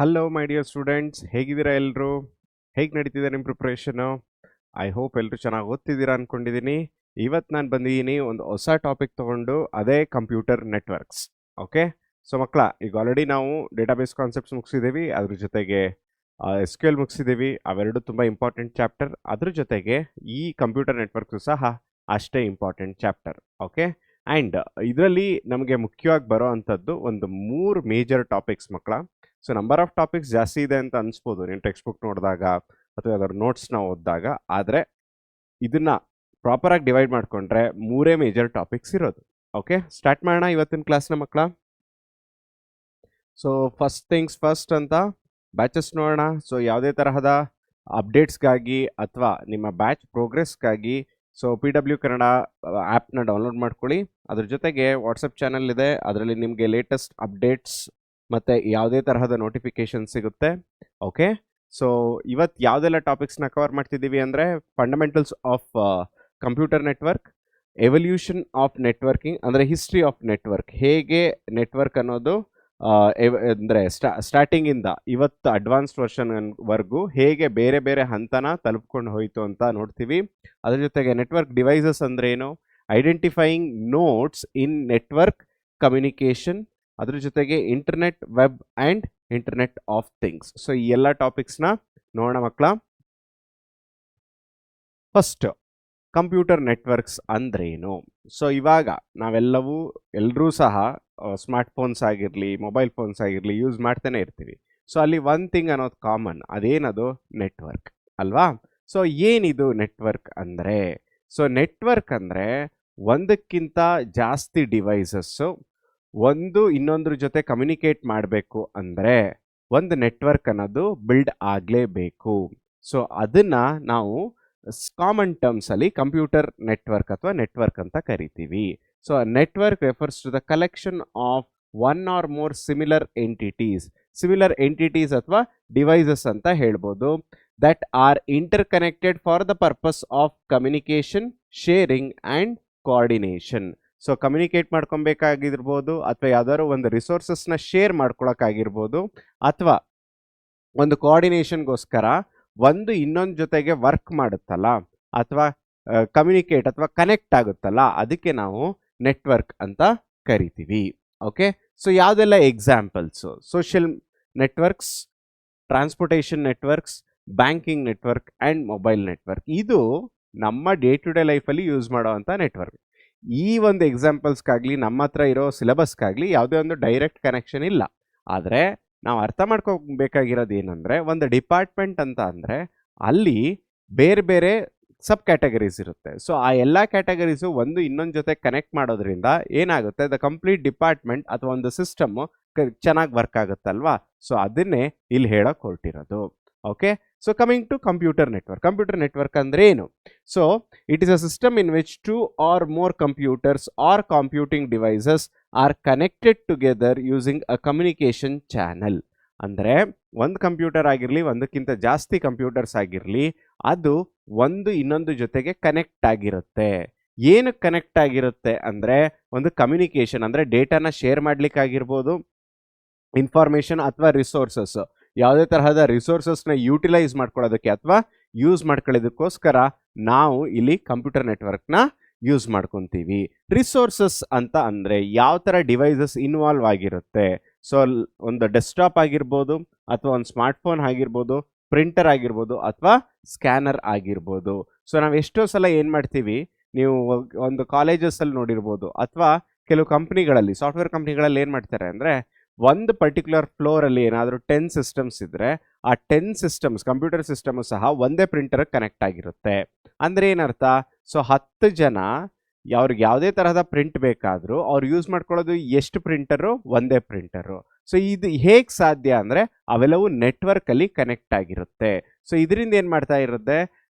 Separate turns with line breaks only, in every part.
Hello my dear students, ಹೇಗಿದ್ದೀರಾ ಎಲ್ಲರೂ? ಹೇಗೆ ನಡೀತಿದೆ ನಿಮ್ಮ ಪ್ರಿಪ್ರೇಷನು? ಐ ಹೋಪ್ ಎಲ್ಲರೂ ಚೆನ್ನಾಗಿ ಓದ್ತಿದ್ದೀರಾ ಅಂದ್ಕೊಂಡಿದ್ದೀನಿ. ಇವತ್ತು ನಾನು ಬಂದಿದ್ದೀನಿ ಒಂದು ಹೊಸ ಟಾಪಿಕ್ ತೊಗೊಂಡು, ಅದೇ ಕಂಪ್ಯೂಟರ್ ನೆಟ್ವರ್ಕ್ಸ್. ಓಕೆ, ಸೊ ಮಕ್ಕಳ, ಈಗ ಆಲ್ರೆಡಿ ನಾವು ಡೇಟಾಬೇಸ್ ಕಾನ್ಸೆಪ್ಟ್ಸ್ ಮುಗಿಸಿದ್ದೀವಿ, ಅದ್ರ ಜೊತೆಗೆ ಎಸ್ ಕ್ಯೂ ಎಲ್ ಮುಗಿಸಿದ್ದೀವಿ. ಅವೆರಡು ತುಂಬ ಇಂಪಾರ್ಟೆಂಟ್ ಚಾಪ್ಟರ್. ಅದ್ರ ಜೊತೆಗೆ ಈ ಕಂಪ್ಯೂಟರ್ ನೆಟ್ವರ್ಕ್ಸು ಸಹ ಅಷ್ಟೇ ಇಂಪಾರ್ಟೆಂಟ್ ಚಾಪ್ಟರ್. ಓಕೆ, ಆ್ಯಂಡ್ ಇದರಲ್ಲಿ ನಮಗೆ ಮುಖ್ಯವಾಗಿ ಬರೋ ಅಂಥದ್ದು ಒಂದು 3 ಮೇಜರ್ ಟಾಪಿಕ್ಸ್ ಮಕ್ಕಳ. ಸೊ ನಂಬರ್ ಆಫ್ ಟಾಪಿಕ್ಸ್ ಜಾಸ್ತಿ ಇದೆ ಅಂತ ಅನಿಸ್ಬೋದು ನೀವು ಟೆಕ್ಸ್ಟ್ ಬುಕ್ ನೋಡಿದಾಗ ಅಥವಾ ಯಾವ್ದಾದ್ರು ನೋಟ್ಸ್ನ ಓದಿದಾಗ. ಆದರೆ ಇದನ್ನ ಪ್ರಾಪರಾಗಿ ಡಿವೈಡ್ ಮಾಡಿಕೊಂಡ್ರೆ 3 ಮೇಜರ್ ಟಾಪಿಕ್ಸ್ ಇರೋದು. ಓಕೆ, ಸ್ಟಾರ್ಟ್ ಮಾಡೋಣ ಇವತ್ತಿನ ಕ್ಲಾಸ್ನ ಮಕ್ಕಳ. ಸೊ ಫಸ್ಟ್ ಥಿಂಗ್ಸ್ ಫಸ್ಟ್ ಅಂತ ಬ್ಯಾಚಸ್ ನೋಡೋಣ. ಸೊ ಯಾವುದೇ ತರಹದ ಅಪ್ಡೇಟ್ಸ್ಗಾಗಿ ಅಥವಾ ನಿಮ್ಮ ಬ್ಯಾಚ್ ಪ್ರೋಗ್ರೆಸ್ಗಾಗಿ ಸೊ PW ಕನ್ನಡ ಆ್ಯಪ್ನ ಡೌನ್ಲೋಡ್ ಮಾಡ್ಕೊಳ್ಳಿ. ಅದ್ರ ಜೊತೆಗೆ ವಾಟ್ಸಪ್ ಚಾನಲ್ ಇದೆ, ಅದರಲ್ಲಿ ನಿಮಗೆ ಲೇಟೆಸ್ಟ್ ಅಪ್ಡೇಟ್ಸ್ ಮತ್ತು ಯಾವುದೇ ತರಹದ ನೋಟಿಫಿಕೇಶನ್ ಸಿಗುತ್ತೆ. ಓಕೆ, ಸೊ ಇವತ್ತು ಯಾವುದೆಲ್ಲ ಟಾಪಿಕ್ಸ್ನ ಕವರ್ ಮಾಡ್ತಿದ್ದೀವಿ ಅಂದರೆ fundamentals of computer network, evolution of networking ಅಂದರೆ ಹಿಸ್ಟ್ರಿ ಆಫ್ ನೆಟ್ವರ್ಕ್, ಹೇಗೆ ನೆಟ್ವರ್ಕ್ ಅನ್ನೋದು ಅಂದರೆ ಸ್ಟಾರ್ಟಿಂಗಿಂದ ಇವತ್ತು ಅಡ್ವಾನ್ಸ್ಡ್ ವರ್ಷನ್ವರೆಗೂ ಹೇಗೆ ಬೇರೆ ಬೇರೆ ಹಂತನ ತಲುಪ್ಕೊಂಡು ಹೋಯಿತು ಅಂತ ನೋಡ್ತೀವಿ. ಅದ್ರ ಜೊತೆಗೆ ನೆಟ್ವರ್ಕ್ ಡಿವೈಸಸ್ ಅಂದ್ರೆ ಏನು, ಐಡೆಂಟಿಫೈಯಿಂಗ್ ನೋಡ್ಸ್ ಇನ್ ನೆಟ್ವರ್ಕ್ ಕಮ್ಯುನಿಕೇಷನ್, ಅದ್ರ ಜೊತೆಗೆ internet, web and internet of things. So ಈ ಎಲ್ಲ ಟಾಪಿಕ್ಸ್ನ ನೋಡೋಣ ಮಕ್ಕಳ. ಫಸ್ಟ್, ಕಂಪ್ಯೂಟರ್ ನೆಟ್ವರ್ಕ್ಸ್ ಅಂದ್ರೇನು? ಸೊ ಇವಾಗ ಎಲ್ಲರೂ ಸಹ ಸ್ಮಾರ್ಟ್ ಫೋನ್ಸ್ ಆಗಿರಲಿ, ಮೊಬೈಲ್ ಫೋನ್ಸ್ ಆಗಿರಲಿ ಯೂಸ್ ಮಾಡ್ತಾನೆ ಇರ್ತೀವಿ. ಸೊ ಅಲ್ಲಿ ಒನ್ ಥಿಂಗ್ ಅನ್ನೋದು ಕಾಮನ್, ಅದೇನದು ನೆಟ್ವರ್ಕ್ ಅಲ್ವಾ? ಸೊ ಏನಿದು ನೆಟ್ವರ್ಕ್ ಅಂದರೆ? ಸೊ ನೆಟ್ವರ್ಕ್ ಅಂದರೆ ಒಂದಕ್ಕಿಂತ ಜಾಸ್ತಿ ಡಿವೈಸಸ್ಸು ಒಂದು ಇನ್ನೊಂದ್ರ ಜೊತೆ ಕಮ್ಯುನಿಕೇಟ್ ಮಾಡಬೇಕು ಅಂದರೆ ಒಂದು ನೆಟ್ವರ್ಕ್ ಅನ್ನೋದು ಬಿಲ್ಡ್ ಆಗಲೇಬೇಕು. ಸೊ ಅದನ್ನು ನಾವು ಕಾಮನ್ ಟರ್ಮ್ಸಲ್ಲಿ ಕಂಪ್ಯೂಟರ್ ನೆಟ್ವರ್ಕ್ ಅಥವಾ ನೆಟ್ವರ್ಕ್ ಅಂತ ಕರಿತೀವಿ. So network refers to the collection of one or more similar entities ಅಥವಾ ಡಿವೈಸಸ್ ಅಂತ ಹೇಳ್ಬೋದು, that are interconnected for the purpose of communication, sharing and coordination. So communicate ಮಾಡ್ಕೊಬೇಕಾಗಿರ್ಬೋದು, ಅಥವಾ ಯಾವ್ದಾದ್ರು ಒಂದು ರಿಸೋರ್ಸಸ್ನ ಶೇರ್ ಮಾಡ್ಕೊಳಕ್ಕಾಗಿರ್ಬೋದು, ಅಥವಾ ಒಂದು ಕೋಆರ್ಡಿನೇಷನ್ಗೋಸ್ಕರ ಒಂದು ಇನ್ನೊಂದು ಜೊತೆಗೆ ವರ್ಕ್ ಮಾಡುತ್ತಲ್ಲ, ಅಥವಾ ಕಮ್ಯುನಿಕೇಟ್ ಅಥವಾ ಕನೆಕ್ಟ್ ಆಗುತ್ತಲ್ಲ, ಅದಕ್ಕೆ ನಾವು ನೆಟ್ವರ್ಕ್ ಅಂತ ಕರಿತೀವಿ. ಓಕೆ, ಸೊ ಯಾವುದೆಲ್ಲ examples? Social networks, transportation networks, banking network and mobile network. ಇದು ನಮ್ಮ ಡೇ ಟು ಡೇ ಲೈಫಲ್ಲಿ ಯೂಸ್ ಮಾಡೋವಂಥ ನೆಟ್ವರ್ಕ್. ಈ ಒಂದು ಎಕ್ಸಾಂಪಲ್ಸ್ಗಾಗಲಿ ನಮ್ಮ ಹತ್ರ ಇರೋ ಸಿಲೆಬಸ್ಗಾಗಲಿ ಯಾವುದೇ ಒಂದು ಡೈರೆಕ್ಟ್ ಕನೆಕ್ಷನ್ ಇಲ್ಲ. ಆದರೆ ನಾವು ಅರ್ಥ ಮಾಡ್ಕೋಬೇಕಾಗಿರೋದು ಏನಂದರೆ, ಒಂದು ಡಿಪಾರ್ಟ್ಮೆಂಟ್ ಅಂತ ಅಂದರೆ ಅಲ್ಲಿ ಬೇರೆ ಬೇರೆ ಸಬ್ ಕ್ಯಾಟಗರೀಸ್ ಇರುತ್ತೆ. ಸೊ ಆ ಎಲ್ಲ ಕ್ಯಾಟಗರೀಸು ಒಂದು ಇನ್ನೊಂದು ಜೊತೆ ಕನೆಕ್ಟ್ ಮಾಡೋದ್ರಿಂದ ಏನಾಗುತ್ತೆ, ದ ಕಂಪ್ಲೀಟ್ ಡಿಪಾರ್ಟ್ಮೆಂಟ್ ಅಥವಾ ಒಂದು ಸಿಸ್ಟಮ್ಮು ಚೆನ್ನಾಗಿ ವರ್ಕ್ ಆಗುತ್ತಲ್ವಾ? ಸೊ ಅದನ್ನೇ ಇಲ್ಲಿ ಹೇಳೋಕೆ ಹೊರಟಿರೋದು. Okay, so coming to computer network. Computer network ಅಂದ್ರೆ ಏನು? So it is a system in which 2 or more computers or computing devices are connected together using a communication channel. ಅಂದರೆ ಒಂದು computer ಆಗಿರಲಿ, ಒಂದಕ್ಕಿಂತ ಜಾಸ್ತಿ ಕಂಪ್ಯೂಟರ್ಸ್ ಆಗಿರಲಿ, ಅದು ಒಂದು ಇನ್ನೊಂದು ಜೊತೆಗೆ ಕನೆಕ್ಟ್ ಆಗಿರುತ್ತೆ. ಏನಕ್ಕೆ ಕನೆಕ್ಟ್ ಆಗಿರುತ್ತೆ ಅಂದರೆ ಒಂದು ಕಮ್ಯುನಿಕೇಷನ್, ಅಂದರೆ ಡೇಟಾನ ಶೇರ್ ಮಾಡ್ಲಿಕ್ಕಾಗಿರ್ಬೋದು, ಇನ್ಫಾರ್ಮೇಷನ್ ಅಥವಾ ರಿಸೋರ್ಸಸ್, ಯಾವುದೇ ತರಹದ ರಿಸೋರ್ಸಸ್ನ ಯೂಟಿಲೈಸ್ ಮಾಡ್ಕೊಳ್ಳೋದಕ್ಕೆ ಅಥವಾ ಯೂಸ್ ಮಾಡ್ಕೊಳ್ಳೋದಕ್ಕೋಸ್ಕರ ನಾವು ಇಲ್ಲಿ ಕಂಪ್ಯೂಟರ್ ನೆಟ್ವರ್ಕ್ನ ಯೂಸ್ ಮಾಡ್ಕೊತೀವಿ. ರಿಸೋರ್ಸಸ್ ಅಂತ ಅಂದರೆ ಯಾವ ಥರ ಡಿವೈಸಸ್ ಇನ್ವಾಲ್ವ್ ಆಗಿರುತ್ತೆ. ಸೊ ಒಂದು ಡೆಸ್ಕ್ಟಾಪ್ ಆಗಿರ್ಬೋದು, ಅಥವಾ ಒಂದು ಸ್ಮಾರ್ಟ್ಫೋನ್ ಆಗಿರ್ಬೋದು, ಪ್ರಿಂಟರ್ ಆಗಿರ್ಬೋದು, ಅಥವಾ ಸ್ಕ್ಯಾನರ್ ಆಗಿರ್ಬೋದು. ಸೊ ನಾವು ಎಷ್ಟೋ ಸಲ ಏನು ಮಾಡ್ತೀವಿ, ನೀವು ಒಂದು ಕಾಲೇಜಸಲ್ಲಿ ನೋಡಿರ್ಬೋದು, ಅಥವಾ ಕೆಲವು ಕಂಪ್ನಿಗಳಲ್ಲಿ, ಸಾಫ್ಟ್ವೇರ್ ಕಂಪ್ನಿಗಳಲ್ಲಿ ಏನು ಮಾಡ್ತಾರೆ ಅಂದರೆ, ಒಂದು ಪರ್ಟಿಕ್ಯುಲರ್ ಫ್ಲೋರಲ್ಲಿ ಏನಾದರೂ 10 ಸಿಸ್ಟಮ್ಸ್ ಇದ್ದರೆ ಆ 10 ಸಿಸ್ಟಮ್ಸ್, ಕಂಪ್ಯೂಟರ್ ಸಿಸ್ಟಮು ಸಹ ಒಂದೇ ಪ್ರಿಂಟರ್ಗೆ ಕನೆಕ್ಟ್ ಆಗಿರುತ್ತೆ. ಅಂದರೆ ಏನರ್ಥ? ಸೊ 10 ಜನ ಅವ್ರಿಗೆ ಯಾವುದೇ ತರಹದ ಪ್ರಿಂಟ್ ಬೇಕಾದರೂ ಅವ್ರು ಯೂಸ್ ಮಾಡ್ಕೊಳ್ಳೋದು ಎಷ್ಟು ಪ್ರಿಂಟರು? ಒಂದೇ ಪ್ರಿಂಟರು. ಸೊ ಇದು ಹೇಗೆ ಸಾಧ್ಯ ಅಂದರೆ ಅವೆಲ್ಲವೂ ನೆಟ್ವರ್ಕಲ್ಲಿ ಕನೆಕ್ಟ್ ಆಗಿರುತ್ತೆ. ಸೊ ಇದರಿಂದ ಏನು ಮಾಡ್ತಾ ಇರುತ್ತೆ,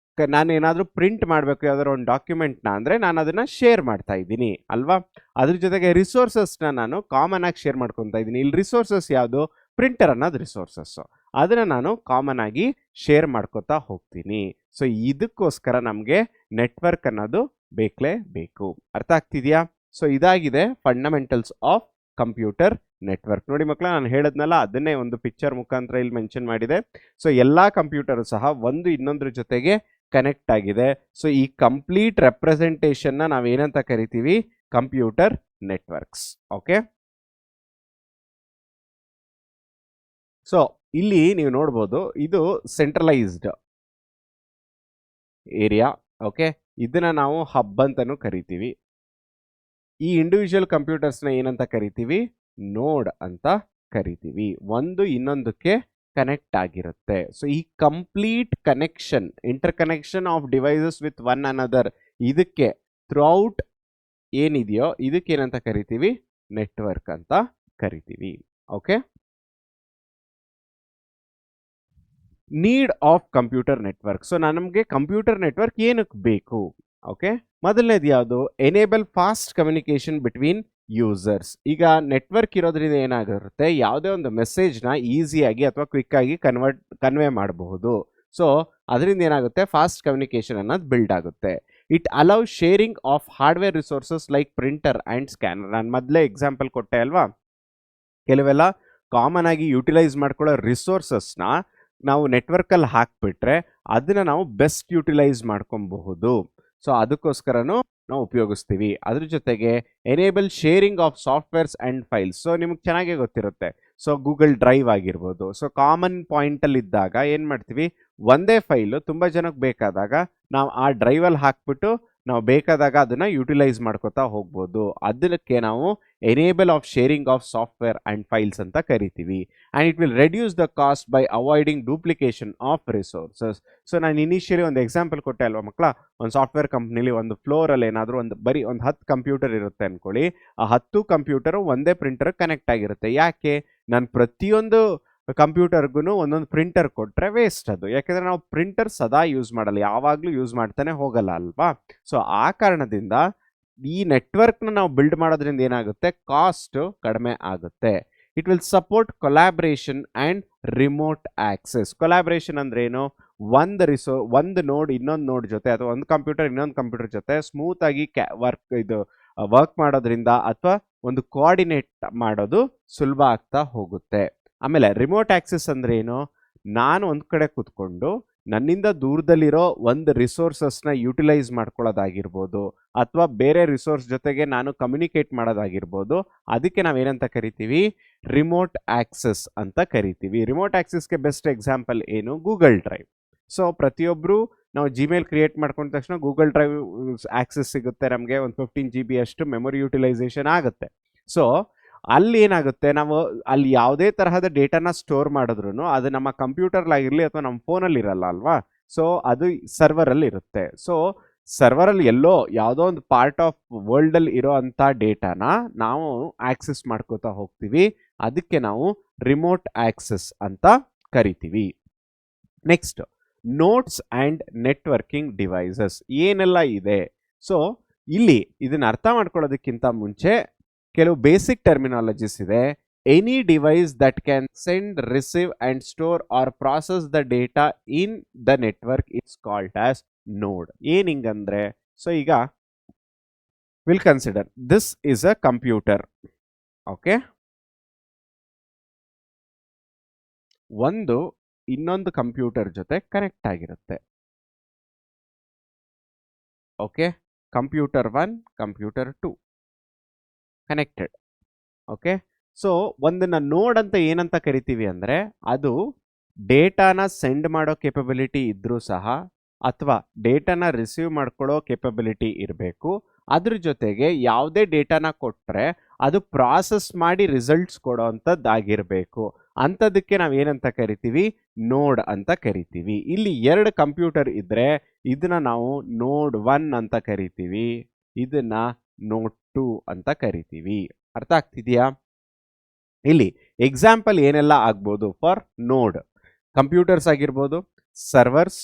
ನಾನು ಏನಾದರೂ ಪ್ರಿಂಟ್ ಮಾಡಬೇಕು ಯಾವ್ದಾದ್ರು ಒಂದು ಡಾಕ್ಯುಮೆಂಟ್ನ ಅಂದರೆ ನಾನು ಅದನ್ನು ಶೇರ್ ಮಾಡ್ತಾ ಇದ್ದೀನಿ ಅಲ್ವಾ? ಅದ್ರ ಜೊತೆಗೆ ರಿಸೋರ್ಸಸ್ನ ನಾನು ಕಾಮನ್ ಆಗಿ ಶೇರ್ ಮಾಡ್ಕೊತಾ ಇದ್ದೀನಿ. ಇಲ್ಲಿ ರಿಸೋರ್ಸಸ್ ಯಾವುದು? ಪ್ರಿಂಟರ್ ಅನ್ನೋದು ರಿಸೋರ್ಸಸ್ಸು, ಅದನ್ನು ನಾನು ಕಾಮನ್ ಆಗಿ ಶೇರ್ ಮಾಡ್ಕೋತಾ ಹೋಗ್ತೀನಿ. ಸೊ ಇದಕ್ಕೋಸ್ಕರ ನಮಗೆ ನೆಟ್ವರ್ಕ್ ಅನ್ನೋದು ಬೇಕು. ಅರ್ಥ ಆಗ್ತಿದೆಯಾ? ಸೊ ಇದಾಗಿದೆ ಫಂಡಮೆಂಟಲ್ಸ್ ಆಫ್ ಕಂಪ್ಯೂಟರ್ ನೆಟ್ವರ್ಕ್. ನೋಡಿ ಮಕ್ಕಳ, ನಾನು ಹೇಳದ್ನಲ್ಲ ಅದನ್ನೇ ಒಂದು ಪಿಕ್ಚರ್ ಮುಖಾಂತರ ಇಲ್ಲಿ ಮೆನ್ಷನ್ ಮಾಡಿದೆ. ಸೊ ಎಲ್ಲ ಕಂಪ್ಯೂಟರ್ ಸಹ ಒಂದು ಇನ್ನೊಂದ್ರ ಜೊತೆಗೆ ಕನೆಕ್ಟ್ ಆಗಿದೆ. ಸೊ ಈ ಕಂಪ್ಲೀಟ್ ರೆಪ್ರೆಸೆಂಟೇಷನ್ ನಾವೇನಂತ ಕರಿತೀವಿ? Computer networks. ಓಕೆ, ಸೊ ಇಲ್ಲಿ ನೀವು ನೋಡ್ಬೋದು, ಇದು ಸೆಂಟ್ರಲೈಸ್ಡ್ ಏರಿಯಾ. ಓಕೆ, ಇದನ್ನ ನಾವು ಹಬ್ ಅಂತಾನು ಕರಿತೀವಿ. ಈ ಇಂಡಿವಿಜುವಲ್ ಕಂಪ್ಯೂಟರ್ಸ್ನ ಏನಂತ ಕರಿತೀವಿ? ನೋಡ್ ಅಂತ ಕರಿತೀವಿ. ಒಂದು ಇನ್ನೊಂದಕ್ಕೆ ಕನೆಕ್ಟ್ ಆಗಿರುತ್ತೆ. ಸೊ ಈ complete connection, inter connection of devices with one another, ಇದಕ್ಕೆ ಥ್ರೂಔಟ್ ಏನಿದೆಯೋ ಇದಕ್ಕೆ ಏನಂತ ಕರಿತೀವಿ? ನೆಟ್ವರ್ಕ್ ಅಂತ ಕರಿತೀವಿ. Okay, need of computer network. So ನಮಗೆ ಕಂಪ್ಯೂಟರ್ ನೆಟ್ವರ್ಕ್ ಏನಕ್ಕೆ ಬೇಕು? ಓಕೆ, ಮೊದಲನೇದು ಯಾವುದು? Enable fast communication between users. ಈಗ ನೆಟ್ವರ್ಕ್ ಇರೋದ್ರಿಂದ ಏನಾಗಿರುತ್ತೆ, ಯಾವುದೇ ಒಂದು ಮೆಸೇಜ್ನ ಈಸಿಯಾಗಿ ಅಥವಾ ಕ್ವಿಕ್ ಆಗಿ ಕನ್ವೆ ಮಾಡಬಹುದು. ಸೊ ಅದರಿಂದ ಏನಾಗುತ್ತೆ? ಫಾಸ್ಟ್ ಕಮ್ಯುನಿಕೇಶನ್ ಅನ್ನೋದು ಬಿಲ್ಡ್ ಆಗುತ್ತೆ. It allow sharing of hardware resources like printer and scanner. ನಾನು ಮೊದಲೇ ಎಕ್ಸಾಂಪಲ್ ಕೊಟ್ಟೆ ಅಲ್ವಾ, ಕೆಲವೆಲ್ಲ ಕಾಮನ್ ಆಗಿ ಯುಟಿಲೈಸ್ ಮಾಡ್ಕೊಳ್ಳೋ ರಿಸೋರ್ಸಸ್ನ ನಾವು ನೆಟ್ವರ್ಕಲ್ಲಿ ಹಾಕ್ಬಿಟ್ರೆ ಅದನ್ನ ನಾವು ಬೆಸ್ಟ್ ಯುಟಿಲೈಸ್ ಮಾಡ್ಕೊಬಹುದು. ಸೊ ಅದಕ್ಕೋಸ್ಕರನೂ ನಾವು ಉಪಯೋಗಿಸ್ತೀವಿ. ಅದ್ರ ಜೊತೆಗೆ enable sharing of softwares and files. So ನಿಮ್ಗೆ ಚೆನ್ನಾಗೇ ಗೊತ್ತಿರುತ್ತೆ. ಸೊ ಗೂಗಲ್ ಡ್ರೈವ್ ಆಗಿರ್ಬೋದು. ಸೊ ಕಾಮನ್ ಪಾಯಿಂಟಲ್ಲಿ ಇದ್ದಾಗ ಏನು ಮಾಡ್ತೀವಿ? ಒಂದೇ ಫೈಲು ತುಂಬ ಜನಕ್ಕೆ ಬೇಕಾದಾಗ ನಾವು ಆ ಡ್ರೈವಲ್ಲಿ ಹಾಕ್ಬಿಟ್ಟು ನಾವು ಬೇಕಾದಾಗ ಅದನ್ನು ಯುಟಿಲೈಸ್ ಮಾಡ್ಕೋತಾ ಹೋಗ್ಬೋದು. ಅದಕ್ಕೆ ನಾವು enable of sharing of software and files ಅಂತ ಕರಿತೀವಿ. And it will reduce the cost by avoiding duplication of resources. So ನಾನು ಇನಿಷಿಯಲಿ ಒಂದು ಎಕ್ಸಾಂಪಲ್ ಕೊಟ್ಟೆ ಅಲ್ವಾ ಮಕ್ಕಳ, ಒಂದು ಸಾಫ್ಟ್ವೇರ್ ಕಂಪ್ನಿಲಿ ಒಂದು ಫ್ಲೋರಲ್ಲಿ ಏನಾದರೂ ಬರೀ ಒಂದು 10 ಕಂಪ್ಯೂಟರ್ ಇರುತ್ತೆ ಅಂದ್ಕೊಳ್ಳಿ. ಆ 10 ಕಂಪ್ಯೂಟರು ಒಂದೇ ಪ್ರಿಂಟರ್ ಕನೆಕ್ಟ್ ಆಗಿರುತ್ತೆ. ಯಾಕೆ? ನಾನು ಪ್ರತಿಯೊಂದು ಕಂಪ್ಯೂಟರ್ಗೂ ಒಂದೊಂದು ಪ್ರಿಂಟರ್ ಕೊಟ್ಟರೆ ವೇಸ್ಟ್ ಅದು. ಯಾಕೆಂದರೆ ನಾವು ಪ್ರಿಂಟರ್ ಸದಾ ಯೂಸ್ ಮಾಡಲ್ಲ, ಯಾವಾಗಲೂ ಯೂಸ್ ಮಾಡ್ತಾನೆ ಹೋಗಲ್ಲ ಅಲ್ವಾ. ಸೊ ಆ ಕಾರಣದಿಂದ ಈ ನೆಟ್ವರ್ಕ್ನ ನಾವು ಬಿಲ್ಡ್ ಮಾಡೋದ್ರಿಂದ ಏನಾಗುತ್ತೆ? ಕಾಸ್ಟ್ ಕಡಿಮೆ ಆಗುತ್ತೆ. It will support collaboration and remote access. Collaboration ಅಂದ್ರೆ ಏನು? ಒಂದು ನೋಡ್ ಇನ್ನೊಂದು ನೋಡ್ ಜೊತೆ ಅಥವಾ ಒಂದು ಕಂಪ್ಯೂಟರ್ ಇನ್ನೊಂದು ಕಂಪ್ಯೂಟರ್ ಜೊತೆ ಸ್ಮೂತ್ ಆಗಿ ವರ್ಕ್ ಮಾಡೋದ್ರಿಂದ ಅಥವಾ ಒಂದು ಕೋಆರ್ಡಿನೇಟ್ ಮಾಡೋದು ಸುಲಭ ಆಗ್ತಾ ಹೋಗುತ್ತೆ. ಆಮೇಲೆ ರಿಮೋಟ್ ಆಕ್ಸೆಸ್ ಅಂದ್ರೆ ಏನು? ನಾನು ಒಂದು ಕಡೆ ಕೂತ್ಕೊಂಡು ನನ್ನಿಂದ ದೂರದಲ್ಲಿರೋ ಒಂದು ರಿಸೋರ್ಸಸ್ನ ಯುಟಿಲೈಸ್ ಮಾಡ್ಕೊಳ್ಳೋದಾಗಿರ್ಬೋದು ಅಥವಾ ಬೇರೆ ರಿಸೋರ್ಸ್ ಜೊತೆಗೆ ನಾನು ಕಮ್ಯುನಿಕೇಟ್ ಮಾಡೋದಾಗಿರ್ಬೋದು. ಅದಕ್ಕೆ ನಾವೇನಂತ ಕರಿತೀವಿ? ರಿಮೋಟ್ ಆಕ್ಸೆಸ್ ಅಂತ ಕರಿತೀವಿ. ರಿಮೋಟ್ ಆಕ್ಸೆಸ್ಗೆ ಬೆಸ್ಟ್ ಎಕ್ಸಾಂಪಲ್ ಏನು? Google drive. ಸೊ ಪ್ರತಿಯೊಬ್ಬರು ನಾವು ಜಿಮೇಲ್ ಕ್ರಿಯೇಟ್ ಮಾಡ್ಕೊಂಡ ತಕ್ಷಣ ಗೂಗಲ್ ಡ್ರೈವ್ ಆಕ್ಸೆಸ್ ಸಿಗುತ್ತೆ ನಮಗೆ. ಒಂದು 15 GB ಅಷ್ಟು ಮೆಮೊರಿ ಯುಟಿಲೈಸೇಷನ್ ಆಗುತ್ತೆ. ಸೊ ಅಲ್ಲಿ ಏನಾಗುತ್ತೆ, ನಾವು ಅಲ್ಲಿ ಯಾವುದೇ ತರಹದ ಡೇಟಾನ ಸ್ಟೋರ್ ಮಾಡಿದ್ರು ಅದು ನಮ್ಮ ಕಂಪ್ಯೂಟರ್ಲಾಗಿರಲಿ ಅಥವಾ ನಮ್ಮ ಫೋನಲ್ಲಿ ಇರಲ್ಲ ಅಲ್ವಾ. ಸೊ ಅದು ಸರ್ವರಲ್ಲಿ ಇರುತ್ತೆ. ಸೊ ಸರ್ವರಲ್ಲಿ ಎಲ್ಲೋ ಯಾವುದೋ ಒಂದು ಪಾರ್ಟ್ ಆಫ್ ವರ್ಲ್ಡಲ್ಲಿ ಇರೋ ಅಂಥ ಡೇಟಾನ ನಾವು ಆಕ್ಸೆಸ್ ಮಾಡ್ಕೋತಾ ಹೋಗ್ತೀವಿ. ಅದಕ್ಕೆ ನಾವು ರಿಮೋಟ್ ಆಕ್ಸೆಸ್ ಅಂತ ಕರಿತೀವಿ. Next, notes and networking devices ಏನೆಲ್ಲ ಇದೆ. ಸೊ ಇಲ್ಲಿ ಇದನ್ನ ಅರ್ಥ ಮಾಡ್ಕೊಳ್ಳೋದಕ್ಕಿಂತ ಮುಂಚೆ ಕೆಲವು ಬೇಸಿಕ್ ಟರ್ಮಿನಾಲಜೀಸ್ ಇದೆ. Any device that can send, receive and store or process the data in the network is called as node. ಏನ್ ಹಿಂಗಂದ್ರೆ, ಸೊ ಈಗ will consider this is a computer. Okay, ಒಂದು ಇನ್ನೊಂದು ಕಂಪ್ಯೂಟರ್ ಜೊತೆ ಕನೆಕ್ಟ್ ಆಗಿರುತ್ತೆ. Okay, computer 1, computer 2 connected. Okay, so ಒಂದನ್ನ node ಅಂತ ಏನಂತ ಕರಿತೀವಿ ಅಂದರೆ ಅದು ಡೇಟಾನ ಸೆಂಡ್ ಮಾಡೋ ಕೇಪಬಿಲಿಟಿ ಇದ್ರೂ ಸಹ ಅಥವಾ ಡೇಟಾನ ರಿಸೀವ್ ಮಾಡ್ಕೊಳ್ಳೋ ಕೇಪಬಿಲಿಟಿ ಇರಬೇಕು. ಅದ್ರ ಜೊತೆಗೆ ಯಾವುದೇ ಡೇಟಾನ ಕೊಟ್ಟರೆ ಅದು ಪ್ರಾಸೆಸ್ ಮಾಡಿ ರಿಸಲ್ಟ್ಸ್ ಕೊಡೋ ಅಂಥದ್ದಾಗಿರಬೇಕು. ಅಂಥದ್ದಕ್ಕೆ ನಾವು ಏನಂತ ಕರಿತೀವಿ? ನೋಡ್ ಅಂತ ಕರಿತೀವಿ. ಇಲ್ಲಿ 2 ಕಂಪ್ಯೂಟರ್ ಇದ್ದರೆ ಇದನ್ನ ನಾವು ನೋಡ್ 1 ಅಂತ ಕರಿತೀವಿ, ಇದನ್ನ ನೋಡ್ 2 ಅಂತ ಕರಿತೀವಿ. ಅರ್ಥ ಆಗ್ತಿದೆಯಾ? ಇಲ್ಲಿ ಎಕ್ಸಾಂಪಲ್ ಏನೆಲ್ಲ ಆಗ್ಬೋದು ಫಾರ್ ನೋಡ್? ಕಂಪ್ಯೂಟರ್ಸ್ ಆಗಿರ್ಬೋದು, ಸರ್ವರ್ಸ್,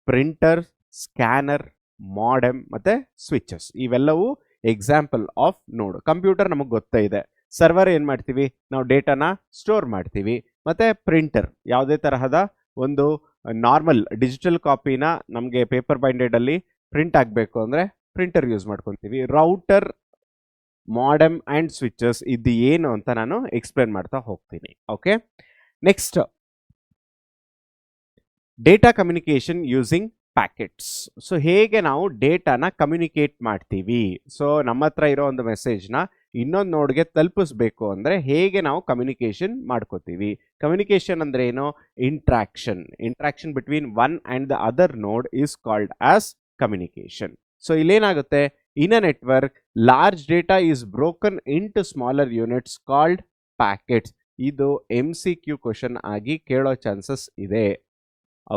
ಪ್ರಿಂಟರ್, ಸ್ಕ್ಯಾನರ್, ಮಾಡೆಮ್ ಮತ್ತೆ ಸ್ವಿಚಸ್. ಇವೆಲ್ಲವೂ ಎಕ್ಸಾಂಪಲ್ ಆಫ್ ನೋಡ್. ಕಂಪ್ಯೂಟರ್ ನಮಗೆ ಗೊತ್ತೇ ಇದೆ. ಸರ್ವರ್ ಏನು ಮಾಡ್ತೀವಿ? ನಾವು ಡೇಟಾನ ಸ್ಟೋರ್ ಮಾಡ್ತೀವಿ. ಮತ್ತೆ ಪ್ರಿಂಟರ್ ಯಾವುದೇ ತರಹದ ಒಂದು ನಾರ್ಮಲ್ ಡಿಜಿಟಲ್ ಕಾಪಿನ ನಮಗೆ ಪೇಪರ್ ಬೈಂಡೆಡ್ ಅಲ್ಲಿ ಪ್ರಿಂಟ್ ಆಗಬೇಕು ಅಂದರೆ ಪ್ರಿಂಟರ್ ಯೂಸ್ ಮಾಡ್ಕೊತೀವಿ. ರೌಟರ್ ಮಾಡಮ್ ಆ್ಯಂಡ್ ಸ್ವಿಚಸ್ ಇದು ಏನು ಅಂತ ನಾನು ಎಕ್ಸ್ಪ್ಲೇನ್ ಮಾಡ್ತಾ ಹೋಗ್ತೀನಿ. Okay, next data communication using packets. So ಹೇಗೆ ನಾವು ಡೇಟಾನ ಕಮ್ಯುನಿಕೇಟ್ ಮಾಡ್ತೀವಿ, ಸೊ ನಮ್ಮ ಹತ್ರ ಇರೋ ಒಂದು ಮೆಸೇಜ್ನ ಇನ್ನೊಂದು ನೋಡ್ಗೆ ತಲುಪಿಸ್ಬೇಕು ಅಂದರೆ ಹೇಗೆ ನಾವು ಕಮ್ಯುನಿಕೇಶನ್ ಮಾಡ್ಕೋತೀವಿ. ಕಮ್ಯುನಿಕೇಶನ್ ಅಂದರೆ ಏನು? Interaction between one and the other node is called as communication. So ಇಲ್ಲೇನಾಗುತ್ತೆ, in a network large data is broken into smaller units called packets. ಇದು MCQ ಕ್ವಶನ್ ಆಗಿ ಕೇಳೋ ಚಾನ್ಸಸ್ ಇದೆ.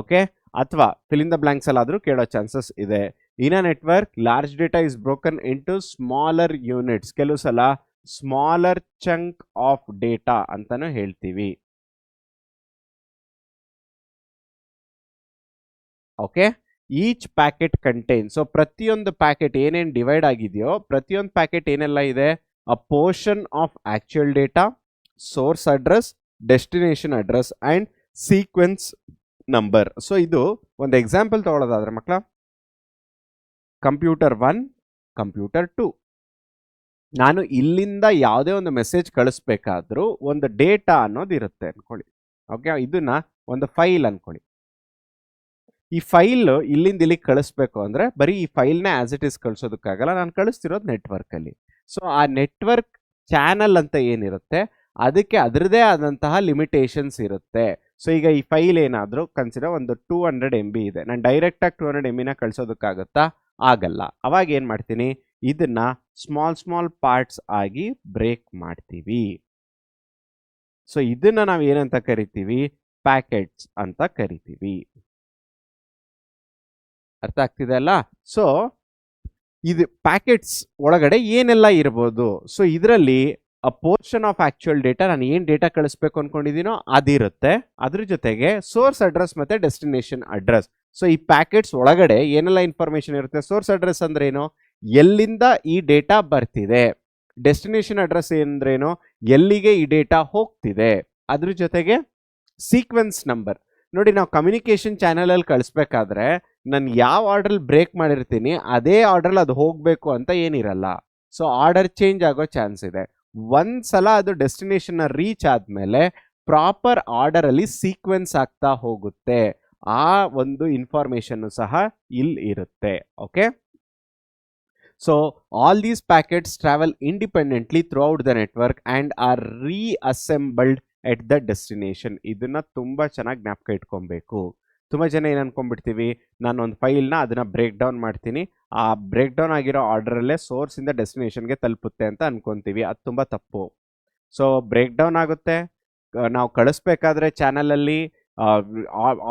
ಓಕೆ, ಅಥವಾ fill in the blanks ಅಲ್ಲಾದರೂ ಕೇಳೋ chances ಇದೆ. In a network large data is broken into smaller units, ಕೆಲವು ಸಲ ಸ್ಮಾಲರ್ ಚಂಕ್ ಆಫ್ ಡೇಟಾ ಅಂತಾನು ಹೇಳ್ತೀವಿ. Okay, each packet contain, so ಪ್ರತಿಯೊಂದು ಪ್ಯಾಕೆಟ್ ಏನೇನು ಡಿವೈಡ್ ಆಗಿದೆಯೋ ಪ್ರತಿಯೊಂದು ಪ್ಯಾಕೆಟ್ ಏನೆಲ್ಲ ಇದೆ, a portion of actual data, source address, destination address and sequence number. So ಇದು ಒಂದು ಎಕ್ಸಾಂಪಲ್ ತಗೊಳ್ಳೋದಾದ್ರೆ ಮಕ್ಕಳ, ಕಂಪ್ಯೂಟರ್ 1, ಕಂಪ್ಯೂಟರ್ 2, ನಾನು ಇಲ್ಲಿಂದ ಯಾವುದೇ ಒಂದು ಮೆಸೇಜ್ ಕಳಿಸ್ಬೇಕಾದ್ರೂ ಒಂದು ಡೇಟಾ ಅನ್ನೋದು ಇರುತ್ತೆ ಅನ್ಕೊಳ್ಳಿ. ಓಕೆ, ಇದನ್ನ ಒಂದು ಫೈಲ್ ಅನ್ಕೊಳ್ಳಿ. ಈ ಫೈಲ್ ಇಲ್ಲಿಂದ ಇಲ್ಲಿಗೆ ಕಳಿಸ್ಬೇಕು ಅಂದರೆ ಬರೀ ಈ ಫೈಲ್ನೇ ಆಸ್ ಇಟ್ ಈಸ್ ಕಳಿಸೋದಕ್ಕಾಗಲ್ಲ, ನಾನು ಕಳಿಸ್ತಿರೋದು ನೆಟ್ವರ್ಕಲ್ಲಿ. ಸೊ ಆ ನೆಟ್ವರ್ಕ್ ಚಾನಲ್ ಅಂತ ಏನಿರುತ್ತೆ ಅದಕ್ಕೆ ಅದರದೇ ಆದಂತಹ ಲಿಮಿಟೇಷನ್ಸ್ ಇರುತ್ತೆ. ಸೊ ಈಗ ಈ ಫೈಲ್ ಏನಾದರೂ ಕನ್ಸಿಡರ್ ಒಂದು 200 MB ಇದೆ, ನಾನು ಡೈರೆಕ್ಟಾಗಿ 200 MBನ ಕಳಿಸೋದಕ್ಕಾಗುತ್ತಾ? ಆಗಲ್ಲ. ಅವಾಗ ಏನು ಮಾಡ್ತೀನಿ, ಇದನ್ನ ಸ್ಮಾಲ್ ಪಾರ್ಟ್ಸ್ ಆಗಿ ಬ್ರೇಕ್ ಮಾಡ್ತೀವಿ. ಸೊ ಇದನ್ನ ನಾವು ಏನಂತ ಕರಿತೀವಿ? ಪ್ಯಾಕೆಟ್ಸ್ ಅಂತ ಕರಿತೀವಿ. ಅರ್ಥ ಆಗ್ತಿದೆ ಅಲ್ಲ? ಸೊ ಇದು ಪ್ಯಾಕೆಟ್ಸ್ ಒಳಗಡೆ ಏನೆಲ್ಲ ಇರ್ಬೋದು? ಸೊ ಇದರಲ್ಲಿ ಅ ಪೋರ್ಷನ್ ಆಫ್ ಆಕ್ಚುಯಲ್ ಡೇಟಾ, ನಾನು ಏನು ಡೇಟಾ ಕಳಿಸ್ಬೇಕು ಅನ್ಕೊಂಡಿದ್ದೀನೋ ಅದಿರುತ್ತೆ. ಅದ್ರ ಜೊತೆಗೆ ಸೋರ್ಸ್ ಅಡ್ರೆಸ್ ಮತ್ತೆ ಡೆಸ್ಟಿನೇಷನ್ ಅಡ್ರೆಸ್. ಸೊ ಈ ಪ್ಯಾಕೆಟ್ಸ್ ಒಳಗಡೆ ಏನೆಲ್ಲ ಇನ್ಫಾರ್ಮೇಶನ್ ಇರುತ್ತೆ? ಸೋರ್ಸ್ ಅಡ್ರೆಸ್ ಅಂದ್ರೇನು? ಎಲ್ಲಿಂದ ಈ ಡೇಟಾ ಬರ್ತಿದೆ. ಡೆಸ್ಟಿನೇಷನ್ ಅಡ್ರೆಸ್ ಅಂದ್ರೇನು? ಎಲ್ಲಿಗೆ ಈ ಡೇಟಾ ಹೋಗ್ತಿದೆ. ಅದ್ರ ಜೊತೆಗೆ ಸೀಕ್ವೆನ್ಸ್ ನಂಬರ್. ನೋಡಿ, ನಾವು ಕಮ್ಯುನಿಕೇಶನ್ ಚಾನಲಲ್ಲಿ ಕಳಿಸ್ಬೇಕಾದ್ರೆ ನಾನು ಯಾವ ಆರ್ಡ್ರಲ್ಲಿ ಬ್ರೇಕ್ ಮಾಡಿರ್ತೀನಿ ಅದೇ ಆರ್ಡ್ರಲ್ಲಿ ಅದು ಹೋಗಬೇಕು ಅಂತ ಏನಿರಲ್ಲ. ಸೊ ಆರ್ಡರ್ ಚೇಂಜ್ ಆಗೋ ಚಾನ್ಸ್ ಇದೆ. ಒಂದ್ಸಲ ಅದು ಡೆಸ್ಟಿನೇಷನ್ನ ರೀಚ್ ಆದಮೇಲೆ ಪ್ರಾಪರ್ ಆರ್ಡರಲ್ಲಿ ಸೀಕ್ವೆನ್ಸ್ ಆಗ್ತಾ ಹೋಗುತ್ತೆ. ಆ ಒಂದು ಇನ್ಫಾರ್ಮೇಷನ್ ಸಹ ಇಲ್ಲಿ ಇರುತ್ತೆ. Okay, so all these packets travel independently throughout the network and are reassembled at the destination. ಇದನ್ನ ತುಂಬ ಚೆನ್ನಾಗಿ ಜ್ಞಾಪಕ ಇಟ್ಕೊಬೇಕು. ತುಂಬ ಜನ ಏನು ಅನ್ಕೊಂಡ್ಬಿಡ್ತೀವಿ, ನಾನು ಒಂದು ಫೈಲ್ನ ಅದನ್ನು ಬ್ರೇಕ್ ಡೌನ್ ಮಾಡ್ತೀನಿ, ಆ ಬ್ರೇಕ್ ಡೌನ್ ಆಗಿರೋ ಆರ್ಡರಲ್ಲೇ ಸೋರ್ಸಿಂದ ಡೆಸ್ಟಿನೇಷನ್ಗೆ ತಲುಪುತ್ತೆ ಅಂತ ಅನ್ಕೊತೀವಿ. ಅದು ತುಂಬ ತಪ್ಪು. ಸೊ ಬ್ರೇಕ್ ಡೌನ್ ಆಗುತ್ತೆ, ನಾವು ಕಳಿಸ್ಬೇಕಾದ್ರೆ ಚಾನಲಲ್ಲಿ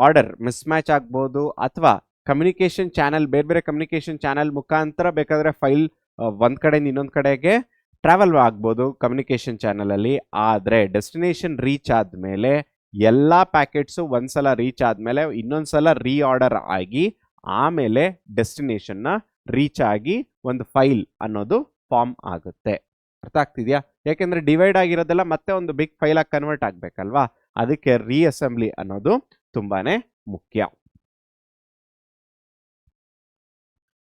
ಆರ್ಡರ್ ಮಿಸ್ ಮ್ಯಾಚ್ ಆಗ್ಬೋದು, ಅಥವಾ ಕಮ್ಯುನಿಕೇಷನ್ ಚಾನಲ್ ಬೇರೆ ಬೇರೆ ಕಮ್ಯುನಿಕೇಷನ್ ಚಾನಲ್ ಮುಖಾಂತರ ಬೇಕಾದರೆ ಫೈಲ್ ಒಂದು ಕಡೆಯಿಂದ ಇನ್ನೊಂದು ಕಡೆಗೆ ಟ್ರಾವೆಲ್ ಆಗ್ಬೋದು ಕಮ್ಯುನಿಕೇಷನ್ ಚಾನಲಲ್ಲಿ. ಆದರೆ ಡೆಸ್ಟಿನೇಷನ್ ರೀಚ್ ಆದಮೇಲೆ ಎಲ್ಲ ಪ್ಯಾಕೆಟ್ಸು ಒಂದ್ಸಲ ರೀಚ್ ಆದಮೇಲೆ ಇನ್ನೊಂದ್ಸಲ ರೀಆರ್ಡರ್ ಆಗಿ ಆಮೇಲೆ ಡೆಸ್ಟಿನೇಷನ್ನ ರೀಚ್ ಆಗಿ ಒಂದು ಫೈಲ್ ಅನ್ನೋದು ಫಾರ್ಮ್ ಆಗುತ್ತೆ. ಅರ್ಥ ಆಗ್ತಿದೆಯಾ? ಯಾಕೆಂದರೆ ಡಿವೈಡ್ ಆಗಿರೋದೆಲ್ಲ ಮತ್ತೆ ಒಂದು ಬಿಗ್ ಫೈಲಾಗಿ ಕನ್ವರ್ಟ್ ಆಗಬೇಕಲ್ವಾ, ಅದಕ್ಕೆ ರೀಅಸೆಂಬ್ಲಿ ಅನ್ನೋದು ತುಂಬಾ ಮುಖ್ಯ.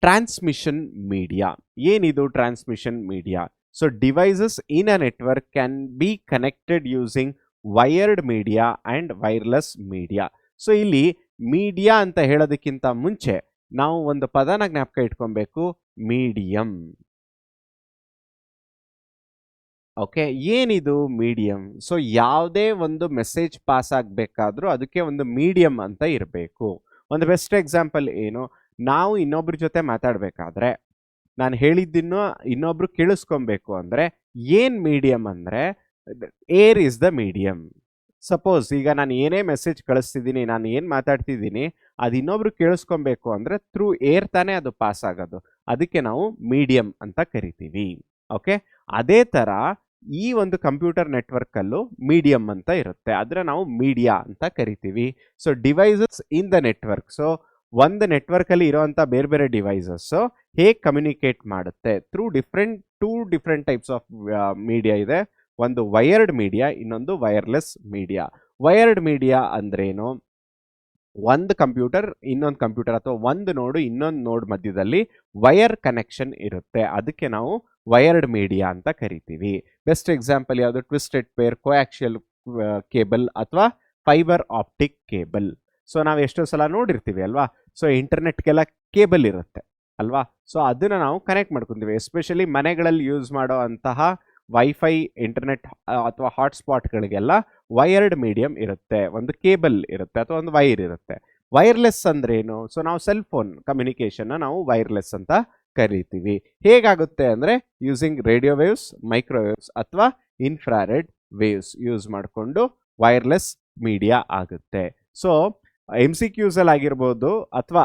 Transmission media. ಏನಿದು transmission media? So devices in a network can be connected using wired media and wireless media. So ಇಲ್ಲಿ ಮೀಡಿಯಾ ಅಂತ ಹೇಳೋದಕ್ಕಿಂತ ಮುಂಚೆ ನಾವು ಒಂದು ಪದನ ಜ್ಞಾಪಕ ಇಟ್ಕೊಬೇಕು, ಮೀಡಿಯಂ. ಓಕೆ, ಏನಿದು ಮೀಡಿಯಂ? ಸೊ ಯಾವುದೇ ಒಂದು ಮೆಸೇಜ್ ಪಾಸ್ ಆಗಬೇಕಾದ್ರೂ ಅದಕ್ಕೆ ಒಂದು ಮೀಡಿಯಂ ಅಂತ ಇರಬೇಕು. ಒಂದು ಬೆಸ್ಟ್ ಎಕ್ಸಾಂಪಲ್ ಏನು? ನಾವು ಇನ್ನೊಬ್ರ ಜೊತೆ ಮಾತಾಡಬೇಕಾದ್ರೆ ನಾನು ಹೇಳಿದ್ದನ್ನು ಇನ್ನೊಬ್ರು ಕೇಳಿಸ್ಕೊಬೇಕು ಅಂದರೆ ಏನು ಮೀಡಿಯಂ ಅಂದರೆ air is the medium. Suppose ಈಗ ನಾನು ಏನೇ ಮೆಸೇಜ್ ಕಳಿಸ್ತಿದ್ದೀನಿ, ನಾನು ಏನು ಮಾತಾಡ್ತಿದ್ದೀನಿ ಅದು ಇನ್ನೊಬ್ರು ಕೇಳಿಸ್ಕೊಬೇಕು ಅಂದರೆ ಥ್ರೂ ಏರ್ ತಾನೇ ಅದು ಪಾಸ್ ಆಗೋದು. ಅದಕ್ಕೆ ನಾವು ಮೀಡಿಯಂ ಅಂತ ಕರಿತೀವಿ. ಓಕೆ, ಅದೇ ಥರ ಈ ಒಂದು ಕಂಪ್ಯೂಟರ್ ನೆಟ್ವರ್ಕಲ್ಲೂ ಮೀಡಿಯಂ ಅಂತ ಇರುತ್ತೆ, ಅದರ ನಾವು ಮೀಡಿಯಾ ಅಂತ ಕರಿತೀವಿ. So devices in the network, so ಒಂದು ನೆಟ್ವರ್ಕಲ್ಲಿ ಇರೋವಂಥ ಬೇರೆ ಬೇರೆ ಡಿವೈಸಸ್ಸು ಹೇಗೆ ಕಮ್ಯುನಿಕೇಟ್ ಮಾಡುತ್ತೆ through two different types of media ಇದೆ. ಒಂದು ವೈರ್ಡ್ ಮೀಡಿಯಾ, ಇನ್ನೊಂದು ವೈರ್ಲೆಸ್ ಮೀಡಿಯಾ. ವೈರ್ಡ್ ಮೀಡಿಯಾ ಅಂದ್ರೇನು? ಒಂದು ಕಂಪ್ಯೂಟರ್ ಇನ್ನೊಂದು ಕಂಪ್ಯೂಟರ್ ಅಥವಾ ಒಂದು ನೋಡು ಇನ್ನೊಂದು ನೋಡ್ ಮಧ್ಯದಲ್ಲಿ ವೈರ್ ಕನೆಕ್ಷನ್ ಇರುತ್ತೆ, ಅದಕ್ಕೆ ನಾವು ವೈರ್ಡ್ ಮೀಡಿಯಾ ಅಂತ ಕರಿತೀವಿ. ಬೆಸ್ಟ್ ಎಕ್ಸಾಂಪಲ್ ಯಾವುದು? ಟ್ವಿಸ್ಟೆಡ್ ಪೇರ್, ಕೋಆಕ್ಸಿಯಲ್ ಕೇಬಲ್ ಅಥವಾ ಫೈಬರ್ ಆಪ್ಟಿಕ್ ಕೇಬಲ್. ಸೊ ನಾವು ಎಷ್ಟೋ ಸಲ ನೋಡಿರ್ತೀವಿ ಅಲ್ವಾ, ಸೊ ಇಂಟರ್ನೆಟ್ಗೆಲ್ಲ ಕೇಬಲ್ ಇರುತ್ತೆ ಅಲ್ವಾ, ಸೊ ಅದನ್ನ ನಾವು ಕನೆಕ್ಟ್ ಮಾಡ್ಕೊಂತೀವಿ. ಎಸ್ಪೆಷಲಿ ಮನೆಗಳಲ್ಲಿ ಯೂಸ್ ಮಾಡೋ ಅಂತಹ ವೈಫೈ ಇಂಟರ್ನೆಟ್ ಅಥವಾ ಹಾಟ್ಸ್ಪಾಟ್ಗಳಿಗೆಲ್ಲ ವೈರ್ಡ್ ಮೀಡಿಯಂ ಇರುತ್ತೆ, ಒಂದು ಕೇಬಲ್ ಇರುತ್ತೆ ಅಥವಾ ಒಂದು ವೈರ್ ಇರುತ್ತೆ. ವೈರ್ಲೆಸ್ ಅಂದ್ರೆ ಏನು? ಸೊ ನಾವು ಸೆಲ್ ಫೋನ್ ಕಮ್ಯುನಿಕೇಶನ್ ನಾವು ವೈರ್ಲೆಸ್ ಅಂತ ಕರಿತೀವಿ. ಹೇಗಾಗುತ್ತೆ ಅಂದ್ರೆ ಯೂಸಿಂಗ್ ರೇಡಿಯೋ ವೇವ್ಸ್, ಮೈಕ್ರೋವೇವ್ಸ್ ಅಥವಾ ಇನ್ಫ್ರಾರೆಡ್ ವೇವ್ಸ್ ಯೂಸ್ ಮಾಡಿಕೊಂಡು ವೈರ್ಲೆಸ್ ಮೀಡಿಯಾ ಆಗುತ್ತೆ. ಸೊ MCQs ಅಲ್ಲಿ ಆಗಿರ್ಬೋದು ಅಥವಾ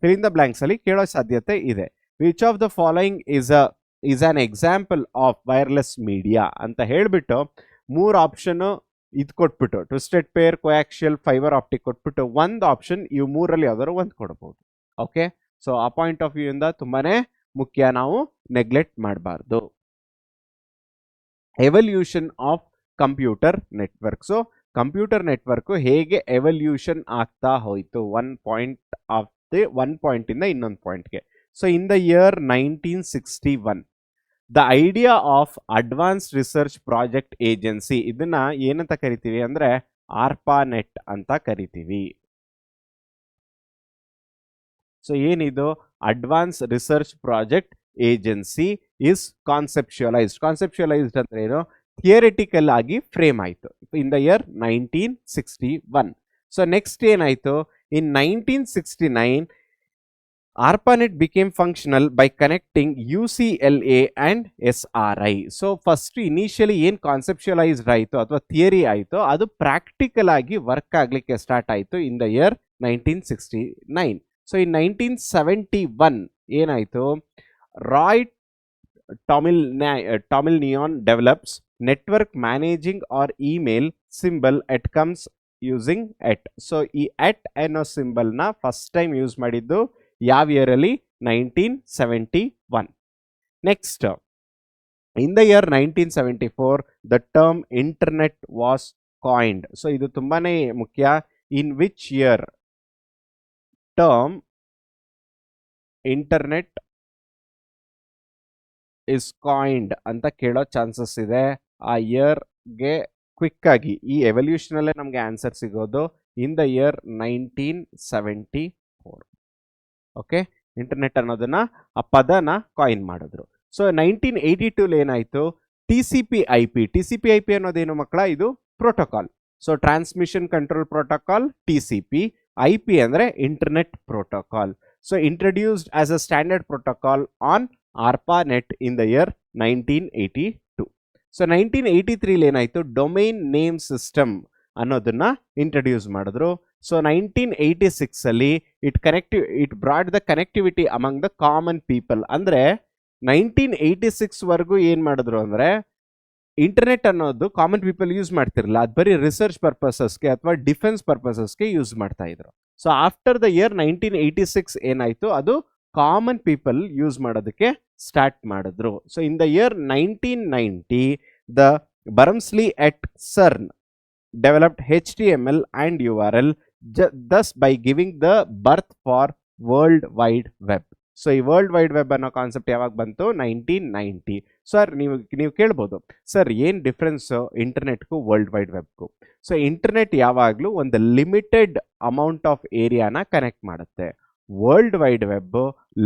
ಫಿಲ್ ಇನ್ ದ ಬ್ಲಾಂಕ್ಸ್ ಅಲ್ಲಿ ಕೇಳೋ ಸಾಧ್ಯತೆ ಇದೆ. Which of the following is an example of wireless media ಅಂತ ಹೇಳ್ಬಿಟ್ಟು 3 ಆಪ್ಷನ್ ಇದು ಕೊಟ್ಬಿಟ್ಟು twisted pair, coaxial, fibre optic ಕೊಟ್ಬಿಟ್ಟು ಒಂದು ಆಪ್ಷನ್ ಇವು 3ರಲ್ಲಿ ಯಾವ್ದಾದ್ರು ಒಂದು ಕೊಡ್ಬೋದು. ಓಕೆ, ಸೊ ಆ ಪಾಯಿಂಟ್ ಆಫ್ ವ್ಯೂ ಇಂದ ತುಂಬಾನೇ ಮುಖ್ಯ, ನಾವು ನೆಗ್ಲೆಕ್ಟ್ ಮಾಡಬಾರ್ದು. Evolution of computer network. So computer network ಹೇಗೆ ಎವಲ್ಯೂಷನ್ ಆಗ್ತಾ ಹೋಯ್ತು ಒನ್ ಪಾಯಿಂಟ್ ಇಂದ ಇನ್ನೊಂದು ಪಾಯಿಂಟ್ಗೆ. So in the year 1961 the idea of advanced research project agency, ಇದನ್ನ ಏನಂತ ಕರಿತೀವಿ ಅಂದ್ರೆ ARPANET ಅಂತ ಕರಿತೀವಿ. ಸೊ ಏನಿದು advance research project agency is conceptualised ಅಂದ್ರೆ ಏನು? ಥಿಯರಿಟಿಕಲ್ ಆಗಿ ಫ್ರೇಮ್ ಆಯಿತು in the year 1961. So next ಏನಾಯಿತು? In 1969 ARPANET became functional by connecting UCLA and SRI. So first initially ಏನು ಕಾನ್ಸೆಪ್ಚುಯಲೈಸ್ಡ್ ಆಯಿತು ಅಥವಾ ಥಿಯರಿ ಆಯಿತು, ಅದು ಪ್ರಾಕ್ಟಿಕಲ್ ಆಗಿ ವರ್ಕ್ ಆಗಲಿಕ್ಕೆ ಸ್ಟಾರ್ಟ್ ಆಯಿತು in the year 1969. So in 1971 ಏನಾಯಿತು? Ray Tomlinson develops network managing or email symbol at comes using at. So ಈ ಎಟ್ ಅನ್ನೋ ಸಿಂಬಲ್ನ ಫಸ್ಟ್ ಟೈಮ್ ಯೂಸ್ ಮಾಡಿದ್ದು ಯಾವ ಇಯರ್ ಅಲ್ಲಿ? 1971. Next in the year 1974 the term internet was ಕಾಯಿನ್ಡ್. So ಇದು ತುಂಬಾನೇ ಮುಖ್ಯ. In which year term internet is ಕಾಯಿನ್ಡ್ ಅಂತ ಕೇಳೋ ಚಾನ್ಸಸ್ ಇದೆ. ಆ ಇಯರ್ಗೆ ಕ್ವಿಕ್ ಆಗಿ ಈ ಎವಲ್ಯೂಷನ್ ಅಲ್ಲೇ ನಮಗೆ ಆನ್ಸರ್ ಸಿಗೋದು ಇನ್ ದ ಇಯರ್ 1974. ಓಕೆ, ಇಂಟರ್ನೆಟ್ ಅನ್ನೋದನ್ನ ಆ ಪದನ ಕಾಯಿನ್ ಮಾಡಿದ್ರು. ಸೊ 1982 ಏನಾಯ್ತು? TCP/IP. TCP/IP ಅನ್ನೋದೇನು ಮಕ್ಕಳ? ಇದು protocol. So transmission control protocol TCP, IP ಅಂದ್ರೆ internet protocol. So introduced as a standard protocol on ARPANET in the year 1982. So 1983 ಏನಾಯ್ತು? ಡೊಮೈನ್ ನೇಮ್ ಸಿಸ್ಟಮ್ ಅನ್ನೋದನ್ನ ಇಂಟ್ರೊಡ್ಯೂಸ್ ಮಾಡಿದ್ರು. ಸೊ 1986 ಅಲ್ಲಿ it brought the connectivity among the common people. ಅಂದ್ರೆ 1986 ವರೆಗೂ ಏನ್ ಮಾಡಿದ್ರು ಅಂದ್ರೆ ಇಂಟರ್ನೆಟ್ ಅನ್ನೋದು ಕಾಮನ್ ಪೀಪಲ್ ಯೂಸ್ ಮಾಡ್ತಿರಲಿಲ್ಲ, ಅದು ಬರೀ ರಿಸರ್ಚ್ ಪರ್ಪಸಸ್ಗೆ ಅಥವಾ ಡಿಫೆನ್ಸ್ ಪರ್ಪಸಸ್ಗೆ ಯೂಸ್ ಮಾಡ್ತಾ ಇದ್ರು. ಸೊ ಆಫ್ಟರ್ ದ ಇಯರ್ 1986 ಏನಾಯ್ತು? ಅದು ಕಾಮನ್ ಪೀಪಲ್ ಯೂಸ್ ಮಾಡೋದಕ್ಕೆ ಸ್ಟಾರ್ಟ್ ಮಾಡಿದ್ರು. So in the year 1990 the Berners Lee at CERN developed HTML and URL thus by giving the birth for world wide web. So ಈ world wide web ಅನ್ನೋ concept ಯಾವಾಗ ಬಂತು? 1990. Sir ನೀವು ಕೇಳ್ಬೋದು, sir ಏನು difference ಇಂಟರ್ನೆಟ್ಗೂ ವರ್ಲ್ಡ್ ವೈಡ್ ವೆಬ್ಗೂ? So internet ಯಾವಾಗಲೂ ಒಂದು ಲಿಮಿಟೆಡ್ ಅಮೌಂಟ್ ಆಫ್ ಏರಿಯಾನ ಕನೆಕ್ಟ್ ಮಾಡುತ್ತೆ, ವರ್ಲ್ಡ್ ವೈಡ್ ವೆಬ್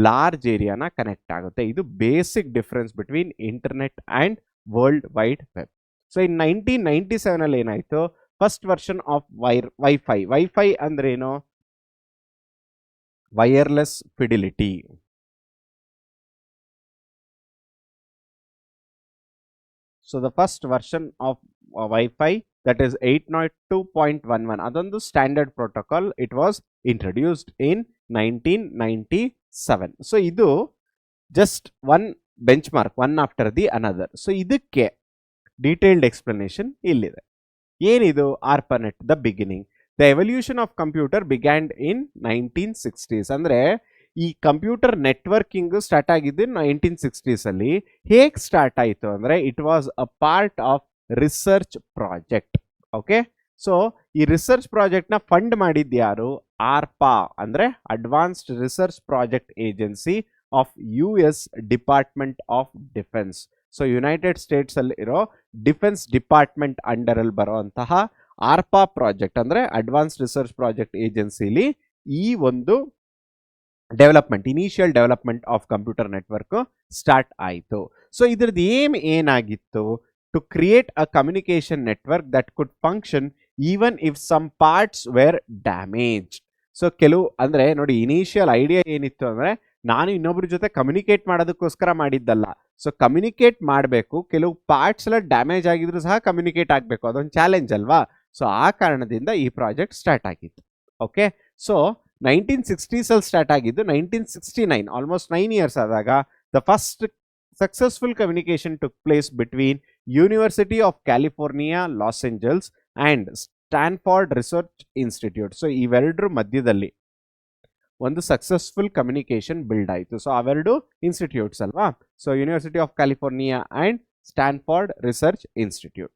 ಲಾರ್ಜ್ ಏರಿಯಾನ ಕನೆಕ್ಟ್ ಆಗುತ್ತೆ. ಇದು basic difference between internet and world wide web. So in 1997 ಅಲ್ಲಿ ಏನಾಯಿತು? ಫಸ್ಟ್ ವರ್ಷನ್ ಆಫ್ ವೈಫೈ ಅಂದ್ರೆ ಏನು? Wireless fidelity. So the first version of wifi that is 802.11 ಅದೊಂದು standard protocol. It was introduced in 1997. So ಇದು just one benchmark, one after the another. So ಇದಕ್ಕೆ detailed explanation ಇಲ್ಲಿದೆ. ಏನಿದು ARPANET? The beginning. The evolution of computer began in 1960s. ಅಂದರೆ ಈ computer networking start ಆಗಿದ್ದು 1960s ಅಲ್ಲಿ. ಹೇಗೆ start ಆಯಿತು ಅಂದರೆ it was a part of research project. Okay, so ಈ ರಿಸರ್ಚ್ ಪ್ರಾಜೆಕ್ಟ್ನ ಫಂಡ್ ಮಾಡಿದ್ದು ಯಾರು? ಆರ್ಪಾ ಅಂದರೆ advanced research project agency of US department of defence. So united states ಅಲ್ಲಿ ಇರೋ ಡಿಫೆನ್ಸ್ ಡಿಪಾರ್ಟ್ಮೆಂಟ್ ಅಂಡರ್ ಅಲ್ಲಿ ಬರುವಂತಹ ಆರ್ಪಾ ಪ್ರಾಜೆಕ್ಟ್ ಅಂದ್ರೆ ಅಡ್ವಾನ್ಸ್ಡ್ ರಿಸರ್ಚ್ ಪ್ರಾಜೆಕ್ಟ್ ಏಜೆನ್ಸಿಲಿ ಈ ಒಂದು development initial development of computer network start ಆಯಿತು. ಸೊ ಇದ್ರದ್ದು ಏನಾಗಿತ್ತು? To create a communication network that could function even if some parts were damage. So ಕೆಲವು ಅಂದ್ರೆ ನೋಡಿ, ಇನಿಷಿಯಲ್ ಐಡಿಯಾ ಏನಿತ್ತು ಅಂದ್ರೆ ನಾನು ಇನ್ನೊಬ್ರ ಜೊತೆ ಕಮ್ಯುನಿಕೇಟ್ ಮಾಡೋದಕ್ಕೋಸ್ಕರ ಮಾಡಿದ್ದಲ್ಲ. ಸೊ ಕಮ್ಯುನಿಕೇಟ್ ಮಾಡಬೇಕು, ಕೆಲವು ಪಾರ್ಟ್ಸ್ ಎಲ್ಲ ಡ್ಯಾಮೇಜ್ ಆಗಿದ್ರು ಸಹ ಕಮ್ಯುನಿಕೇಟ್ ಆಗಬೇಕು, ಅದೊಂದು ಚಾಲೆಂಜ್ ಅಲ್ವಾ. ಸೊ ಆ ಕಾರಣದಿಂದ ಈ ಪ್ರಾಜೆಕ್ಟ್ ಸ್ಟಾರ್ಟ್ ಆಗಿತ್ತು. ಓಕೆ, ಸೊ 1960s ಅಲ್ಲಿ ಸ್ಟಾರ್ಟ್ ಆಗಿದ್ದು. 1969 ಆಲ್ಮೋಸ್ಟ್ 9 ಇಯರ್ಸ್ ಆದಾಗ the first successful communication took place between university of California loss angels and Stanford research institute. So ಇವೆರಡರ ಮಧ್ಯದಲ್ಲಿ ಒಂದು ಸಕ್ಸಸ್ಫುಲ್ ಕಮ್ಯುನಿಕೇಶನ್ ಬಿಲ್ಡ್ ಆಯಿತು. ಸೊ ಅವೆರಡು ಇನ್ಸ್ಟಿಟ್ಯೂಟ್ಸ್ ಅಲ್ವಾ. So university of California and Stanford research institute.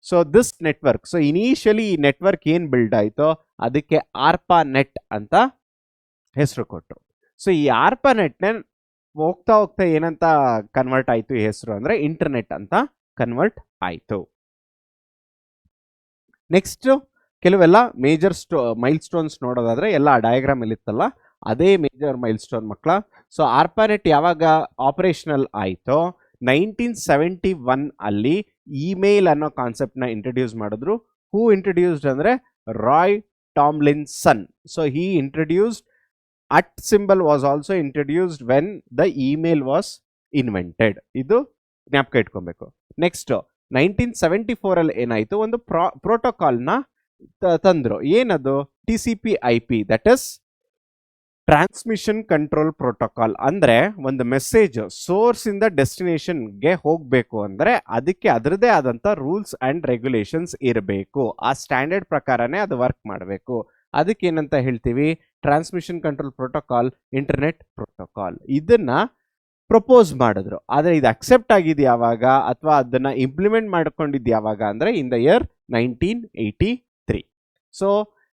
So this network, so initially ಈ network ಏನು build ಆಯಿತೋ ಅದಕ್ಕೆ ಆರ್ಪಾ net ಅಂತ ಹೆಸರು ಕೊಟ್ಟರು. ಸೊ ಈ ಆರ್ಪಾ ನೆಟ್ನ ಹೋಗ್ತಾ ಹೋಗ್ತಾ ಏನಂತ ಕನ್ವರ್ಟ್ ಆಯಿತು ಈ ಹೆಸರು ಅಂದರೆ ಇಂಟರ್ನೆಟ್ ಅಂತ ಕನ್ವರ್ಟ್ ಆಯಿತು. ನೆಕ್ಸ್ಟ್ ಕೆಲವೆಲ್ಲ ಮೇಜರ್ ಮೈಲ್ ಸ್ಟೋನ್ಸ್ ನೋಡೋದಾದ್ರೆ ಎಲ್ಲ ಡಯಾಗ್ರಾಮ್ ಅಲ್ಲಿ ಇತ್ತಲ್ಲ, ಅದೇ ಮೇಜರ್ ಮೈಲ್ ಸ್ಟೋನ್ ಮಕ್ಕಳ. ಸೊ ಆರ್ಪಾನೆಟ್ ಯಾವಾಗ ಆಪರೇಷನಲ್ ಆಯಿತೋ 1971 ಅಲ್ಲಿ ಇಮೇಲ್ ಅನ್ನೋ ಕಾನ್ಸೆಪ್ಟ್ನ ಇಂಟ್ರೊಡ್ಯೂಸ್ ಮಾಡಿದ್ರು. ಹೂ ಇಂಟ್ರೊಡ್ಯೂಸ್ಡ್ ಅಂದರೆ Roy Tomlinson. So he introduced at symbol was also introduced when the email was invented. ಇದು ಜ್ಞಾಪಕ ಇಟ್ಕೊಬೇಕು. ನೆಕ್ಸ್ಟ್ 1974 ಅಲ್ಲಿ ಏನಾಯಿತು, ಒಂದು ಪ್ರೋಟೋಕಾಲ್ನ ತಂದ್ರು. ಏನದು? TCP/IP, that is transmission control protocol. ಅಂದ್ರೆ ಒಂದು ಮೆಸೇಜ್ ಸೋರ್ಸ್ ಇಂದ ಡೆಸ್ಟಿನೇಷನ್ಗೆ ಹೋಗಬೇಕು ಅಂದ್ರೆ ಅದಕ್ಕೆ ಅದರದೇ ಆದಂತ ರೂಲ್ಸ್ ಅಂಡ್ ರೆಗ್ಯುಲೇಷನ್ಸ್ ಇರಬೇಕು. ಆ ಸ್ಟ್ಯಾಂಡರ್ಡ್ ಪ್ರಕಾರನೇ ಅದು ವರ್ಕ್ ಮಾಡಬೇಕು. ಅದಕ್ಕೆ ಏನಂತ ಹೇಳ್ತೀವಿ? Transmission control protocol, internet protocol. ಇದನ್ನ ಪ್ರಪೋಸ್ ಮಾಡಿದ್ರು. ಆದರೆ ಇದು ಅಕ್ಸೆಪ್ಟ್ ಆಗಿದ್ದು ಯಾವಾಗ ಅಥವಾ ಅದನ್ನ ಇಂಪ್ಲಿಮೆಂಟ್ ಮಾಡ್ಕೊಂಡಿದ್ದು ಯಾವಾಗ ಅಂದ್ರೆ ಇನ್ ದ ಇಯರ್ 1983. ಸೊ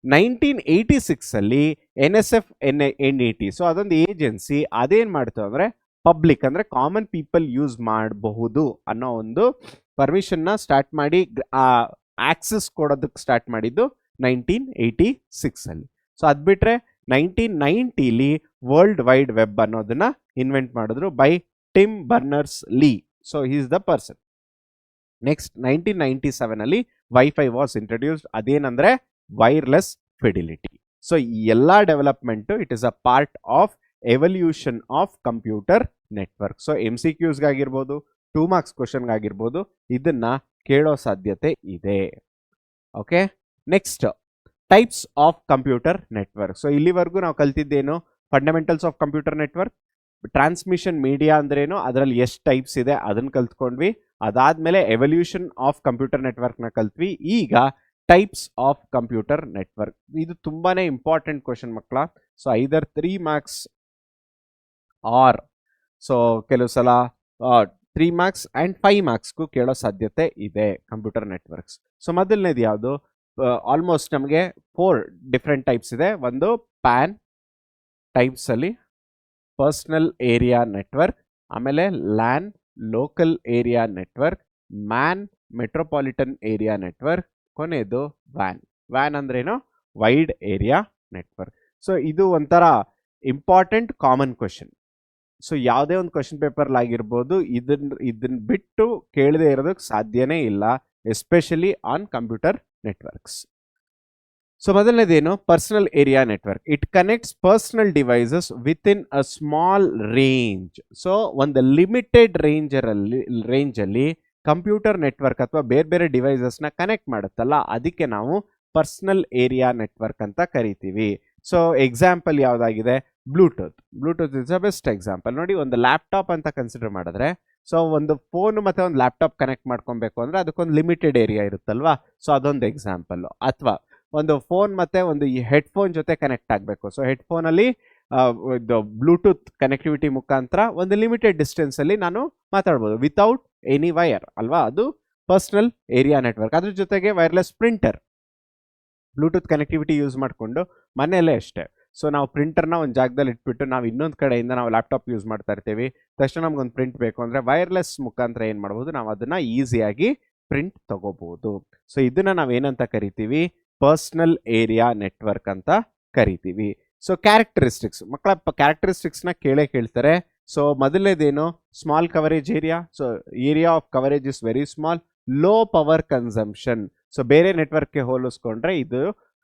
1986 ಅಲ್ಲಿ NSF NET, ಸೊ ಅದೊಂದು ಏಜೆನ್ಸಿ ಅದೇನ್ ಮಾಡ್ತು ಅಂದ್ರೆ ಪಬ್ಲಿಕ್ ಅಂದ್ರೆ ಕಾಮನ್ ಪೀಪಲ್ ಯೂಸ್ ಮಾಡಬಹುದು ಅನ್ನೋ ಒಂದು ಪರ್ಮಿಷನ್ನ ಸ್ಟಾರ್ಟ್ ಮಾಡಿ ಆಕ್ಸೆಸ್ ಕೊಡೋದಕ್ಕೆ ಸ್ಟಾರ್ಟ್ ಮಾಡಿದ್ದು 1986 ಅಲ್ಲಿ. ಸೊ ಅದ್ ಬಿಟ್ರೆ 1990ಲಿ ವರ್ಲ್ಡ್ ವೈಡ್ ವೆಬ್ ಅನ್ನೋದನ್ನ ಇನ್ವೆಂಟ್ ಮಾಡಿದ್ರು by Tim Berners Lee. So he is the person. Next 1997 ಅಲ್ಲಿ ವೈಫೈ ವಾಸ್ ಇಂಟ್ರೊಡ್ಯೂಸ್ಡ್. ಅದೇನಂದ್ರೆ ವೈರ್ಲೆಸ್ ಫಿಡಿಲಿಟಿ. ಸೊ ಈ ಎಲ್ಲ development it is a part of evolution of computer network. So MCQsಗಾಗಿರ್ಬೋದು, 2 marks ಕ್ವಶನ್ಗಾಗಿರ್ಬೋದು ಇದನ್ನ ಕೇಳೋ ಸಾಧ್ಯತೆ ಇದೆ. Okay, next types of computer network. So ಇಲ್ಲಿವರೆಗೂ ನಾವು ಕಲ್ತಿದ್ದೇನು? Fundamentals of computer network, transmission media ಅಂದ್ರೇನು, ಅದರಲ್ಲಿ ಎಷ್ಟು ಟೈಪ್ಸ್ ಇದೆ ಅದನ್ನ ಕಲ್ತ್ಕೊಂಡ್ವಿ. ಅದಾದ್ಮೇಲೆ ಎವಲ್ಯೂಷನ್ ಆಫ್ ಕಂಪ್ಯೂಟರ್ ನೆಟ್ವರ್ಕ್ನ ಕಲ್ತ್ವಿ. ಈಗ ಟೈಪ್ಸ್ ಆಫ್ ಕಂಪ್ಯೂಟರ್ ನೆಟ್ವರ್ಕ್. ಇದು ತುಂಬಾನೇ ಇಂಪಾರ್ಟೆಂಟ್ ಕ್ವಶನ್ ಮಕ್ಕಳ. So either 3 marks or so ಕೆಲವು ಸಲ 3 ಮಾರ್ಕ್ಸ್ ಅಂಡ್ 5 ಮಾರ್ಕ್ಸ್ಗೂ ಕೇಳೋ ಸಾಧ್ಯತೆ ಇದೆ ಕಂಪ್ಯೂಟರ್ ನೆಟ್ವರ್ಕ್ಸ್. ಸೊ ಮೊದಲನೇದು ಯಾವುದು? ಆಲ್ಮೋಸ್ಟ್ ನಮಗೆ 4 ಡಿಫ್ರೆಂಟ್ ಟೈಪ್ಸ್ ಇದೆ. ಒಂದು ಪ್ಯಾನ್ ಟೈಪ್ಸ್ ಅಲ್ಲಿ ಪರ್ಸನಲ್ ಏರಿಯಾ ನೆಟ್ವರ್ಕ್, ಆಮೇಲೆ LAN local area network, man metropolitan area network, ಕೊನೆಯದು ವ್ಯಾನ್. ವ್ಯಾನ್ ಅಂದ್ರೇನು? Wide area network. ಸೊ ಇದು ಒಂಥರ ಇಂಪಾರ್ಟೆಂಟ್ ಕಾಮನ್ ಕ್ವಶನ್. ಸೊ ಯಾವುದೇ ಒಂದು ಕ್ವಶನ್ ಪೇಪರ್ ಆಗಿರ್ಬೋದು, ಇದನ್ನ ಬಿಟ್ಟು ಕೇಳದೆ ಇರೋದಕ್ಕೆ ಸಾಧ್ಯನೇ ಇಲ್ಲ, especially on computer networks. So ಮೊದಲನೇದೇನು? Personal area network. It connects personal devices with in a small range. So ಒಂದು ಲಿಮಿಟೆಡ್ ರೇಂಜಲ್ಲಿ ಕಂಪ್ಯೂಟರ್ ನೆಟ್ವರ್ಕ್ ಅಥವಾ ಬೇರೆ ಬೇರೆ ಡಿವೈಸಸ್ನ ಕನೆಕ್ಟ್ ಮಾಡುತ್ತಲ್ಲ, ಅದಕ್ಕೆ ನಾವು ಪರ್ಸನಲ್ ಏರಿಯಾ ನೆಟ್ವರ್ಕ್ ಅಂತ ಕರಿತೀವಿ. ಸೊ ಎಕ್ಸಾಂಪಲ್ ಯಾವುದಾಗಿದೆ? Bluetooth. Bluetooth is a best example. ನೋಡಿ, ಒಂದು ಲ್ಯಾಪ್ಟಾಪ್ ಅಂತ ಕನ್ಸಿಡರ್ ಮಾಡಿದ್ರೆ, ಸೊ ಒಂದು ಫೋನ್ ಮತ್ತೆ ಒಂದು ಲ್ಯಾಪ್ಟಾಪ್ ಕನೆಕ್ಟ್ ಮಾಡ್ಕೊಬೇಕು ಅಂದ್ರೆ ಅದಕ್ಕೊಂದು ಲಿಮಿಟೆಡ್ ಏರಿಯಾ ಇರುತ್ತಲ್ವಾ. ಸೊ ಅದೊಂದು ಎಕ್ಸಾಂಪಲ್. ಅಥವಾ ಒಂದು ಫೋನ್ ಮತ್ತೆ ಒಂದು ಹೆಡ್ಫೋನ್ ಜೊತೆ ಕನೆಕ್ಟ್ ಆಗಬೇಕು. ಸೊ ಹೆಡ್ಫೋನಲ್ಲಿ ಇದು ಬ್ಲೂಟೂತ್ ಕನೆಕ್ಟಿವಿಟಿ ಮುಖಾಂತರ ಒಂದು ಲಿಮಿಟೆಡ್ ಡಿಸ್ಟೆನ್ಸ್ ಅಲ್ಲಿ ನಾನು ಮಾತಾಡ್ಬೋದು ವಿತೌಟ್ ಎನಿ ವೈರ್ ಅಲ್ವಾ. ಅದು ಪರ್ಸನಲ್ ಏರಿಯಾ ನೆಟ್ವರ್ಕ್. ಅದ್ರ ಜೊತೆಗೆ wireless printer, Bluetooth connectivity use ಮಾಡಿಕೊಂಡು ಮನೆಯಲ್ಲೇ ಅಷ್ಟೇ. ಸೊ ನಾವು ಪ್ರಿಂಟರ್ನ ಒಂದು ಜಾಗದಲ್ಲಿ ಇಟ್ಬಿಟ್ಟು ನಾವು ಇನ್ನೊಂದು ಕಡೆಯಿಂದ ನಾವು ಲ್ಯಾಪ್ಟಾಪ್ ಯೂಸ್ ಮಾಡ್ತಾ ಇರ್ತೀವಿ. ತಕ್ಷಣ ನಮ್ಗೊಂದು ಪ್ರಿಂಟ್ ಬೇಕು ಅಂದರೆ ವೈರ್ಲೆಸ್ ಮುಖಾಂತರ ಏನು ಮಾಡ್ಬೋದು, ನಾವು ಅದನ್ನು ಈಸಿಯಾಗಿ ಪ್ರಿಂಟ್ ತಗೋಬಹುದು. ಸೊ ಇದನ್ನ ನಾವೇನಂತ ಕರಿತೀವಿ, ಪರ್ಸನಲ್ ಏರಿಯಾ ನೆಟ್ವರ್ಕ್ ಅಂತ ಕರಿತೀವಿ. ಸೊ ಕ್ಯಾರೆಕ್ಟರಿಸ್ಟಿಕ್ಸ್, ಮಕ್ಕಳ ಕ್ಯಾರೆಕ್ಟರಿಸ್ಟಿಕ್ಸ್ನ ಕೇಳ್ತಾರೆ. ಸೊ ಮೊದಲನೇದೇನು, small coverage area. So area of coverage is very small, low power consumption. So ಬೇರೆ ನೆಟ್ವರ್ಕ್ಗೆ ಹೋಲಿಸ್ಕೊಂಡ್ರೆ ಇದು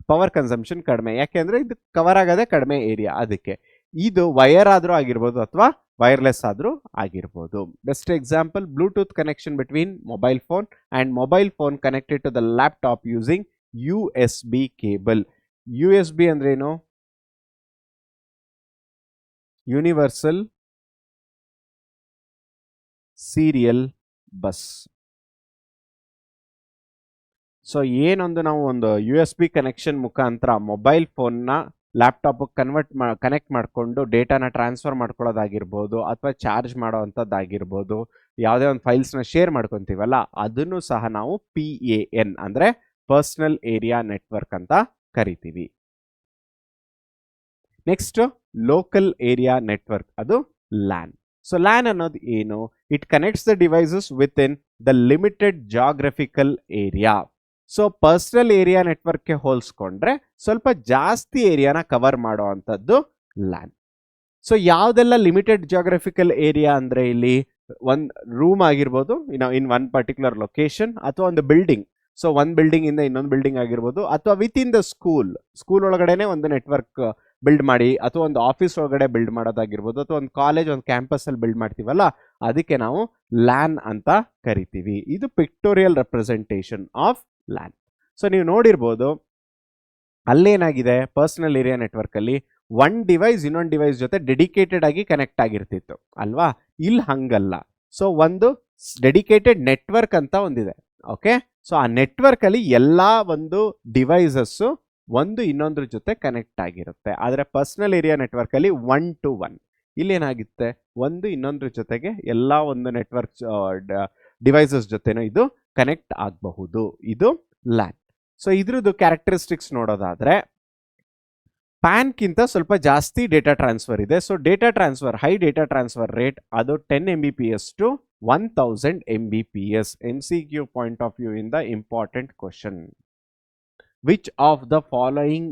ಪವರ್ ಕನ್ಸಂಪ್ಷನ್ ಕಡಿಮೆ, ಯಾಕೆಂದ್ರೆ ಇದು ಕವರ್ ಆಗೋದೇ ಕಡಿಮೆ ಏರಿಯಾ. ಅದಕ್ಕೆ ಇದು ವೈರ್ ಆದ್ರೂ ಆಗಿರ್ಬೋದು ಅಥವಾ ವೈರ್ಲೆಸ್ ಆದ್ರೂ ಆಗಿರ್ಬೋದು. Best example, bluetooth connection between mobile phone and mobile phone connected to the laptop using USB cable. USB ಅಂದ್ರೇನು, ಯೂನಿವರ್ಸಲ್ ಸೀರಿಯಲ್ ಬಸ್. ಸೊ ಏನೊಂದು ನಾವು ಒಂದು USB ಕನೆಕ್ಷನ್ ಮುಖಾಂತರ ಮೊಬೈಲ್ ಫೋನ್ನ ಲ್ಯಾಪ್ಟಾಪ್ ಕನೆಕ್ಟ್ ಮಾಡಿಕೊಂಡು ಡೇಟಾನ ಟ್ರಾನ್ಸ್ಫರ್ ಮಾಡ್ಕೊಳ್ಳೋದಾಗಿರ್ಬೋದು ಅಥವಾ ಚಾರ್ಜ್ ಮಾಡೋ ಅಂಥದ್ದಾಗಿರ್ಬೋದು, ಯಾವುದೇ ಒಂದು ಫೈಲ್ಸ್ನ ಶೇರ್ ಮಾಡ್ಕೊತೀವಲ್ಲ ಅದನ್ನು ಸಹ ನಾವು PAN ಅಂದರೆ ಪರ್ಸನಲ್ ಏರಿಯಾ ನೆಟ್ವರ್ಕ್ ಅಂತ ಕರಿತೀವಿ. ನೆಕ್ಸ್ಟ್ ಲೋಕಲ್ ಏರಿಯಾ ನೆಟ್ವರ್ಕ್, ಅದು LAN. ಸೊ LAN ಅನ್ನೋದು ಏನು, it connects the devices with in the limited geographical area. So personal area ನೆಟ್ವರ್ಕ್ಗೆ ಹೋಲಿಸ್ಕೊಂಡ್ರೆ ಸ್ವಲ್ಪ ಜಾಸ್ತಿ ಏರಿಯಾನ ಕವರ್ ಮಾಡೋ ಅಂಥದ್ದು LAN. ಸೊ ಯಾವುದೆಲ್ಲ ಲಿಮಿಟೆಡ್ ಜಾಗ್ರಫಿಕಲ್ ಏರಿಯಾ ಅಂದರೆ ಇಲ್ಲಿ ಒಂದು ರೂಮ್ ಆಗಿರ್ಬೋದು, ಇನ್ ಒನ್ ಪರ್ಟಿಕ್ಯುಲರ್ ಲೊಕೇಶನ್, ಅಥವಾ ಒಂದು ಬಿಲ್ಡಿಂಗ್. ಸೊ ಒಂದು ಬಿಲ್ಡಿಂಗ್ ಇಂದ ಇನ್ನೊಂದು ಬಿಲ್ಡಿಂಗ್ ಆಗಿರ್ಬೋದು, ಅಥವಾ ವಿತ್ ಇನ್ ದ ಸ್ಕೂಲ್ ಒಳಗಡೆನೆ ಒಂದು ನೆಟ್ವರ್ಕ್ ಬಿಲ್ಡ್ ಮಾಡಿ, ಅಥವಾ ಒಂದು ಆಫೀಸ್ ಒಳಗಡೆ ಬಿಲ್ಡ್ ಮಾಡೋದಾಗಿರ್ಬೋದು, ಅಥವಾ ಒಂದು ಕಾಲೇಜ್, ಒಂದು ಕ್ಯಾಂಪಸ್ ಅಲ್ಲಿ ಬಿಲ್ಡ್ ಮಾಡ್ತೀವಲ್ಲ ಅದಕ್ಕೆ ನಾವು LAN ಅಂತ ಕರಿತೀವಿ. ಇದು pictorial representation of LAN. So ನೀವು ನೋಡಿರ್ಬೋದು ಅಲ್ಲೇನಾಗಿದೆ, ಪರ್ಸನಲ್ ಏರಿಯಾ ನೆಟ್ವರ್ಕ್ ಅಲ್ಲಿ ಒಂದು ಡಿವೈಸ್ ಇನ್ನೊಂದು ಡಿವೈಸ್ ಜೊತೆ ಡೆಡಿಕೇಟೆಡ್ ಆಗಿ ಕನೆಕ್ಟ್ ಆಗಿರ್ತಿತ್ತು ಅಲ್ವಾ, ಇಲ್ಲಿ ಹಂಗಲ್ಲ. ಸೊ ಒಂದು ಡೆಡಿಕೇಟೆಡ್ ನೆಟ್ವರ್ಕ್ ಅಂತ ಒಂದಿದೆ. ಓಕೆ, ಸೊ ಆ ನೆಟ್ವರ್ಕ್ ಅಲ್ಲಿ ಎಲ್ಲಾ ಒಂದು ಡಿವೈಸಸ್ ಒಂದು ಇನ್ನೊಂದ್ರ ಜೊತೆ ಕನೆಕ್ಟ್ ಆಗಿರುತ್ತೆ. ಆದರೆ ಪರ್ಸನಲ್ ಏರಿಯಾ ನೆಟ್ವರ್ಕ್ ಅಲ್ಲಿ 1 to 1. ಇಲ್ಲೇನಾಗುತ್ತೆ, ಒಂದು ಇನ್ನೊಂದ್ರ ಜೊತೆಗೆ ಎಲ್ಲ ಒಂದು ನೆಟ್ವರ್ಕ್ ಡಿವೈಸಸ್ ಜೊತೆನೂ ಇದು ಕನೆಕ್ಟ್ ಆಗಬಹುದು. ಇದು LAN. ಸೊ ಇದ್ರದ್ದು ಕ್ಯಾರೆಕ್ಟರಿಸ್ಟಿಕ್ಸ್ ನೋಡೋದಾದ್ರೆ ಪ್ಯಾನ್ಗಿಂತ ಸ್ವಲ್ಪ ಜಾಸ್ತಿ ಡೇಟಾ ಟ್ರಾನ್ಸ್ಫರ್ ಇದೆ. So data transfer, high data transfer rate ಅದು 10 Mbps to 1000 Mbps. MCQ point of view ಇಂದ important question. Which of the following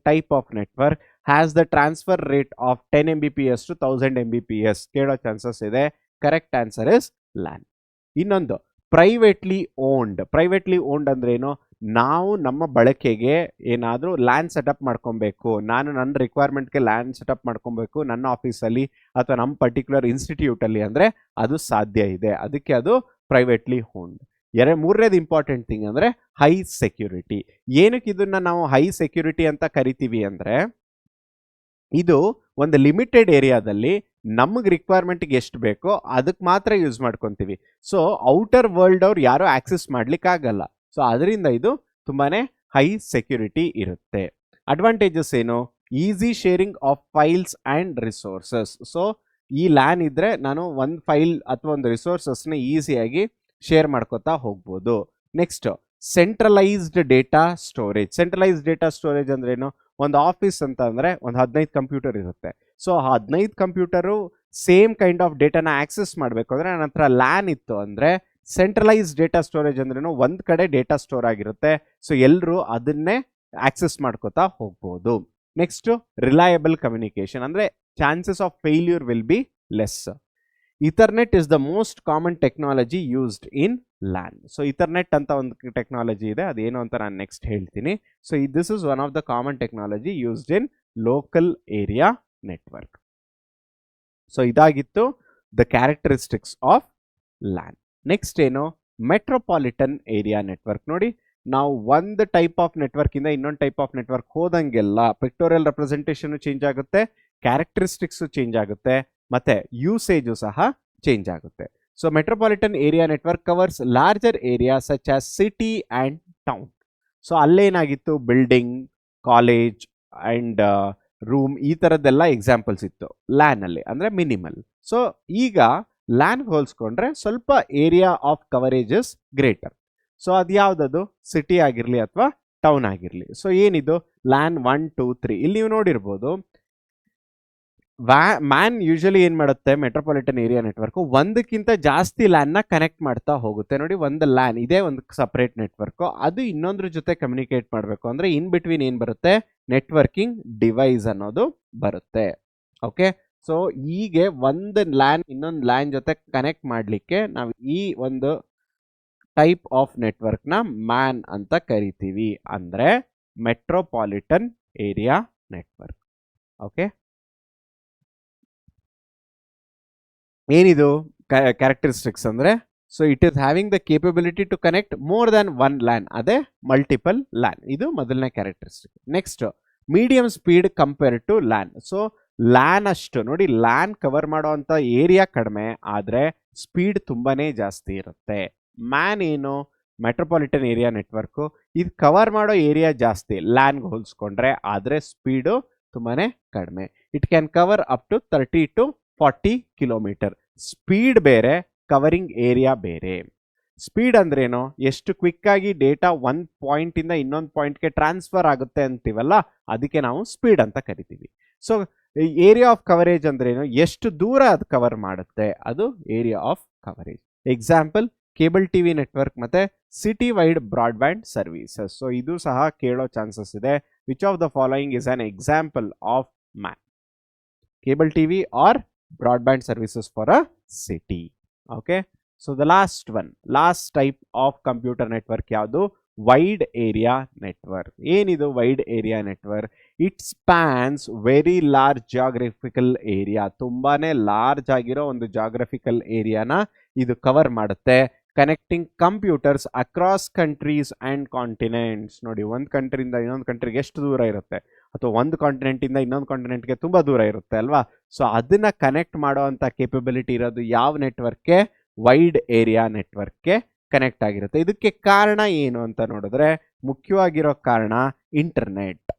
type of network has the transfer rate of 10 Mbps to 1000 Mbps? ಕೇಳೋ chances ಇದೆ. Correct answer is LAN. ಇನ್ನೊಂದು privately owned ಅಂದ್ರೆ ಏನು, ನಾವು ನಮ್ಮ ಬಳಕೆಗೆ ಏನಾದರೂ LAN ಸೆಟಪ್ ಮಾಡ್ಕೊಬೇಕು, ನಾನು ನನ್ನ ರಿಕ್ವೈರ್ಮೆಂಟ್ಗೆ LAN ಸೆಟಪ್ ಮಾಡ್ಕೊಬೇಕು ನನ್ನ ಆಫೀಸಲ್ಲಿ ಅಥವಾ ನಮ್ಮ ಪರ್ಟಿಕ್ಯುಲರ್ ಇನ್ಸ್ಟಿಟ್ಯೂಟಲ್ಲಿ ಅಂದರೆ ಅದು ಸಾಧ್ಯ ಇದೆ. ಅದಕ್ಕೆ ಅದು ಪ್ರೈವೇಟ್ಲಿ ಓನ್ಡ್. ಮೂರನೇದು ಇಂಪಾರ್ಟೆಂಟ್ ಥಿಂಗ್ ಅಂದರೆ ಹೈ ಸೆಕ್ಯೂರಿಟಿ. ಏನಕ್ಕೆ ಇದನ್ನ ನಾವು ಹೈ ಸೆಕ್ಯೂರಿಟಿ ಅಂತ ಕರಿತೀವಿ ಅಂದರೆ, ಇದು ಒಂದು ಲಿಮಿಟೆಡ್ ಏರಿಯಾದಲ್ಲಿ ನಮಗೆ ರಿಕ್ವೈರ್ಮೆಂಟ್ಗೆ ಎಷ್ಟು ಬೇಕೋ ಅದಕ್ಕೆ ಮಾತ್ರ ಯೂಸ್ ಮಾಡ್ಕೊತೀವಿ. ಸೊ ಔಟರ್ ವರ್ಲ್ಡ್ ಅವ್ರು ಯಾರೂ ಆಕ್ಸೆಸ್ ಮಾಡ್ಲಿಕ್ಕೆ ಆಗಲ್ಲ. ಸೊ ಅದರಿಂದ ಇದು ತುಂಬಾನೇ ಹೈ ಸೆಕ್ಯೂರಿಟಿ ಇರುತ್ತೆ. ಅಡ್ವಾಂಟೇಜಸ್ ಏನು, easy sharing of files and resources. So ಈ LAN ಇದ್ರೆ ನಾನು ಒಂದು ಫೈಲ್ ಅಥವಾ ಒಂದು ರಿಸೋರ್ಸಸ್ನ ಈಸಿಯಾಗಿ ಶೇರ್ ಮಾಡ್ಕೋತಾ ಹೋಗ್ಬೋದು. Next centralized data storage. Centralized data storage ಅಂದ್ರೇನು, ಒಂದು ಆಫೀಸ್ ಅಂತ ಅಂದರೆ ಒಂದು 15 ಕಂಪ್ಯೂಟರ್ ಇರುತ್ತೆ. So 15 computer same kind of ಡೇಟಾನ ಆಕ್ಸೆಸ್ ಮಾಡಬೇಕು ಅಂದರೆ ನನ್ನ ಹತ್ರ LAN ಇತ್ತು ಅಂದರೆ ಸೆಂಟ್ರಲೈಸ್ಡ್ ಡೇಟಾ ಸ್ಟೋರೇಜ್ ಅಂದ್ರೇನು, ಒಂದು ಕಡೆ ಡೇಟಾ ಸ್ಟೋರ್ ಆಗಿರುತ್ತೆ. ಸೊ ಎಲ್ಲರೂ ಅದನ್ನೇ ಆಕ್ಸೆಸ್ ಮಾಡ್ಕೋತಾ ಹೋಗ್ಬೋದು. ನೆಕ್ಸ್ಟ್ ರಿಲಯಬಲ್ ಕಮ್ಯುನಿಕೇಶನ್ ಅಂದರೆ chances of failure will be less. Ethernet is the most common technology used in LAN. So Ethernet ಅಂತ ಒಂದು ಟೆಕ್ನಾಲಜಿ ಇದೆ, ಅದೇನು ಅಂತ ನಾನು ನೆಕ್ಸ್ಟ್ ಹೇಳ್ತೀನಿ. So this is one of the common technology used in local area network. So ಇದಾಗಿತ್ತು the characteristics of LAN. Next ಏನು, metropolitan area network. ನೋಡಿ, ನಾವು ಒಂದು ಟೈಪ್ ಆಫ್ ನೆಟ್ವರ್ಕ್ ಇಂದ ಇನ್ನೊಂದು type of network ಹೋದಂಗೆಲ್ಲ pictorial representation change ಆಗುತ್ತೆ, characteristics change ಆಗುತ್ತೆ, ಮತ್ತೆ ಯೂಸೇಜು ಸಹ ಚೇಂಜ್ ಆಗುತ್ತೆ. So metropolitan area network covers larger area such as city and town. So ಅಲ್ಲೇನಾಗಿತ್ತು, ಬಿಲ್ಡಿಂಗ್, ಕಾಲೇಜ್ ಆ್ಯಂಡ್ ರೂಮ್, ಈ ಥರದ್ದೆಲ್ಲ ಎಕ್ಸಾಂಪಲ್ಸ್ ಇತ್ತು LAN ಅಲ್ಲಿ, ಅಂದರೆ ಮಿನಿಮಲ್. ಸೊ ಈಗ LAN ಹೋಲಿಸ್ಕೊಂಡ್ರೆ ಸ್ವಲ್ಪ ಏರಿಯಾ ಆಫ್ ಕವರೇಜಸ್ ಗ್ರೇಟರ್. ಸೊ ಅದು ಯಾವುದದು, ಸಿಟಿ ಆಗಿರಲಿ ಅಥವಾ ಟೌನ್ ಆಗಿರಲಿ. ಸೊ ಏನಿದು ಲ್ಯಾನ್ 1 2 3 ಇಲ್ಲಿ ನೀವು ನೋಡಿರ್ಬೋದು ಮ್ಯಾನ್ ಯೂಶಲಿ ಏನ್ ಮಾಡುತ್ತೆ ಮೆಟ್ರೋಪಾಲಿಟನ್ ಏರಿಯಾ ನೆಟ್ವರ್ಕ್ ಒಂದಕ್ಕಿಂತ ಜಾಸ್ತಿ ಲ್ಯಾನ್ ನ ಕನೆಕ್ಟ್ ಮಾಡ್ತಾ ಹೋಗುತ್ತೆ. ನೋಡಿ ಒಂದು ಲ್ಯಾನ್ ಇದೆ, ಒಂದು ಸಪರೇಟ್ ನೆಟ್ವರ್ಕ್, ಅದು ಇನ್ನೊಂದ್ರ ಜೊತೆ ಕಮ್ಯುನಿಕೇಟ್ ಮಾಡಬೇಕು ಅಂದ್ರೆ ಇನ್ ಬಿಟ್ವೀನ್ ಏನ್ ಬರುತ್ತೆ ನೆಟ್ವರ್ಕಿಂಗ್ ಡಿವೈಸ್ ಅನ್ನೋದು ಬರುತ್ತೆ. ಓಕೆ, ಸೊ ಹೀಗೆ ಒಂದು ಲ್ಯಾನ್ ಇನ್ನೊಂದು ಲ್ಯಾನ್ ಜೊತೆ ಕನೆಕ್ಟ್ ಮಾಡಲಿಕ್ಕೆ ನಾವು ಈ ಒಂದು ಟೈಪ್ ಆಫ್ ನೆಟ್ವರ್ಕ್ ನ ಮ್ಯಾನ್ ಅಂತ ಕರಿತೀವಿ, ಅಂದ್ರೆ ಮೆಟ್ರೋಪಾಲಿಟನ್ ಏರಿಯಾ ನೆಟ್ವರ್ಕ್. ಓಕೆ, ಏನಿದು ಕ್ಯಾರೆಕ್ಟರಿಸ್ಟಿಕ್ಸ್ ಅಂದ್ರೆ so it is having the capability to connect more than one LAN, ಅದೇ ಮಲ್ಟಿಪಲ್ ಲ್ಯಾನ್. ಇದು ಮೊದಲನೇ characteristic. Next medium speed compare to LAN. So LAN ಅಷ್ಟು ನೋಡಿ, ಲ್ಯಾನ್ ಕವರ್ ಮಾಡುವಂತ ಏರಿಯಾ ಕಡಿಮೆ ಆದ್ರೆ ಸ್ಪೀಡ್ ತುಂಬಾನೇ ಜಾಸ್ತಿ ಇರುತ್ತೆ. ಮ್ಯಾನ್ ಏನು ಮೆಟ್ರೋಪಾಲಿಟನ್ ಏರಿಯಾ ನೆಟ್ವರ್ಕ್, ಇದು ಕವರ್ ಮಾಡೋ ಏರಿಯಾ ಜಾಸ್ತಿ ಲ್ಯಾನ್ಗೆ ಹೋಲಿಸ್ಕೊಂಡ್ರೆ, ಆದ್ರೆ ಸ್ಪೀಡು ತುಂಬಾನೇ ಕಡಿಮೆ. It can cover up to 30 to 40 kilometre. Speed ಬೇರೆ, ಕವರಿಂಗ್ ಏರಿಯಾ ಬೇರೆ. ಸ್ಪೀಡ್ ಅಂದ್ರೇನು, ಎಷ್ಟು ಕ್ವಿಕ್ ಆಗಿ ಡೇಟಾ ಒಂದ್ ಪಾಯಿಂಟ್ ಇಂದ ಇನ್ನೊಂದು ಪಾಯಿಂಟ್ಗೆ ಟ್ರಾನ್ಸ್ಫರ್ ಆಗುತ್ತೆ ಅಂತೀವಲ್ಲ, ಅದಕ್ಕೆ ನಾವು ಸ್ಪೀಡ್ ಅಂತ ಕರಿತೀವಿ. ಸೊ ಏರಿಯಾ ಆಫ್ ಕವರೇಜ್ ಅಂದ್ರೇನು, ಎಷ್ಟು ದೂರ ಅದು ಕವರ್ ಮಾಡುತ್ತೆ, ಅದು area of coverage. Example cable TV network ಮತ್ತೆ city wide broadband services. So ಇದು ಸಹ ಕೇಳೋ ಚಾನ್ಸಸ್ ಇದೆ. Which of the following is an example of MAN? Cable TV or broadband services for a city. Okay, so the last type of computer network ಯಾವುದು? Wide area network. ಏನಿದು wide area network? It spans very large geographical area. ತುಂಬಾನೇ large ಆಗಿರೋ ಒಂದು geographical ಏರಿಯಾನ ಇದು cover ಮಾಡುತ್ತೆ. Connecting computers across countries and continents. ನೋಡಿ, ಒಂದು ಕಂಟ್ರಿಯಿಂದ ಇನ್ನೊಂದು ಕಂಟ್ರಿಗೆ ಎಷ್ಟು ದೂರ ಇರುತ್ತೆ, ಅಥವಾ ಒಂದು ಕಾಂಟಿನೆಂಟ್ ಇಂದ ಇನ್ನೊಂದು ಕಾಂಟಿನೆಂಟ್ಗೆ ತುಂಬಾ ದೂರ ಇರುತ್ತೆ ಅಲ್ವಾ. ಸೊ ಅದನ್ನ ಕನೆಕ್ಟ್ ಮಾಡುವಂತ ಕೇಪಬಿಲಿಟಿ ಇರೋದು ಯಾವ ನೆಟ್ವರ್ಕ್ಗೆ? ವೈಡ್ ಏರಿಯಾ ನೆಟ್ವರ್ಕ್ಗೆ ಕನೆಕ್ಟ್ ಆಗಿರುತ್ತೆ. ಇದಕ್ಕೆ ಕಾರಣ ಏನು ಅಂತ ನೋಡಿದ್ರೆ, ಮುಖ್ಯವಾಗಿರೋ ಕಾರಣ ಇಂಟರ್ನೆಟ್.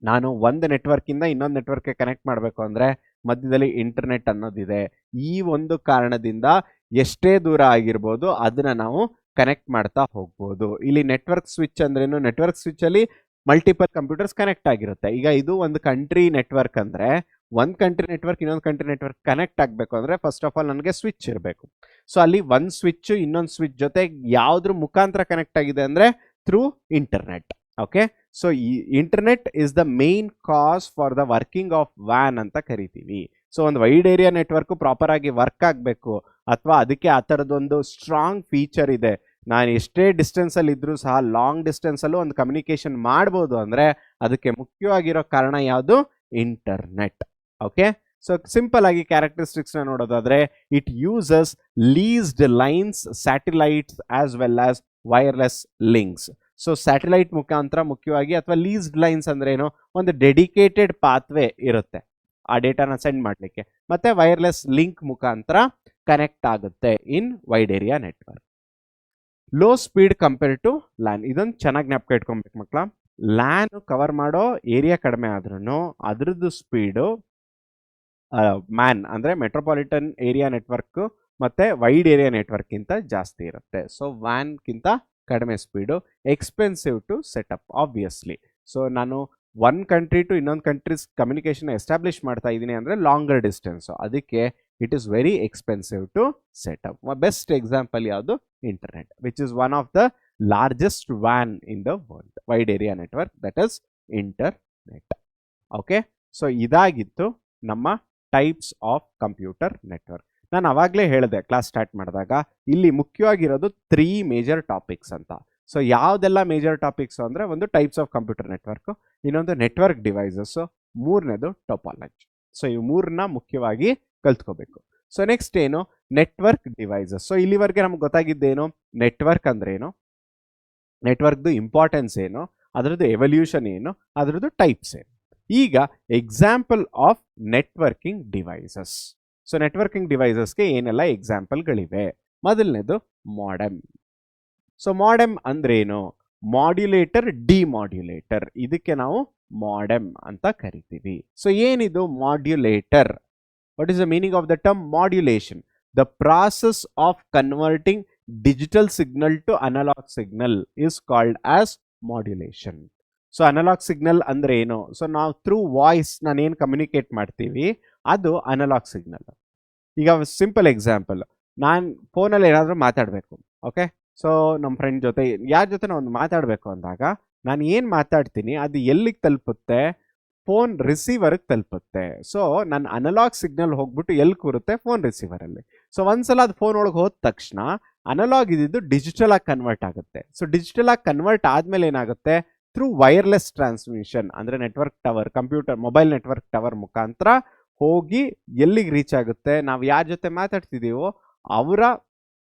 ನಾನು ಒಂದು ನೆಟ್ವರ್ಕ್ ಇಂದ ಇನ್ನೊಂದು ನೆಟ್ವರ್ಕ್ಗೆ ಕನೆಕ್ಟ್ ಮಾಡಬೇಕು ಅಂದ್ರೆ ಮಧ್ಯದಲ್ಲಿ ಇಂಟರ್ನೆಟ್ ಅನ್ನೋದಿದೆ. ಈ ಒಂದು ಕಾರಣದಿಂದ ಎಷ್ಟೇ ದೂರ ಆಗಿರ್ಬೋದು ಅದನ್ನ ನಾವು ಕನೆಕ್ಟ್ ಮಾಡ್ತಾ ಹೋಗ್ಬೋದು. ಇಲ್ಲಿ ನೆಟ್ವರ್ಕ್ ಸ್ವಿಚ್ ಅಂದ್ರೇನು? ನೆಟ್ವರ್ಕ್ ಸ್ವಿಚ್ ಅಲ್ಲಿ ಮಲ್ಟಿಪಲ್ ಕಂಪ್ಯೂಟರ್ಸ್ ಕನೆಕ್ಟ್ ಆಗಿರುತ್ತೆ. ಈಗ ಇದು ಒಂದು ಕಂಟ್ರಿ ನೆಟ್ವರ್ಕ್ ಅಂದ್ರೆ, ಒಂದು ಕಂಟ್ರಿ ನೆಟ್ವರ್ಕ್ ಇನ್ನೊಂದು ಕಂಟ್ರಿ ನೆಟ್ವರ್ಕ್ ಕನೆಕ್ಟ್ ಆಗಬೇಕು ಅಂದ್ರೆ ಫಸ್ಟ್ ಆಫ್ ಆಲ್ ನನಗೆ ಸ್ವಿಚ್ ಇರಬೇಕು. ಸೊ ಅಲ್ಲಿ ಒಂದು ಸ್ವಿಚ್ ಇನ್ನೊಂದು ಸ್ವಿಚ್ ಜೊತೆ ಯಾವ್ದ್ರ ಮುಖಾಂತರ ಕನೆಕ್ಟ್ ಆಗಿದೆ ಅಂದ್ರೆ ಥ್ರೂ ಇಂಟರ್ನೆಟ್. ಓಕೆ, ಸೊ ಈ internet is the main cause for the working of van ಅಂತ ಕರಿತೀವಿ. ಸೊ ಒಂದು ವೈಡ್ ಏರಿಯಾ ನೆಟ್ವರ್ಕ್ ಪ್ರಾಪರ್ ಆಗಿ ವರ್ಕ್ ಆಗಬೇಕು, ಅಥವಾ ಅದಕ್ಕೆ ಆ ಥರದೊಂದು ಸ್ಟ್ರಾಂಗ್ ಫೀಚರ್ ಇದೆ, ನಾನು ಎಷ್ಟೇ ಡಿಸ್ಟೆನ್ಸ್ ಅಲ್ಲಿ ಇದ್ರೂ ಸಹ ಲಾಂಗ್ ಡಿಸ್ಟೆನ್ಸ್ ಅಲ್ಲೂ ಒಂದು ಕಮ್ಯುನಿಕೇಶನ್ ಮಾಡ್ಬೋದು ಅಂದ್ರೆ ಅದಕ್ಕೆ ಮುಖ್ಯವಾಗಿರೋ ಕಾರಣ ಯಾವುದು? ಇಂಟರ್ನೆಟ್. ಓಕೆ, ಸೊ ಸಿಂಪಲ್ ಆಗಿ ಕ್ಯಾರೆಕ್ಟರಿಸ್ಟಿಕ್ಸ್ ನ ನೋಡೋದಾದ್ರೆ, it uses leased lines, satellites as well as wireless links. So satellite ಮುಖಾಂತರ ಮುಖ್ಯವಾಗಿ, ಅಥವಾ ಲೀಸ್ಡ್ ಲೈನ್ಸ್ ಅಂದ್ರೆ ಏನು, ಒಂದು ಡೆಡಿಕೇಟೆಡ್ ಪಾತ್ವೇ ಇರುತ್ತೆ ಆ ಡೇಟಾನ ಸೆಂಡ್ ಮಾಡಲಿಕ್ಕೆ, ಮತ್ತೆ ವೈರ್ಲೆಸ್ ಲಿಂಕ್ ಮುಖಾಂತರ ಕನೆಕ್ಟ್ ಆಗುತ್ತೆ in wide area network. Low speed compare to LAN. ಇದೊಂದು ಚೆನ್ನಾಗಿ ಜ್ಞಾಪಕ ಇಟ್ಕೊಬೇಕು ಮಕ್ಕಳ. ಲ್ಯಾನ್ ಕವರ್ ಮಾಡೋ ಏರಿಯಾ ಕಡಿಮೆ ಆದ್ರೂ ಅದ್ರದ್ದು ಸ್ಪೀಡು ಮ್ಯಾನ್ ಅಂದ್ರೆ ಮೆಟ್ರೋಪಾಲಿಟನ್ ಏರಿಯಾ ನೆಟ್ವರ್ಕ್ ಮತ್ತೆ ವೈಡ್ ಏರಿಯಾ ನೆಟ್ವರ್ಕ್ ಗಿಂತ ಜಾಸ್ತಿ ಇರುತ್ತೆ. ಸೊ ವ್ಯಾನ್ ಗಿಂತ ಕಡಿಮೆ speed, expensive to set up obviously. So ನಾನು ಒನ್ ಕಂಟ್ರಿ ಟು ಇನ್ನೊಂದು ಕಂಟ್ರೀಸ್ ಕಮ್ಯುನಿಕೇಶನ್ ಎಸ್ಟಾಬ್ಲಿಷ್ ಮಾಡ್ತಾ ಇದ್ದೀನಿ ಅಂದ್ರೆ ಲಾಂಗರ್ ಡಿಸ್ಟೆನ್ಸ್, ಅದಕ್ಕೆ it is very expensive to set up. Best example ಯಾವುದು? Internet, which is one of the largest ವ್ಯಾನ್ in the world. Wide area network, that is internet. Okay, so ಇದಾಗಿತ್ತು ನಮ್ಮ types of computer network. ನಾನು ಅವಾಗಲೇ ಹೇಳಿದೆ class start ಮಾಡಿದಾಗ, ಇಲ್ಲಿ ಮುಖ್ಯವಾಗಿರೋದು 3 major topics ಅಂತ. ಸೊ ಯಾವುದೆಲ್ಲ ಮೇಜರ್ ಟಾಪಿಕ್ಸ್ ಅಂದ್ರೆ, ಒಂದು ಟೈಪ್ಸ್ ಆಫ್ ಕಂಪ್ಯೂಟರ್ ನೆಟ್ವರ್ಕ್, ಇನ್ನೊಂದು ನೆಟ್ವರ್ಕ್ ಡಿವೈಸಸ್, ಮೂರನೇದು ಟೋಪಾಲಜಿ. ಸೊ ಈ ಮೂರನ್ನ ಮುಖ್ಯವಾಗಿ ಕಲ್ತ್ಕೋಬೇಕು. ಸೊ ನೆಕ್ಸ್ಟ್ ಏನು? Network devices. ಸೊ ಇಲ್ಲಿವರೆಗೆ ನಮ್ಗೆ ಗೊತ್ತಾಗಿದ್ದೇನು? ನೆಟ್ವರ್ಕ್ ಅಂದ್ರೆ ಏನು, ನೆಟ್ವರ್ಕ್ದು ಇಂಪಾರ್ಟೆನ್ಸ್ ಏನು, ಅದರದ್ದು ಎವಲ್ಯೂಷನ್ ಏನು, ಅದರದ್ದು ಟೈಪ್ಸ್ ಏನು. ಈಗ example of networking devices. So networking ಡಿವೈಸಸ್ಗೆ ಏನೆಲ್ಲ ಎಕ್ಸಾಂಪಲ್ಗಳಿವೆ? ಮೊದಲನೇದು ಮಾಡೆಮ್. ಸೊ ಮಾಡೆಮ್ ಅಂದ್ರೇನು? ಮಾಡ್ಯುಲೇಟರ್, ಡಿಮಾಡ್ಯುಲೇಟರ್, ಇದಕ್ಕೆ ನಾವು ಮಾಡೆಮ್ ಅಂತ ಕರಿತೀವಿ. ಸೊ ಏನಿದು modulator? What is the meaning of the term modulation? The process of converting digital signal to analog signal is called as modulation. So analogue signal ಅಂದ್ರೆ ಏನು? So ನಾವು through voice ನಾನೇನು communicate ಮಾಡ್ತೀವಿ ಅದು analogue signal. ಈಗ simple example, ನಾನು ಫೋನಲ್ಲಿ ಏನಾದರೂ ಮಾತಾಡಬೇಕು, ಓಕೆ, ಸೊ ನಮ್ಮ ಫ್ರೆಂಡ್ ಜೊತೆ ಯಾರ ಜೊತೆ ಒಂದು ಮಾತಾಡಬೇಕು ಅಂದಾಗ ನಾನು ಏನು ಮಾತಾಡ್ತೀನಿ ಅದು ಎಲ್ಲಿಗೆ ತಲುಪುತ್ತೆ? ಫೋನ್ ರಿಸೀವರ್ಗೆ ತಲುಪುತ್ತೆ. ಸೊ ನನ್ನ ಅನಲಾಗ್ ಸಿಗ್ನಲ್ ಹೋಗ್ಬಿಟ್ಟು ಎಲ್ಲಿ ಕೂರುತ್ತೆ? ಫೋನ್ ರಿಸೀವರಲ್ಲಿ. ಸೊ ಒಂದ್ಸಲ ಅದು ಫೋನ್ ಒಳಗೆ ಹೋದ ತಕ್ಷಣ ಅನಲಾಗ್ ಇದ್ದಿದ್ದು ಡಿಜಿಟಲ್ ಆಗಿ ಕನ್ವರ್ಟ್ ಆಗುತ್ತೆ. ಸೊ ಡಿಜಿಟಲ್ ಆಗಿ ಕನ್ವರ್ಟ್ ಆದ್ಮೇಲೆ ಏನಾಗುತ್ತೆ? ಥ್ರೂ ವೈರ್ಲೆಸ್ ಟ್ರಾನ್ಸ್ಮಿಷನ್ ಅಂದರೆ network tower, computer mobile network tower ಮುಖಾಂತರ ಹೋಗಿ ಎಲ್ಲಿಗೆ ರೀಚ್ ಆಗುತ್ತೆ? ನಾವು ಯಾರ ಜೊತೆ ಮಾತಾಡ್ತಿದ್ದೀವೋ ಅವರ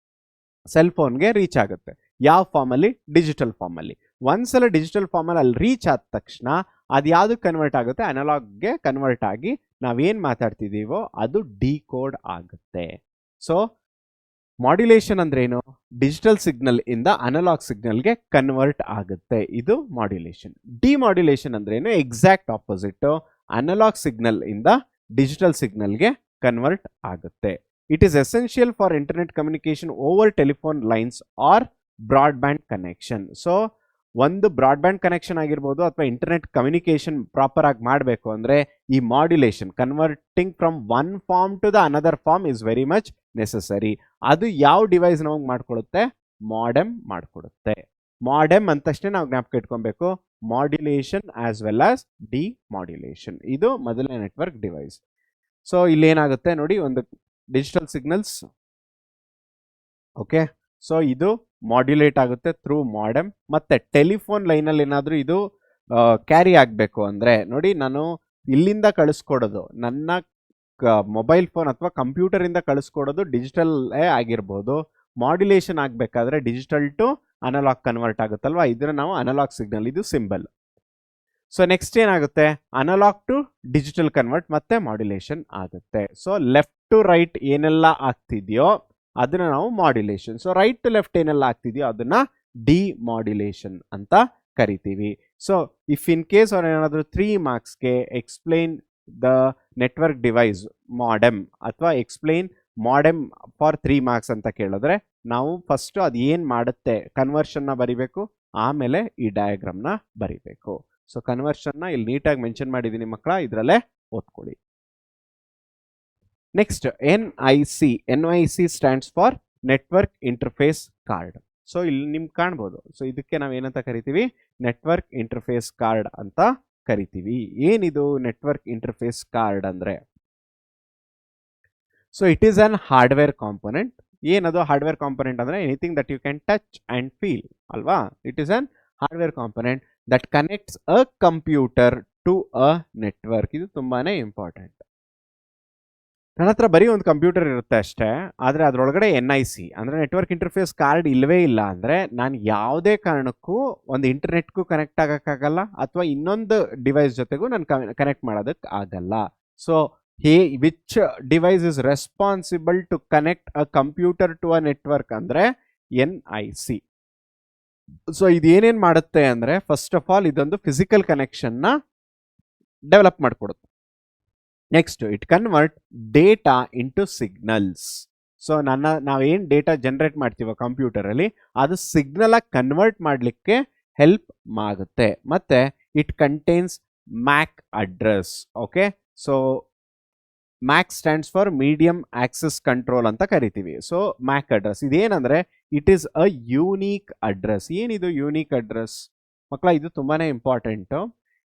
ಸೆಲ್ ಫೋನ್ಗೆ ರೀಚ್ ಆಗುತ್ತೆ. ಯಾವ ಫಾರ್ಮಲ್ಲಿ? ಡಿಜಿಟಲ್ ಫಾರ್ಮಲ್ಲಿ. ಒಂದ್ಸಲ ಡಿಜಿಟಲ್ ಫಾರ್ಮಲ್ಲಿ ಅಲ್ಲಿ ರೀಚ್ ಆದ ತಕ್ಷಣ ಅದು ಯಾವುದಕ್ಕೆ ಕನ್ವರ್ಟ್ ಆಗುತ್ತೆ? ಅನಲಾಗ್ಗೆ ಕನ್ವರ್ಟ್ ಆಗಿ ನಾವೇನು ಮಾತಾಡ್ತಿದ್ದೀವೋ ಅದು ಡಿಕೋಡ್ ಆಗುತ್ತೆ. ಸೊ ಮಾಡ್ಯುಲೇಷನ್ ಅಂದ್ರೆ ಏನು? ಡಿಜಿಟಲ್ ಸಿಗ್ನಲ್ ಇಂದ ಅನಲಾಗ್ ಸಿಗ್ನಲ್ಗೆ ಕನ್ವರ್ಟ್ ಆಗುತ್ತೆ, ಇದು ಮಾಡ್ಯುಲೇಷನ್. ಡಿಮಾಡ್ಯುಲೇಷನ್ ಅಂದ್ರೆ ಏನು? ಎಕ್ಸಾಕ್ಟ್ ಆಪೋಸಿಟ್, ಅನಲಾಗ್ ಸಿಗ್ನಲ್ ಇಂದ ಡಿಜಿಟಲ್ ಸಿಗ್ನಲ್ಗೆ ಕನ್ವರ್ಟ್ ಆಗುತ್ತೆ. It is essential for internet communication over telephone lines or broadband connection. So ಒಂದು ಬ್ರಾಡ್ಬ್ಯಾಂಡ್ ಕನೆಕ್ಷನ್ ಆಗಿರ್ಬೋದು ಅಥವಾ ಇಂಟರ್ನೆಟ್ ಕಮ್ಯುನಿಕೇಶನ್ ಪ್ರಾಪರ್ ಆಗಿ ಮಾಡಬೇಕು ಅಂದರೆ ಈ modulation, converting from one form to the another form is very much necessary. ಅದು ಯಾವ device ನಮಗೆ ಮಾಡ್ಕೊಡುತ್ತೆ? ಮಾಡೆಮ್ ಮಾಡ್ಕೊಡುತ್ತೆ. ಮಾಡೆಮ್ ಅಂತಷ್ಟೇ ನಾವು ಜ್ಞಾಪಕ ಇಟ್ಕೊಬೇಕು, modulation as well as demodulation. ಇದು ಮೊದಲನೇ ನೆಟ್ವರ್ಕ್ ಡಿವೈಸ್. ಸೊ ಇಲ್ಲಿ ಏನಾಗುತ್ತೆ ನೋಡಿ, ಒಂದು ಡಿಜಿಟಲ್ ಸಿಗ್ನಲ್ಸ್, ಓಕೆ, ಸೊ ಇದು ಮಾಡ್ಯುಲೇಟ್ ಆಗುತ್ತೆ ಥ್ರೂ ಮಾಡೆಮ್. ಮತ್ತೆ ಟೆಲಿಫೋನ್ ಲೈನಲ್ಲಿ ಏನಾದರೂ ಇದು ಕ್ಯಾರಿ ಆಗಬೇಕು ಅಂದರೆ ನೋಡಿ, ನಾನು ಇಲ್ಲಿಂದ ಕಳಿಸ್ಕೊಡೋದು ನನ್ನ ಮೊಬೈಲ್ ಫೋನ್ ಅಥವಾ ಕಂಪ್ಯೂಟರಿಂದ ಕಳಿಸ್ಕೊಡೋದು ಡಿಜಿಟಲ್ಲೇ ಆಗಿರ್ಬೋದು. ಮಾಡ್ಯುಲೇಷನ್ ಆಗಬೇಕಾದ್ರೆ ಡಿಜಿಟಲ್ ಟು ಅನಲಾಗ್ ಕನ್ವರ್ಟ್ ಆಗುತ್ತಲ್ವ, ಇದನ್ನ ನಾವು ಅನಲಾಗ್ ಸಿಗ್ನಲ್, ಇದು ಸಿಂಬಲ್. ಸೊ ನೆಕ್ಸ್ಟ್ ಏನಾಗುತ್ತೆ? ಅನಲಾಗ್ ಟು ಡಿಜಿಟಲ್ ಕನ್ವರ್ಟ್ ಮತ್ತೆ ಮಾಡ್ಯುಲೇಷನ್ ಆಗುತ್ತೆ. ಸೊ ಲೆಫ್ಟ್ ಟು ರೈಟ್ ಏನೆಲ್ಲ ಆಗ್ತಿದೆಯೋ ಅದನ್ನ ನಾವು modulation. So right to left ಏನೆಲ್ಲ ಆಗ್ತಿದೆಯೋ ಅದನ್ನ ಡಿಮಾಡ್ಯುಲೇಷನ್ ಅಂತ ಕರಿತೀವಿ. ಸೊ ಇಫ್ ಇನ್ ಕೇಸ್ ಅವ್ರು ಏನಾದರೂ 3 ಮಾರ್ಕ್ಸ್ಗೆ explain the network device modem ಅಥವಾ ಎಕ್ಸ್ಪ್ಲೈನ್ ಮಾಡೆಮ್ ಫಾರ್ 3 ಮಾರ್ಕ್ಸ್ ಅಂತ ಕೇಳಿದ್ರೆ ನಾವು ಫಸ್ಟ್ ಅದು ಏನು ಮಾಡುತ್ತೆ ಕನ್ವರ್ಷನ್ನ ಬರಿಬೇಕು, ಆಮೇಲೆ ಈ ಡಯಾಗ್ರಾಮ್ನ ಬರಿಬೇಕು. ಸೊ ಕನ್ವರ್ಷನ್ನ ಇಲ್ಲಿ ನೀಟಾಗಿ ಮೆನ್ಷನ್ ಮಾಡಿದ್ದೀನಿ ಮಕ್ಕಳ, ಇದರಲ್ಲೇ ಓದ್ಕೊಳ್ಳಿ. Next NIC. NIC stands for network interface card. So ಇಲ್ಲಿ ನಿಮ್ಗೆ ಕಾಣ್ಬೋದು. ಸೊ ಇದಕ್ಕೆ ನಾವು ಏನಂತ ಕರಿತೀವಿ? ನೆಟ್ವರ್ಕ್ ಇಂಟರ್ಫೇಸ್ ಕಾರ್ಡ್ ಅಂತ ಕರಿತೀವಿ. ಏನಿದು ನೆಟ್ವರ್ಕ್ ಇಂಟರ್ಫೇಸ್ ಕಾರ್ಡ್ ಅಂದ್ರೆ? So it is an hardware component. ಏನದು ಹಾರ್ಡ್ವೇರ್ ಕಾಂಪೊನೆಂಟ್ ಅಂದ್ರೆ anything that you can touch and feel ಅಲ್ವಾ. It is an hardware component that connects a computer to a network. ಇದು ತುಂಬಾನೇ important. ನನ್ನ ಹತ್ರ ಬರೀ ಒಂದು ಕಂಪ್ಯೂಟರ್ ಇರುತ್ತೆ ಅಷ್ಟೇ, ಆದರೆ ಅದರೊಳಗಡೆ NIC ಅಂದರೆ ನೆಟ್ವರ್ಕ್ ಇಂಟರ್ಫೇಸ್ ಕಾರ್ಡ್ ಇಲ್ಲವೇ ಇಲ್ಲ ಅಂದರೆ ನಾನು ಯಾವುದೇ ಕಾರಣಕ್ಕೂ ಒಂದು ಇಂಟರ್ನೆಟ್ಗೂ ಕನೆಕ್ಟ್ ಆಗೋಕ್ಕಾಗಲ್ಲ ಅಥವಾ ಇನ್ನೊಂದು ಡಿವೈಸ್ ಜೊತೆಗೂ ನಾನು ಕನೆಕ್ಟ್ ಮಾಡೋದಕ್ಕೆ ಆಗಲ್ಲ. So which device is responsible to connect a computer to a network ಅಂದರೆ NIC. ಸೊ ಇದೇನೇನು ಮಾಡುತ್ತೆ ಅಂದರೆ ಫಸ್ಟ್ ಆಫ್ ಆಲ್ ಇದೊಂದು ಫಿಸಿಕಲ್ ಕನೆಕ್ಷನ್ನ ಡೆವಲಪ್ ಮಾಡಿಕೊಡುತ್ತೆ. Next it convert data into signals. So ನಾವೇನು ಡೇಟಾ ಜನರೇಟ್ ಮಾಡ್ತೀವೋ ಕಂಪ್ಯೂಟರಲ್ಲಿ ಅದು ಸಿಗ್ನಲ್ ಆಗಿ ಕನ್ವರ್ಟ್ ಮಾಡಲಿಕ್ಕೆ ಹೆಲ್ಪ್ ಆಗುತ್ತೆ. ಮತ್ತೆ it contains MAC address. Okay, so MAC stands for medium access control ಅಂತ ಕರಿತೀವಿ. ಸೊ ಮ್ಯಾಕ್ ಅಡ್ರೆಸ್ ಇದೇನಂದ್ರೆ it is a unique address. ಏನಿದು ಯೂನಿಕ್ ಅಡ್ರೆಸ್ ಮಕ್ಕಳ? ಇದು ತುಂಬಾನೇ ಇಂಪಾರ್ಟೆಂಟು.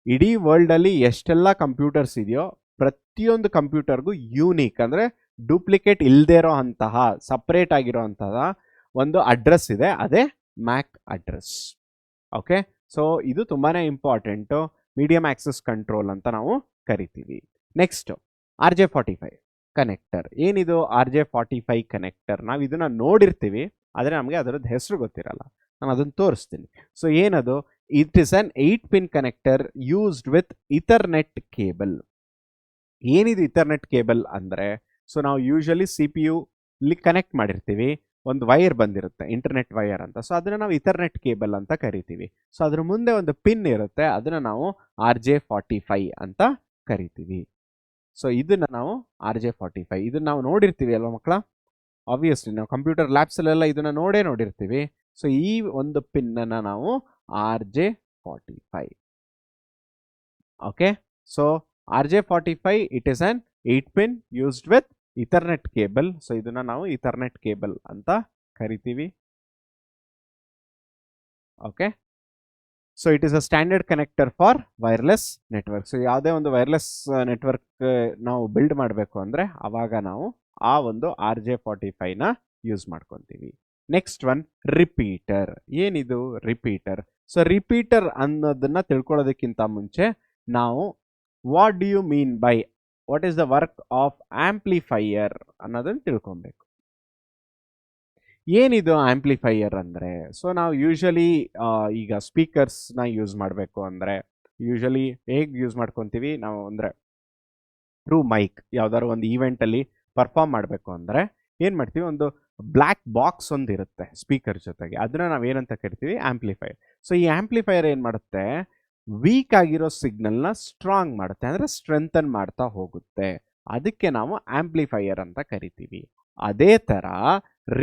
ಇಡೀ ವರ್ಲ್ಡಲ್ಲಿ ಎಷ್ಟೆಲ್ಲ ಕಂಪ್ಯೂಟರ್ಸ್ ಇದೆಯೋ ಪ್ರತಿಯೊಂದು ಕಂಪ್ಯೂಟರ್ಗೂ ಯೂನಿಕ್ ಅಂದರೆ ಡೂಪ್ಲಿಕೇಟ್ ಇಲ್ಲದೆ ಇರೋ ಅಂತಹ ಸಪ್ರೇಟ್ ಆಗಿರೋ ಅಂತಹ ಒಂದು ಅಡ್ರೆಸ್ ಇದೆ, ಅದೇ ಮ್ಯಾಕ್ ಅಡ್ರೆಸ್. ಓಕೆ, ಸೊ ಇದು ತುಂಬಾನೇ ಇಂಪಾರ್ಟೆಂಟು, ಮೀಡಿಯಂ ಆಕ್ಸೆಸ್ ಕಂಟ್ರೋಲ್ ಅಂತ ನಾವು ಕರಿತೀವಿ. Next RJ45 connector. ಏನಿದು RJ45 ಕನೆಕ್ಟರ್? ನಾವು ಇದನ್ನ ನೋಡಿರ್ತೀವಿ ಆದರೆ ನಮಗೆ ಅದರದ್ದು ಹೆಸರು ಗೊತ್ತಿರಲ್ಲ. ನಾನು ಅದನ್ನು ತೋರಿಸ್ತೀನಿ. ಸೊ ಏನದು? It is an 8-pin connector used with Ethernet cable. ಏನಿದು ಇಥರ್ನೆಟ್ ಕೇಬಲ್ ಅಂದರೆ, ಸೊ ನಾವು ಯೂಶಲಿ CPU ಇಲ್ಲಿ ಕನೆಕ್ಟ್ ಮಾಡಿರ್ತೀವಿ, ಒಂದು ವೈರ್ ಬಂದಿರುತ್ತೆ ಇಂಟರ್ನೆಟ್ ವೈರ್ ಅಂತ. ಸೊ ಅದನ್ನು ನಾವು ಇಥರ್ನೆಟ್ ಕೇಬಲ್ ಅಂತ ಕರಿತೀವಿ. ಸೊ ಅದ್ರ ಮುಂದೆ ಒಂದು ಪಿನ್ ಇರುತ್ತೆ, ಅದನ್ನು ನಾವು RJ45 ಅಂತ ಕರಿತೀವಿ. ಸೊ ಇದನ್ನು ನಾವು RJ45 ಇದನ್ನು ನಾವು ನೋಡಿರ್ತೀವಿ ಅಲ್ವಾ ಮಕ್ಕಳ? ಆಬ್ವಿಯಸ್ಲಿ ನಾವು ಕಂಪ್ಯೂಟರ್ ಲ್ಯಾಬ್ಸಲ್ಲೆಲ್ಲ ಇದನ್ನು ನೋಡಿರ್ತೀವಿ. ಸೊ ಈ ಒಂದು ಪಿನ್ನನ್ನು ನಾವು RJ45. Okay, so RJ45, it is an 8-pin used with Ethernet cable. So ಇದನ್ನ ನಾವು Ethernet cable ಅಂತ ಕರಿತೀವಿ. Okay, so it is a standard connector for wireless network. So ಯಾವುದೇ ಒಂದು ವೈರ್ಲೆಸ್ ನೆಟ್ವರ್ಕ್ ನಾವು ಬಿಲ್ಡ್ ಮಾಡಬೇಕು ಅಂದ್ರೆ ಅವಾಗ ನಾವು ಆ ಒಂದು RJ45 ನ ಯೂಸ್ ಮಾಡ್ಕೊಂತೀವಿ. Next one repeater. ಏನಿದು ರಿಪೀಟರ್? ಸೊ ರಿಪೀಟರ್ ಅನ್ನೋದನ್ನ ತಿಳ್ಕೊಳ್ಳೋದಕ್ಕಿಂತ ಮುಂಚೆ ನಾವು what do you mean by what is the work of amplifier ಅನ್ನೋದನ್ನ ತಿಳ್ಕೊಬೇಕು. ಏನಿದು ಆಂಪ್ಲಿಫೈಯರ್ ಅಂದರೆ, ಸೊ ನಾವು ಯೂಶಲಿ ಈಗ ಸ್ಪೀಕರ್ಸ್ನ ಯೂಸ್ ಮಾಡಬೇಕು ಅಂದರೆ ಯೂಶಲಿ ಹೇಗೆ ಯೂಸ್ ಮಾಡ್ಕೊತೀವಿ ನಾವು ಅಂದರೆ ಥ್ರೂ ಮೈಕ್. ಯಾವ್ದಾದ್ರು ಒಂದು ಈವೆಂಟಲ್ಲಿ ಪರ್ಫಾರ್ಮ್ ಮಾಡಬೇಕು ಅಂದರೆ ಏನು ಮಾಡ್ತೀವಿ, ಒಂದು ಬ್ಲ್ಯಾಕ್ ಬಾಕ್ಸ್ ಒಂದು ಇರುತ್ತೆ ಸ್ಪೀಕರ್ ಜೊತೆಗೆ, ಅದನ್ನ ನಾವು ಏನಂತ ಕರಿತೀವಿ, ಆಂಪ್ಲಿಫೈಯರ್. ಸೊ ಈ ಆಂಪ್ಲಿಫೈಯರ್ ಏನು ಮಾಡುತ್ತೆ, ವೀಕ್ ಆಗಿರೋ ಸಿಗ್ನಲ್ನ ಸ್ಟ್ರಾಂಗ್ ಮಾಡುತ್ತೆ, ಅಂದರೆ ಸ್ಟ್ರೆಂಥನ್ ಮಾಡ್ತಾ ಹೋಗುತ್ತೆ. ಅದಕ್ಕೆ ನಾವು ಆಂಪ್ಲಿಫೈಯರ್ ಅಂತ ಕರಿತೀವಿ. ಅದೇ ಥರ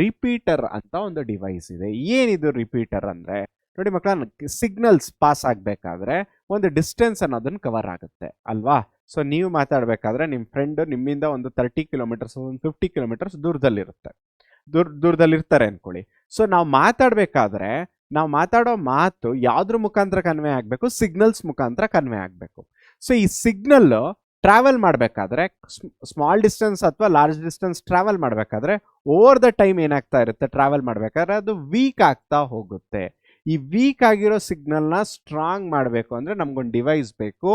ರಿಪೀಟರ್ ಅಂತ ಒಂದು ಡಿವೈಸ್ ಇದೆ. ಏನಿದು ರಿಪೀಟರ್ ಅಂದರೆ, ನೋಡಿ ಮಕ್ಕಳ, ಸಿಗ್ನಲ್ಸ್ ಪಾಸ್ ಆಗಬೇಕಾದ್ರೆ ಒಂದು ಡಿಸ್ಟೆನ್ಸ್ ಅನ್ನೋದನ್ನು ಕವರ್ ಆಗುತ್ತೆ ಅಲ್ವಾ. ಸೊ ನೀವು ಮಾತಾಡಬೇಕಾದ್ರೆ ನಿಮ್ಮ ಫ್ರೆಂಡ್ ನಿಮ್ಮಿಂದ ಒಂದು 30 ಕಿಲೋಮೀಟರ್ಸ್, ಒಂದು 50 ಕಿಲೋಮೀಟರ್ಸ್ ದೂರದಲ್ಲಿರ್ತಾರೆ ಅನ್ಕೊಳ್ಳಿ. ಸೊ ನಾವು ಮಾತಾಡಬೇಕಾದ್ರೆ ನಾವು ಮಾತಾಡೋ ಮಾತು ಯಾವ್ದ್ರ ಮುಖಾಂತರ ಕನ್ವೆ ಆಗಬೇಕು, ಸಿಗ್ನಲ್ಸ್ ಮುಖಾಂತರ ಕನ್ವೆ ಆಗಬೇಕು. ಸೊ ಈ ಸಿಗ್ನಲ್ ಟ್ರಾವೆಲ್ ಮಾಡಬೇಕಾದ್ರೆ, ಸ್ಮಾಲ್ ಡಿಸ್ಟೆನ್ಸ್ ಅಥವಾ ಲಾರ್ಜ್ ಡಿಸ್ಟೆನ್ಸ್ ಟ್ರಾವೆಲ್ ಮಾಡಬೇಕಾದ್ರೆ ಓವರ್ ದ ಟೈಮ್ ಏನಾಗ್ತಾ ಇರುತ್ತೆ, ಟ್ರಾವೆಲ್ ಮಾಡಬೇಕಾದ್ರೆ ಅದು ವೀಕ್ ಆಗ್ತಾ ಹೋಗುತ್ತೆ. ಈ ವೀಕ್ ಆಗಿರೋ ಸಿಗ್ನಲ್ನ ಸ್ಟ್ರಾಂಗ್ ಮಾಡಬೇಕು ಅಂದರೆ ನಮ್ಗೊಂದು ಡಿವೈಸ್ ಬೇಕು,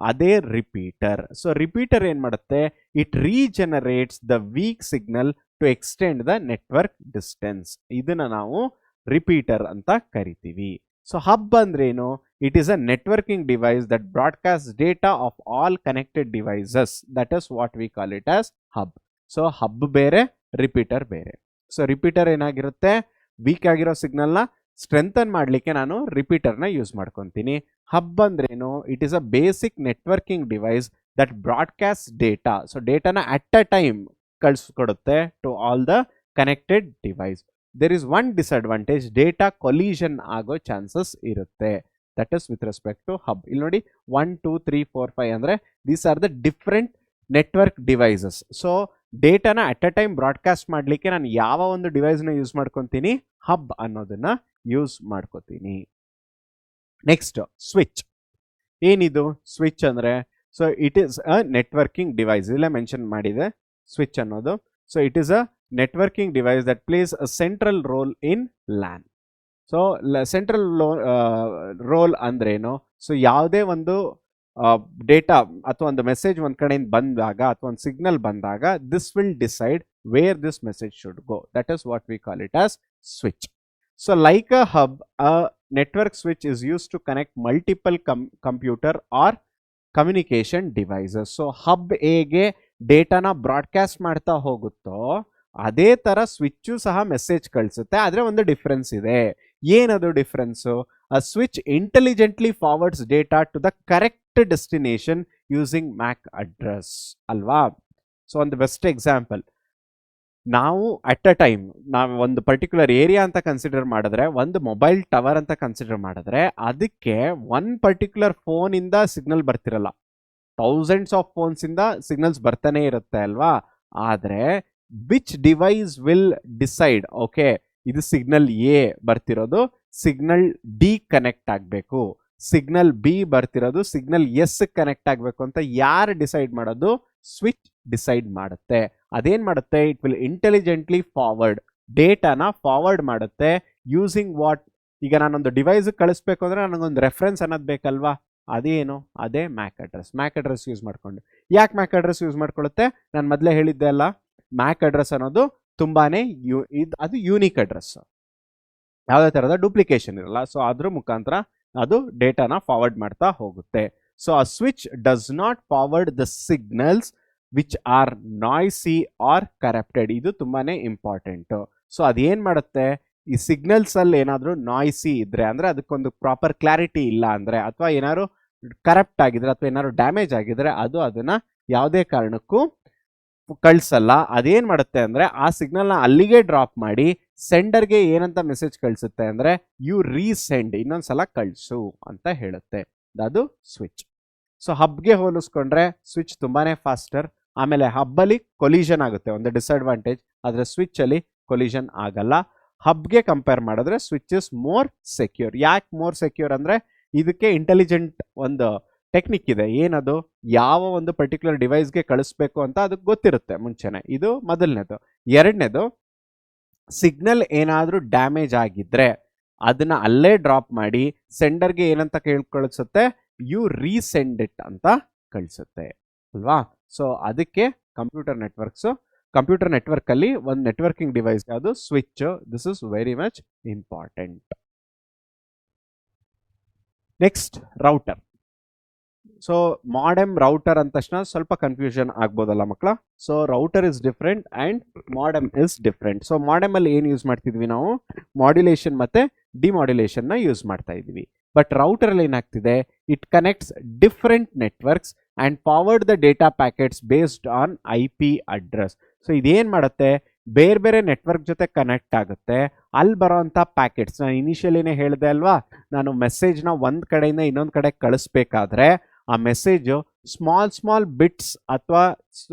ಅದೇ ರಿಪೀಟರ್. ಸೊ ರಿಪೀಟರ್ ಏನು ಮಾಡುತ್ತೆ, it regenerates the weak signal to extend the network distance. ಇದನ್ನ ನಾವು ರಿಪೀಟರ್ ಅಂತ ಕರಿತೀವಿ. ಸೊ ಹಬ್ ಅಂದ್ರೇನು? It is a networking device that broadcast data of all connected devices. That is what we call it as hub. So hub ಬೇರೆ, repeater ಬೇರೆ. So repeater ಏನಾಗಿರುತ್ತೆ, weak ಆಗಿರೋ ಸಿಗ್ನಲ್ನ ಸ್ಟ್ರೆಂಥನ್ ಮಾಡಲಿಕ್ಕೆ ನಾನು ರಿಪೀಟರ್ನ ಯೂಸ್ ಮಾಡ್ಕೊತೀನಿ. ಹಬ್ ಅಂದ್ರೇನು? It is a basic networking device that broadcast data. So ಡೇಟಾನ ಅಟ್ ಅ ಟೈಮ್ ಕಳಿಸ್ಕೊಡುತ್ತೆ to all the connected device. There is one disadvantage, data collision ಆಗೋ ಚಾನ್ಸಸ್ ಇರುತ್ತೆ. That is with respect to hub. ಇಲ್ಲಿ ನೋಡಿ 1 2 3 4 5 ಅಂದರೆ these are the different network devices. So ಡೇಟಾನ at a time broadcast ಮಾಡಲಿಕ್ಕೆ ನಾನು ಯಾವ ಒಂದು ಡಿವೈಸ್ನ ಯೂಸ್ ಮಾಡ್ಕೊತೀನಿ, ಹಬ್ ಅನ್ನೋದನ್ನ ಯೂಸ್ ಮಾಡ್ಕೋತೀನಿ. Next switch. ಏನಿದು ಸ್ವಿಚ್ ಅಂದರೆ? So it is a networking device. ಇಲ್ಲೇ ಮೆನ್ಷನ್ ಮಾಡಿದೆ ಸ್ವಿಚ್ ಅನ್ನೋದು. So it is a networking device that place a central role in LAN. So central role ಅಂದ್ರೇನು? ಸೊ ಯಾವುದೇ ಒಂದು ಡೇಟಾ ಅಥವಾ ಒಂದು ಮೆಸೇಜ್ ಒಂದು ಕಡೆಯಿಂದ ಬಂದಾಗ ಅಥವಾ ಒಂದು ಸಿಗ್ನಲ್ ಬಂದಾಗ this will decide where this message should go. That is what we call it as switch. So like a hub, a network switch is used to connect multiple computer or communication devices. So hub ಹೇಗೆ ಡೇಟಾನ broadcast ಮಾಡ್ತಾ ಹೋಗುತ್ತೋ ಅದೇ ಥರ switch ಸಹ message ಕಳಿಸುತ್ತೆ. ಆದರೆ ಒಂದು difference ಇದೆ. ಏನದು difference? A switch intelligently forwards data to the correct destination using MAC address ಅಲ್ವಾ. ಸೊ ಒಂದು ಬೆಸ್ಟ್ ಎಕ್ಸಾಂಪಲ್, ನಾವು ಅಟ್ ಅ ಟೈಮ್ ನಾವು ಒಂದು ಪರ್ಟಿಕ್ಯುಲರ್ ಏರಿಯಾ ಅಂತ ಕನ್ಸಿಡರ್ ಮಾಡಿದ್ರೆ, ಒಂದು ಮೊಬೈಲ್ ಟವರ್ ಅಂತ ಕನ್ಸಿಡರ್ ಮಾಡಿದ್ರೆ ಅದಕ್ಕೆ ಒನ್ ಪರ್ಟಿಕ್ಯುಲರ್ ಫೋನಿಂದ ಸಿಗ್ನಲ್ ಬರ್ತಿರಲ್ಲ, ಥೌಸಂಡ್ಸ್ ಆಫ್ ಫೋನ್ಸಿಂದ ಸಿಗ್ನಲ್ಸ್ ಬರ್ತಾನೆ ಇರುತ್ತೆ ಅಲ್ವಾ. ಆದರೆ which device will decide, okay ಇದು ಸಿಗ್ನಲ್ ಎ ಬರ್ತಿರೋದು ಸಿಗ್ನಲ್ ಡಿ ಕನೆಕ್ಟ್ ಆಗಬೇಕು, ಸಿಗ್ನಲ್ ಬಿ ಬರ್ತಿರೋದು ಸಿಗ್ನಲ್ ಎಸ್ ಕನೆಕ್ಟ್ ಆಗಬೇಕು ಅಂತ ಯಾರು ಡಿಸೈಡ್ ಮಾಡೋದು? ಸ್ವಿಚ್ ಡಿಸೈಡ್ ಮಾಡುತ್ತೆ. ಅದೇನ್ ಮಾಡುತ್ತೆ? ಇಟ್ ವಿಲ್ ಇಂಟೆಲಿಜೆಂಟ್ಲಿ ಫಾರ್ವರ್ಡ್ ಡೇಟಾನ ಫಾರ್ವರ್ಡ್ ಮಾಡುತ್ತೆ ಯೂಸಿಂಗ್ ವಾಟ್? ಈಗ ನಾನೊಂದು ಡಿವೈಸ್ ಕಳಿಸ್ಬೇಕು ಅಂದ್ರೆ ನನಗೊಂದು ರೆಫರೆನ್ಸ್ ಅನ್ನೋದು ಬೇಕಲ್ವಾ, ಅದೇನು? ಅದೇ ಮ್ಯಾಕ್ ಅಡ್ರೆಸ್. ಮ್ಯಾಕ್ ಅಡ್ರೆಸ್ ಯೂಸ್ ಮಾಡ್ಕೊಂಡು. ಯಾಕೆ ಮ್ಯಾಕ್ ಅಡ್ರೆಸ್ ಯೂಸ್ ಮಾಡ್ಕೊಳ್ಳುತ್ತೆ? ನಾನು ಮೊದಲೇ ಹೇಳಿದ್ದೆ ಅಲ್ಲ, ಮ್ಯಾಕ್ ಅಡ್ರೆಸ್ ಅನ್ನೋದು ತುಂಬಾನೇ ಅದು ಯೂನಿಕ್ ಅಡ್ರೆಸ್, ಯಾವುದೇ ಥರದ ಡೂಪ್ಲಿಕೇಶನ್ ಇರಲ್ಲ. ಸೊ ಅದ್ರ ಮುಖಾಂತರ ಅದು ಡೇಟಾನ ಫಾರ್ವರ್ಡ್ ಮಾಡ್ತಾ ಹೋಗುತ್ತೆ. So a switch does not forward the signals which are noisy or corrupted. ಇದು ತುಂಬಾನೇ ಇಂಪಾರ್ಟೆಂಟ್. ಸೊ ಅದೇನ್ ಮಾಡುತ್ತೆ? ಈ ಸಿಗ್ನಲ್ಸ್ ಅಲ್ಲಿ ಏನಾದರೂ ನಾಯ್ಸಿ ಇದ್ರೆ, ಅಂದ್ರೆ ಅದಕ್ಕೊಂದು ಪ್ರಾಪರ್ ಕ್ಲಾರಿಟಿ ಇಲ್ಲ ಅಂದ್ರೆ, ಅಥವಾ ಏನಾದ್ರು ಕರಪ್ಟ್ ಆಗಿದ್ರೆ ಅಥವಾ ಏನಾದ್ರು ಡ್ಯಾಮೇಜ್ ಆಗಿದ್ರೆ ಅದು ಅದನ್ನ ಯಾವುದೇ ಕಾರಣಕ್ಕೂ ಕಳ್ಸಲ್ಲ. ಅದೇನ್ ಮಾಡುತ್ತೆ ಅಂದ್ರೆ ಆ ಸಿಗ್ನಲ್ನ ಅಲ್ಲಿಗೆ ಡ್ರಾಪ್ ಮಾಡಿ ಸೆಂಡರ್ಗೆ ಏನಂತ ಮೆಸೇಜ್ ಕಳಿಸುತ್ತೆ ಅಂದ್ರೆ ಯು ರೀಸೆಂಡ್, ಇನ್ನೊಂದ್ಸಲ ಕಳಿಸು ಅಂತ ಹೇಳುತ್ತೆ. ಅದು ಸ್ವಿಚ್. ಸೊ ಹಬ್ಗೆ ಹೋಲಿಸ್ಕೊಂಡ್ರೆ ಸ್ವಿಚ್ ತುಂಬಾನೇ ಫಾಸ್ಟರ್. ಆಮೇಲೆ ಹಬ್ಬಲ್ಲಿ ಕೊಲಿಷನ್ ಆಗುತ್ತೆ, ಒಂದು ಡಿಸ್ಅಡ್ವಾಂಟೇಜ್. ಆದರೆ ಸ್ವಿಚ್ ಅಲ್ಲಿ ಕೊಲಿಷನ್ ಆಗಲ್ಲ. ಹಬ್ಗೆ ಕಂಪೇರ್ ಮಾಡಿದ್ರೆ ಸ್ವಿಚ್ ಇಸ್ ಮೋರ್ ಸೆಕ್ಯೂರ್. ಯಾಕೆ ಮೋರ್ ಸೆಕ್ಯೂರ್ ಅಂದ್ರೆ ಇದಕ್ಕೆ ಇಂಟೆಲಿಜೆಂಟ್ ಒಂದು ಟೆಕ್ನಿಕ್ ಇದೆ. ಏನದು, ಯಾವ ಒಂದು ಪರ್ಟಿಕ್ಯುಲರ್ ಡಿವೈಸ್ಗೆ ಕಳಿಸ್ಬೇಕು ಅಂತ ಅದಕ್ಕೆ ಗೊತ್ತಿರುತ್ತೆ ಮುಂಚೆನೆ. ಇದು ಮೊದಲನೇದು. ಎರಡನೇದು, ಸಿಗ್ನಲ್ ಏನಾದರೂ ಡ್ಯಾಮೇಜ್ ಆಗಿದ್ರೆ ಅದನ್ನ ಅಲ್ಲೇ ಡ್ರಾಪ್ ಮಾಡಿ ಸೆಂಡರ್ಗೆ ಏನಂತ ಕಳಿಸುತ್ತೆ, ಯು ರೀಸೆಂಡ್ ಇಟ್ ಅಂತ ಕಳಿಸುತ್ತೆ ಅಲ್ವಾ. ಸೊ ಅದಕ್ಕೆ ಕಂಪ್ಯೂಟರ್ ನೆಟ್ವರ್ಕ್ ಅಲ್ಲಿ ಒಂದು ನೆಟ್ವರ್ಕಿಂಗ್ ಡಿವೈಸ್ ಯಾವುದು, switch. This is very much important. Next, router. So modem router ಅಂದ ತಕ್ಷಣ ಸ್ವಲ್ಪ ಕನ್ಫ್ಯೂಷನ್ ಆಗ್ಬೋದಲ್ಲ ಮಕ್ಕಳ. So router is different and modem is different. So modem ಅಲ್ಲಿ ಏನು ಯೂಸ್ ಮಾಡ್ತಿದ್ವಿ ನಾವು, ಮಾಡ್ಯುಲೇಷನ್ ಮತ್ತೆ ಡಿಮಾಡ್ಯುಲೇಷನ್ ನ ಯೂಸ್ ಮಾಡ್ತಾ ಇದ್ವಿ. ಬಟ್ ರೌಟರ್ ಅಲ್ಲಿ ಏನಾಗ್ತಿದೆ, it connects different networks and forward the data packets based on IP address. So ಇದೇನ್ ಮಾಡುತ್ತೆ, ಬೇರೆ ಬೇರೆ ನೆಟ್ವರ್ಕ್ ಜೊತೆ ಕನೆಕ್ಟ್ ಆಗುತ್ತೆ. ಅಲ್ಲಿ ಬರೋಂಥ ಪ್ಯಾಕೆಟ್ಸ್, ನಾನು ಇನಿಷಿಯಲಿನೇ ಹೇಳಿದೆ ಅಲ್ವಾ, ನಾನು ಮೆಸೇಜ್ನ ಒಂದು ಕಡೆಯಿಂದ ಇನ್ನೊಂದು ಕಡೆ ಕಳಿಸ್ಬೇಕಾದ್ರೆ ಆ ಮೆಸೇಜು ಸ್ಮಾಲ್ ಬಿಟ್ಸ್ ಅಥವಾ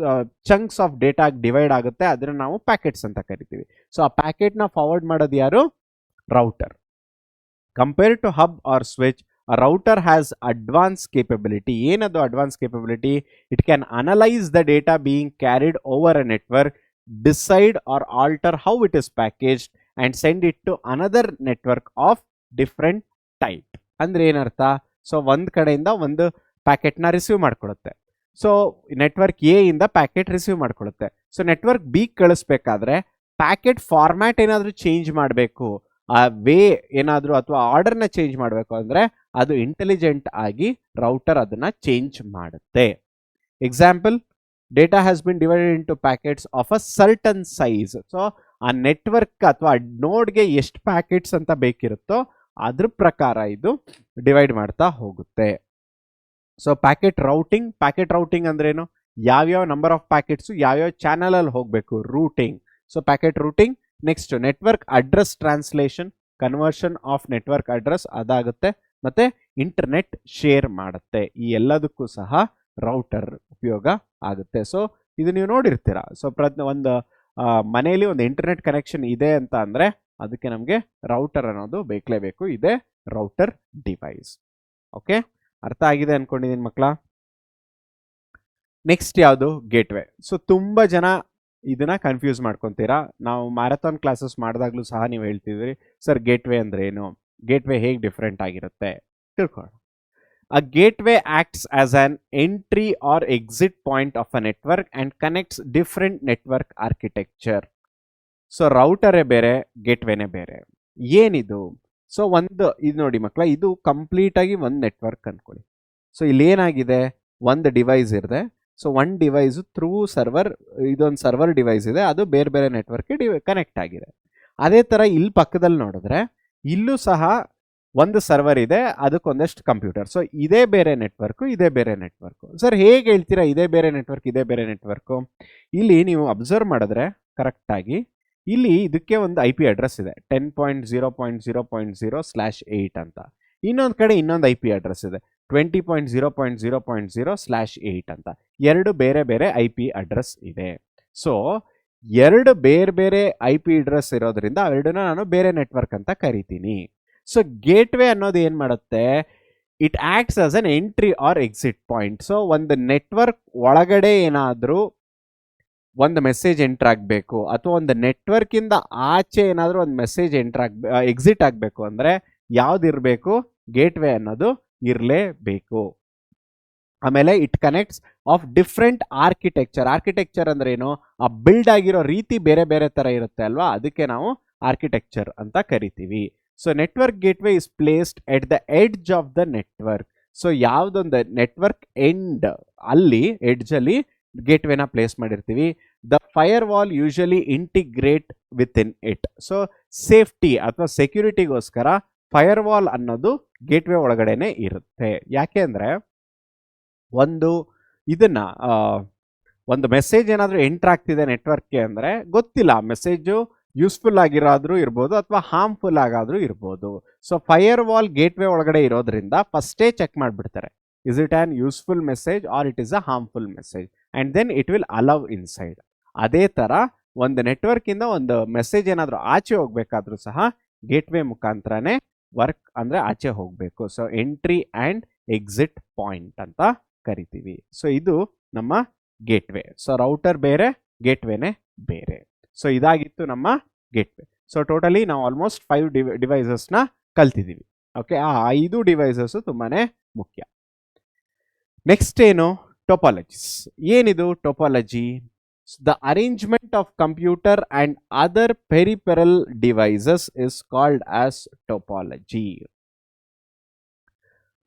ಚಂಕ್ಸ್ ಆಫ್ ಡೇಟಾ ಡಿವೈಡ್ ಆಗುತ್ತೆ. ಅದನ್ನ ನಾವು ಪ್ಯಾಕೆಟ್ಸ್ ಅಂತ ಕರಿತೀವಿ. ಸೊ ಆ ಪ್ಯಾಕೆಟ್ನ ಫಾರ್ವರ್ಡ್ ಮಾಡೋದು ಯಾರು, router. Compared to hub or switch, a router has advanced capability. ಏನದು advanced capability? It can analyze the data being carried over a network, decide or alter how it is packaged and send it to another network of different type. ಅಂದ್ರೆ ಏನರ್ಥ, so ಒಂದ್ ಕಡೆಯಿಂದ ಒಂದು ಪ್ಯಾಕೆಟ್ನ receive ಮಾಡ್ಕೊಳುತ್ತೆ. So network A ಇಂದ packet receive ಮಾಡ್ಕೊಳುತ್ತೆ. So network B ಕಳಿಸ್ಬೇಕಾದ್ರೆ ಪ್ಯಾಕೆಟ್ ಫಾರ್ಮ್ಯಾಟ್ ಏನಾದರೂ ಚೇಂಜ್ ಮಾಡಬೇಕು, ಆ ವೇ ಏನಾದರೂ ಅಥವಾ ಆರ್ಡರ್ನ ಚೇಂಜ್ ಮಾಡಬೇಕು ಅಂದರೆ ಅದು ಇಂಟೆಲಿಜೆಂಟ್ ಆಗಿ ರೌಟರ್ ಅದನ್ನ ಚೇಂಜ್ ಮಾಡುತ್ತೆ. Example, data has been divided into packets of a certain size. So ಆ ನೆಟ್ವರ್ಕ್ ಅಥವಾ ನೋಡ್ಗೆ ಎಷ್ಟು ಪ್ಯಾಕೆಟ್ಸ್ ಅಂತ ಬೇಕಿರುತ್ತೋ ಅದ್ರ ಪ್ರಕಾರ ಇದು ಡಿವೈಡ್ ಮಾಡ್ತಾ ಹೋಗುತ್ತೆ. ಸೊ ಪ್ಯಾಕೆಟ್ ರೌಟಿಂಗ್ ಅಂದ್ರೇನು, ಯಾವ್ಯಾವ ನಂಬರ್ ಆಫ್ ಪ್ಯಾಕೆಟ್ಸು ಯಾವ್ಯಾವ ಚಾನಲ್ ಅಲ್ಲಿ ಹೋಗಬೇಕು, routing. So packet routing. Next, network address translation, conversion of network address ಅದಾಗುತ್ತೆ. ಮತ್ತೆ ಇಂಟರ್ನೆಟ್ ಶೇರ್ ಮಾಡುತ್ತೆ. ಈ ಎಲ್ಲದಕ್ಕೂ ಸಹ ರೌಟರ್ ಉಪಯೋಗ ಆಗುತ್ತೆ. ಸೊ ಇದು ನೀವು ನೋಡಿರ್ತೀರಾ. ಸೊ ಒಂದು ಮನೆಯಲ್ಲಿ ಒಂದು ಇಂಟರ್ನೆಟ್ ಕನೆಕ್ಷನ್ ಇದೆ ಅಂತ ಅಂದ್ರೆ ಅದಕ್ಕೆ ನಮಗೆ ರೌಟರ್ ಅನ್ನೋದು ಬೇಕಲೇಬೇಕು. ಇದೇ ರೌಟರ್ ಡಿವೈಸ್. ಓಕೆ, ಅರ್ಥ ಆಗಿದೆ ಅನ್ಕೊಂಡಿದ್ದೀನಿ ಮಕ್ಕಳ. ನೆಕ್ಸ್ಟ್ ಯಾವುದು, ಗೇಟ್ವೇ. ಸೊ ತುಂಬಾ ಜನ ಇದನ್ನ ಕನ್ಫ್ಯೂಸ್ ಮಾಡ್ಕೊತೀರಾ. ನಾವು ಮ್ಯಾರಥಾನ್ ಕ್ಲಾಸಸ್ ಮಾಡಿದಾಗ್ಲೂ ಸಹ ನೀವು ಹೇಳ್ತಿದ್ರಿ, ಸರ್ ಗೇಟ್ವೇ ಅಂದ್ರೆ ಏನು, ಗೇಟ್ವೇ ಹೇಗೆ ಡಿಫ್ರೆಂಟ್ ಆಗಿರುತ್ತೆ ತಿಳ್ಕೊಳ್ಳೋಣ. A gateway acts as an entry or exit point of a network and connects different network architecture. So ರೌಟರೇ ಬೇರೆ, ಗೇಟ್ವೇನೇ ಬೇರೆ. ಏನಿದು? ಸೊ ಇದು ನೋಡಿ ಮಕ್ಕಳ, ಇದು ಕಂಪ್ಲೀಟ್ ಆಗಿ ಒಂದು ನೆಟ್ವರ್ಕ್ ಅನ್ಕೊಳ್ಳಿ. ಸೊ ಇಲ್ಲಿ ಏನಾಗಿದೆ, ಒಂದು ಡಿವೈಸ್ ಇದೆ. ಸೊ ಒಂದು ಡಿವೈಸ್ ಥ್ರೂ ಸರ್ವರ್, ಇದೊಂದು ಸರ್ವರ್ ಡಿವೈಸ್ ಇದೆ, ಅದು ಬೇರೆ ಬೇರೆ ನೆಟ್ವರ್ಕ್ಗೆ ಕನೆಕ್ಟ್ ಆಗಿದೆ. ಅದೇ ಥರ ಇಲ್ಲಿ ಪಕ್ಕದಲ್ಲಿ ನೋಡಿದ್ರೆ ಇಲ್ಲೂ ಸಹ ಒಂದು ಸರ್ವರ್ ಇದೆ, ಅದಕ್ಕೊಂದಷ್ಟು ಕಂಪ್ಯೂಟರ್. ಸೊ ಇದೇ ಬೇರೆ ನೆಟ್ವರ್ಕು, ಇದೇ ಬೇರೆ ನೆಟ್ವರ್ಕು. ಸರ್ ಹೇಗೆ ಹೇಳ್ತೀರಾ ಇದೇ ಬೇರೆ ನೆಟ್ವರ್ಕ್, ಇದೇ ಬೇರೆ ನೆಟ್ವರ್ಕು? ಇಲ್ಲಿ ನೀವು ಅಬ್ಸರ್ವ್ ಮಾಡಿದ್ರೆ ಕರೆಕ್ಟಾಗಿ ಇಲ್ಲಿ ಇದಕ್ಕೆ ಒಂದು IP ಅಡ್ರೆಸ್ ಇದೆ, 10.0.0.0/8 ಅಂತ. ಇನ್ನೊಂದು ಕಡೆ ಇನ್ನೊಂದು IP ಅಡ್ರೆಸ್ ಇದೆ, 20.0.0.0/8 ಅಂತ. ಎರಡು ಬೇರೆ ಬೇರೆ IP ಅಡ್ರೆಸ್ ಇದೆ. ಸೊ ಎರಡು ಬೇರೆ ಬೇರೆ IP ಅಡ್ರೆಸ್ ಇರೋದ್ರಿಂದ ಎರಡನ್ನ ನಾನು ಬೇರೆ ನೆಟ್ವರ್ಕ್ ಅಂತ ಕರಿತೀನಿ. ಸೊ ಗೇಟ್ವೇ ಅನ್ನೋದು ಏನು ಮಾಡುತ್ತೆ, it acts as an entry or exit point. So ಒಂದು ನೆಟ್ವರ್ಕ್ ಒಳಗಡೆ ಏನಾದರೂ ಒಂದು ಮೆಸೇಜ್ ಎಂಟರ್ ಆಗಬೇಕು ಅಥವಾ ಒಂದು ನೆಟ್ವರ್ಕಿಂದ ಆಚೆ ಏನಾದರೂ ಒಂದು ಮೆಸೇಜ್ ಎಕ್ಸಿಟ್ ಆಗಬೇಕು ಅಂದರೆ ಯಾವುದಿರಬೇಕು, ಗೇಟ್ವೇ ಅನ್ನೋದು ಇರಲೇಬೇಕು. ಆಮೇಲೆ it connects of different architecture ಅಂದ್ರೆ ಏನು, ಆ ಬಿಲ್ಡ್ ಆಗಿರೋ ರೀತಿ ಬೇರೆ ಬೇರೆ ಥರ ಇರುತ್ತೆ ಅಲ್ವಾ, ಅದಕ್ಕೆ ನಾವು ಆರ್ಕಿಟೆಕ್ಚರ್ ಅಂತ ಕರಿತೀವಿ. So network gateway is placed at the edge of the network. So ಯಾವುದೊಂದು ನೆಟ್ವರ್ಕ್ ಎಂಡ್ ಅಲ್ಲಿ ಎಡ್ಜಲ್ಲಿ ಗೇಟ್ವೇನ ಪ್ಲೇಸ್ ಮಾಡಿರ್ತೀವಿ. The fire wall usually integrate with in it. So safety ಅಥವಾ ಸೆಕ್ಯೂರಿಟಿಗೋಸ್ಕರ ಫೈರ್ ವಾಲ್ ಅನ್ನೋದು ಗೇಟ್ವೇ ಒಳಗಡೆನೆ ಇರುತ್ತೆ. ಯಾಕೆ ಅಂದರೆ ಒಂದು ಮೆಸೇಜ್ ಏನಾದರೂ ಎಂಟರ್ ಆಗ್ತಿದೆ ನೆಟ್ವರ್ಕ್ಗೆ ಅಂದರೆ ಗೊತ್ತಿಲ್ಲ, ಮೆಸೇಜು ಯೂಸ್ಫುಲ್ ಆಗಿರೋದ್ರೂ ಇರ್ಬೋದು ಅಥವಾ ಹಾರ್ಮ್ಫುಲ್ ಆಗಾದರೂ ಇರ್ಬೋದು. ಸೊ ಫೈರ್ ವಾಲ್ ಗೇಟ್ವೇ ಒಳಗಡೆ ಇರೋದ್ರಿಂದ ಫಸ್ಟೇ ಚೆಕ್ ಮಾಡಿಬಿಡ್ತಾರೆ, is it an useful message or it is a harmful message, and then it will allow inside. ಅದೇ ಥರ ಒಂದು ನೆಟ್ವರ್ಕಿಂದ ಒಂದು ಮೆಸೇಜ್ ಏನಾದರೂ ಆಚೆ ಹೋಗ್ಬೇಕಾದ್ರೂ ಸಹ ಗೇಟ್ವೇ ಮುಖಾಂತರನೇ ವರ್ಕ್ ಅಂದರೆ ಆಚೆ ಹೋಗಬೇಕು. So entry and exit point ಅಂತ ಕರಿತೀವಿ. ಸೊ ಇದು ನಮ್ಮ ಗೇಟ್ವೇ. ಸೊ ರೌಟರ್ ಬೇರೆ, ಗೇಟ್ವೇನೇ ಬೇರೆ. ಸೊ ಇದಾಗಿತ್ತು ನಮ್ಮ ಗೇಟ್ವೇ. ಸೊ ಟೋಟಲಿ ನಾವು ಆಲ್ಮೋಸ್ಟ್ 5 ಡಿವೈಸಸ್ನ ಕಲ್ತಿದ್ದೀವಿ. ಓಕೆ, ಆ 5 ಡಿವೈಸಸ್ ತುಂಬಾ ಮುಖ್ಯ. ನೆಕ್ಸ್ಟ್ ಏನು? ಟೋಪಾಲಜೀಸ್. ಏನಿದು topology? The arrangement of computer and other peripheral devices is called as topology.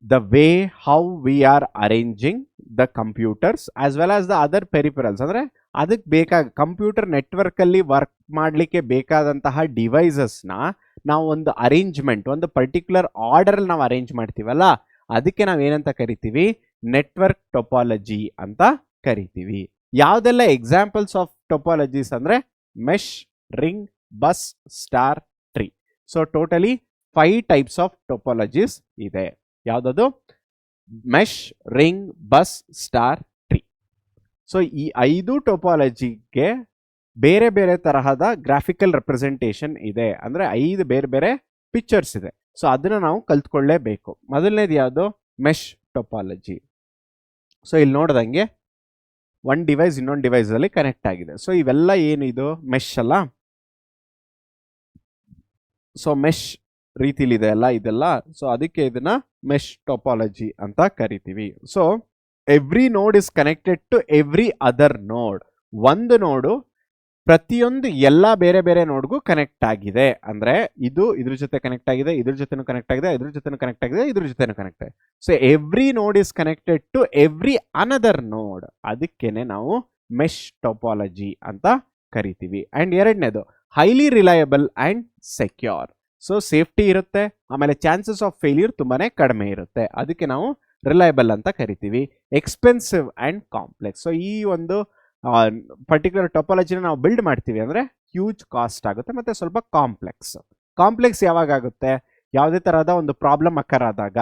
The way how we are arranging the computers as well as the other peripherals, ಅಂದರೆ ಅದಕ್ಕೆ ಬೇಕಾದ computer ನೆಟ್ವರ್ಕಲ್ಲಿ work ಮಾಡಲಿಕ್ಕೆ ಬೇಕಾದಂತಹ ಡಿವೈಸಸ್ನ ನಾವು ಒಂದು ಅರೇಂಜ್ಮೆಂಟ್, ಒಂದು ಪರ್ಟಿಕ್ಯುಲರ್ ಆರ್ಡರಲ್ಲಿ ನಾವು arrange ಮಾಡ್ತೀವಲ್ಲ, ಅದಕ್ಕೆ ನಾವು ಏನಂತ ಕರಿತೀವಿ? ನೆಟ್ವರ್ಕ್ ಟೋಪಾಲಜಿ ಅಂತ ಕರಿತೀವಿ. ಯಾವುದೆಲ್ಲ ಎಕ್ಸಾಂಪಲ್ಸ್ ಆಫ್ ಟೋಪಾಲಜೀಸ್ ಅಂದರೆ mesh, ring, bus, star, tree. So totally 5 types of topologies ಇದೆ. ಯಾವುದದು? Mesh, ring, bus, star, tree. So ಈ 5 ಟೋಪಾಲಜಿಗೆ ಬೇರೆ ಬೇರೆ ತರಹದ ಗ್ರಾಫಿಕಲ್ ರೆಪ್ರೆಸೆಂಟೇಷನ್ ಇದೆ, ಅಂದರೆ 5 ಬೇರೆ ಬೇರೆ ಪಿಕ್ಚರ್ಸ್ ಇದೆ. ಸೊ ಅದನ್ನು ನಾವು ಕಲ್ತ್ಕೊಳ್ಳೇಬೇಕು. ಮೊದಲನೇದು ಯಾವುದು? Mesh topology. ಸೊ ಇಲ್ಲಿ ನೋಡ್ದಂಗೆ ಒಂದು ಡಿವೈಸ್ ಇನ್ನೊಂದು ಡಿವೈಸಲ್ಲಿ ಕನೆಕ್ಟ್ ಆಗಿದೆ. ಸೊ ಇವೆಲ್ಲ ಏನು ಇದು? ಮೆಶ್ ಅಲ್ಲ. ಸೊ ಮೆಶ್ ರೀತಿಲಿದೆ ಅಲ್ಲ ಇದೆಲ್ಲ. ಸೊ ಅದಕ್ಕೆ ಇದನ್ನ ಮೆಶ್ ಟೋಪಾಲಜಿ ಅಂತ ಕರಿತೀವಿ. So every node is connected to every other node. ಒಂದು ನೋಡು ಪ್ರತಿಯೊಂದು ಎಲ್ಲ ಬೇರೆ ಬೇರೆ ನೋಡ್ಗೂ ಕನೆಕ್ಟ್ ಆಗಿದೆ. ಅಂದರೆ ಇದು ಇದ್ರ ಜೊತೆ ಕನೆಕ್ಟ್ ಆಗಿದೆ, ಇದ್ರ ಜೊತೆನೂ ಕನೆಕ್ಟ್ ಆಗಿದೆ, ಇದ್ರ ಜೊತೆನೂ ಕನೆಕ್ಟ್ ಆಗಿದೆ, ಇದ್ರ ಜೊತೆನೂ ಕನೆಕ್ಟ್ ಆಗಿದೆ. So every node is connected to every another node. ಅದಕ್ಕೇನೆ ನಾವು ಮೆಶ್ ಟೋಪಾಲಜಿ ಅಂತ ಕರಿತೀವಿ. ಆ್ಯಂಡ್ ಎರಡನೇದು highly reliable and secure. So safety ಇರುತ್ತೆ, ಆಮೇಲೆ ಚಾನ್ಸಸ್ ಆಫ್ ಫೇಲ್ಯೂರ್ ತುಂಬಾ ಕಡಿಮೆ ಇರುತ್ತೆ. ಅದಕ್ಕೆ ನಾವು ರಿಲಯಬಲ್ ಅಂತ ಕರಿತೀವಿ. Expensive and complex. ಸೊ ಈ ಒಂದು ಪರ್ಟಿಕ್ಯುಲರ್ ಟೋಪಾಲಜಿನ ನಾವು ಬಿಲ್ಡ್ ಮಾಡ್ತೀವಿ ಅಂದರೆ ಹ್ಯೂಜ್ ಕಾಸ್ಟ್ ಆಗುತ್ತೆ ಮತ್ತು ಸ್ವಲ್ಪ ಕಾಂಪ್ಲೆಕ್ಸ್. ಕಾಂಪ್ಲೆಕ್ಸ್ ಯಾವಾಗ ಆಗುತ್ತೆ? ಯಾವುದೇ ಥರದ ಒಂದು ಪ್ರಾಬ್ಲಮ್ ಅಕ್ಕರ್ ಆದಾಗ,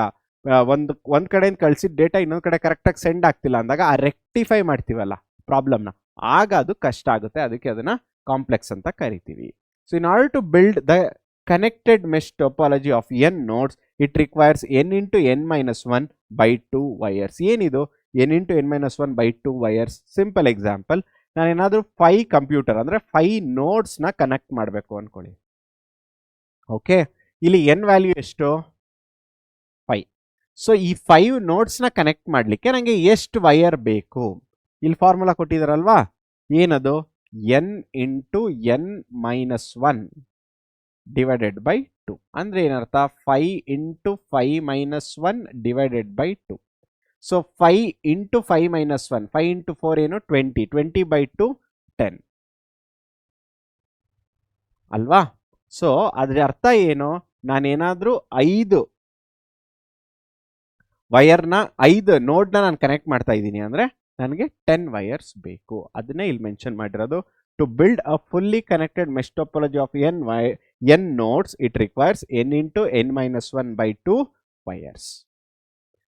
ಒಂದು ಕಡೆಯಿಂದ ಕಳಿಸಿದ ಡೇಟಾ ಇನ್ನೊಂದು ಕಡೆ ಕರೆಕ್ಟಾಗಿ ಸೆಂಡ್ ಆಗ್ತಿಲ್ಲ ಅಂದಾಗ ಆ ರೆಕ್ಟಿಫೈ ಮಾಡ್ತೀವಲ್ಲ ಪ್ರಾಬ್ಲಮ್ನ, ಆಗ ಅದು ಕಷ್ಟ ಆಗುತ್ತೆ. ಅದಕ್ಕೆ ಅದನ್ನು ಕಾಂಪ್ಲೆಕ್ಸ್ ಅಂತ ಕರಿತೀವಿ. So in order to build the connected mesh topology of n nodes, it requires n into n-1 by 2 wires. ಏನಿದು n into n-1 by 2 wires? Simple example, ನಾನೇನಾದರೂ 5 ಕಂಪ್ಯೂಟರ್ ಅಂದರೆ 5 ನೋಡ್ಸ್ನ ಕನೆಕ್ಟ್ ಮಾಡಬೇಕು ಅಂದ್ಕೊಳ್ಳಿ. ಓಕೆ, ಇಲ್ಲಿ n ವ್ಯಾಲ್ಯೂ ಎಷ್ಟು? 5. So ಈ 5 ನೋಡ್ಸ್ನ connect ಮಾಡಲಿಕ್ಕೆ ನನಗೆ ಎಷ್ಟು ವೈರ್ ಬೇಕು? ಇಲ್ಲಿ ಫಾರ್ಮುಲಾ ಕೊಟ್ಟಿದ್ದಾರಲ್ವಾ, ಏನದು? n into n-1 divided by 2. ಅಂದರೆ ಏನರ್ಥ? 5 into 5-1 divided by 2. So 5 into 5-1, 5 into 4 ಏನು? 20. 20 by 2 10 ಅಲ್ವಾ? ಸೊ ಅದರ ಅರ್ಥ ಏನು? ನಾನೇನಾದರೂ 5 ವೈರ್ನ 5 ನೋಡ್ನ ನಾನು ಕನೆಕ್ಟ್ ಮಾಡ್ತಾ ಇದ್ದೀನಿ ಅಂದರೆ ನನಗೆ 10 ವೈರ್ಸ್ ಬೇಕು. ಅದನ್ನೇ ಇಲ್ಲಿ ಮೆನ್ಷನ್ ಮಾಡಿರೋದು. To build a fully connected mesh topology of n nodes, it requires n into n-1 by 2 wires.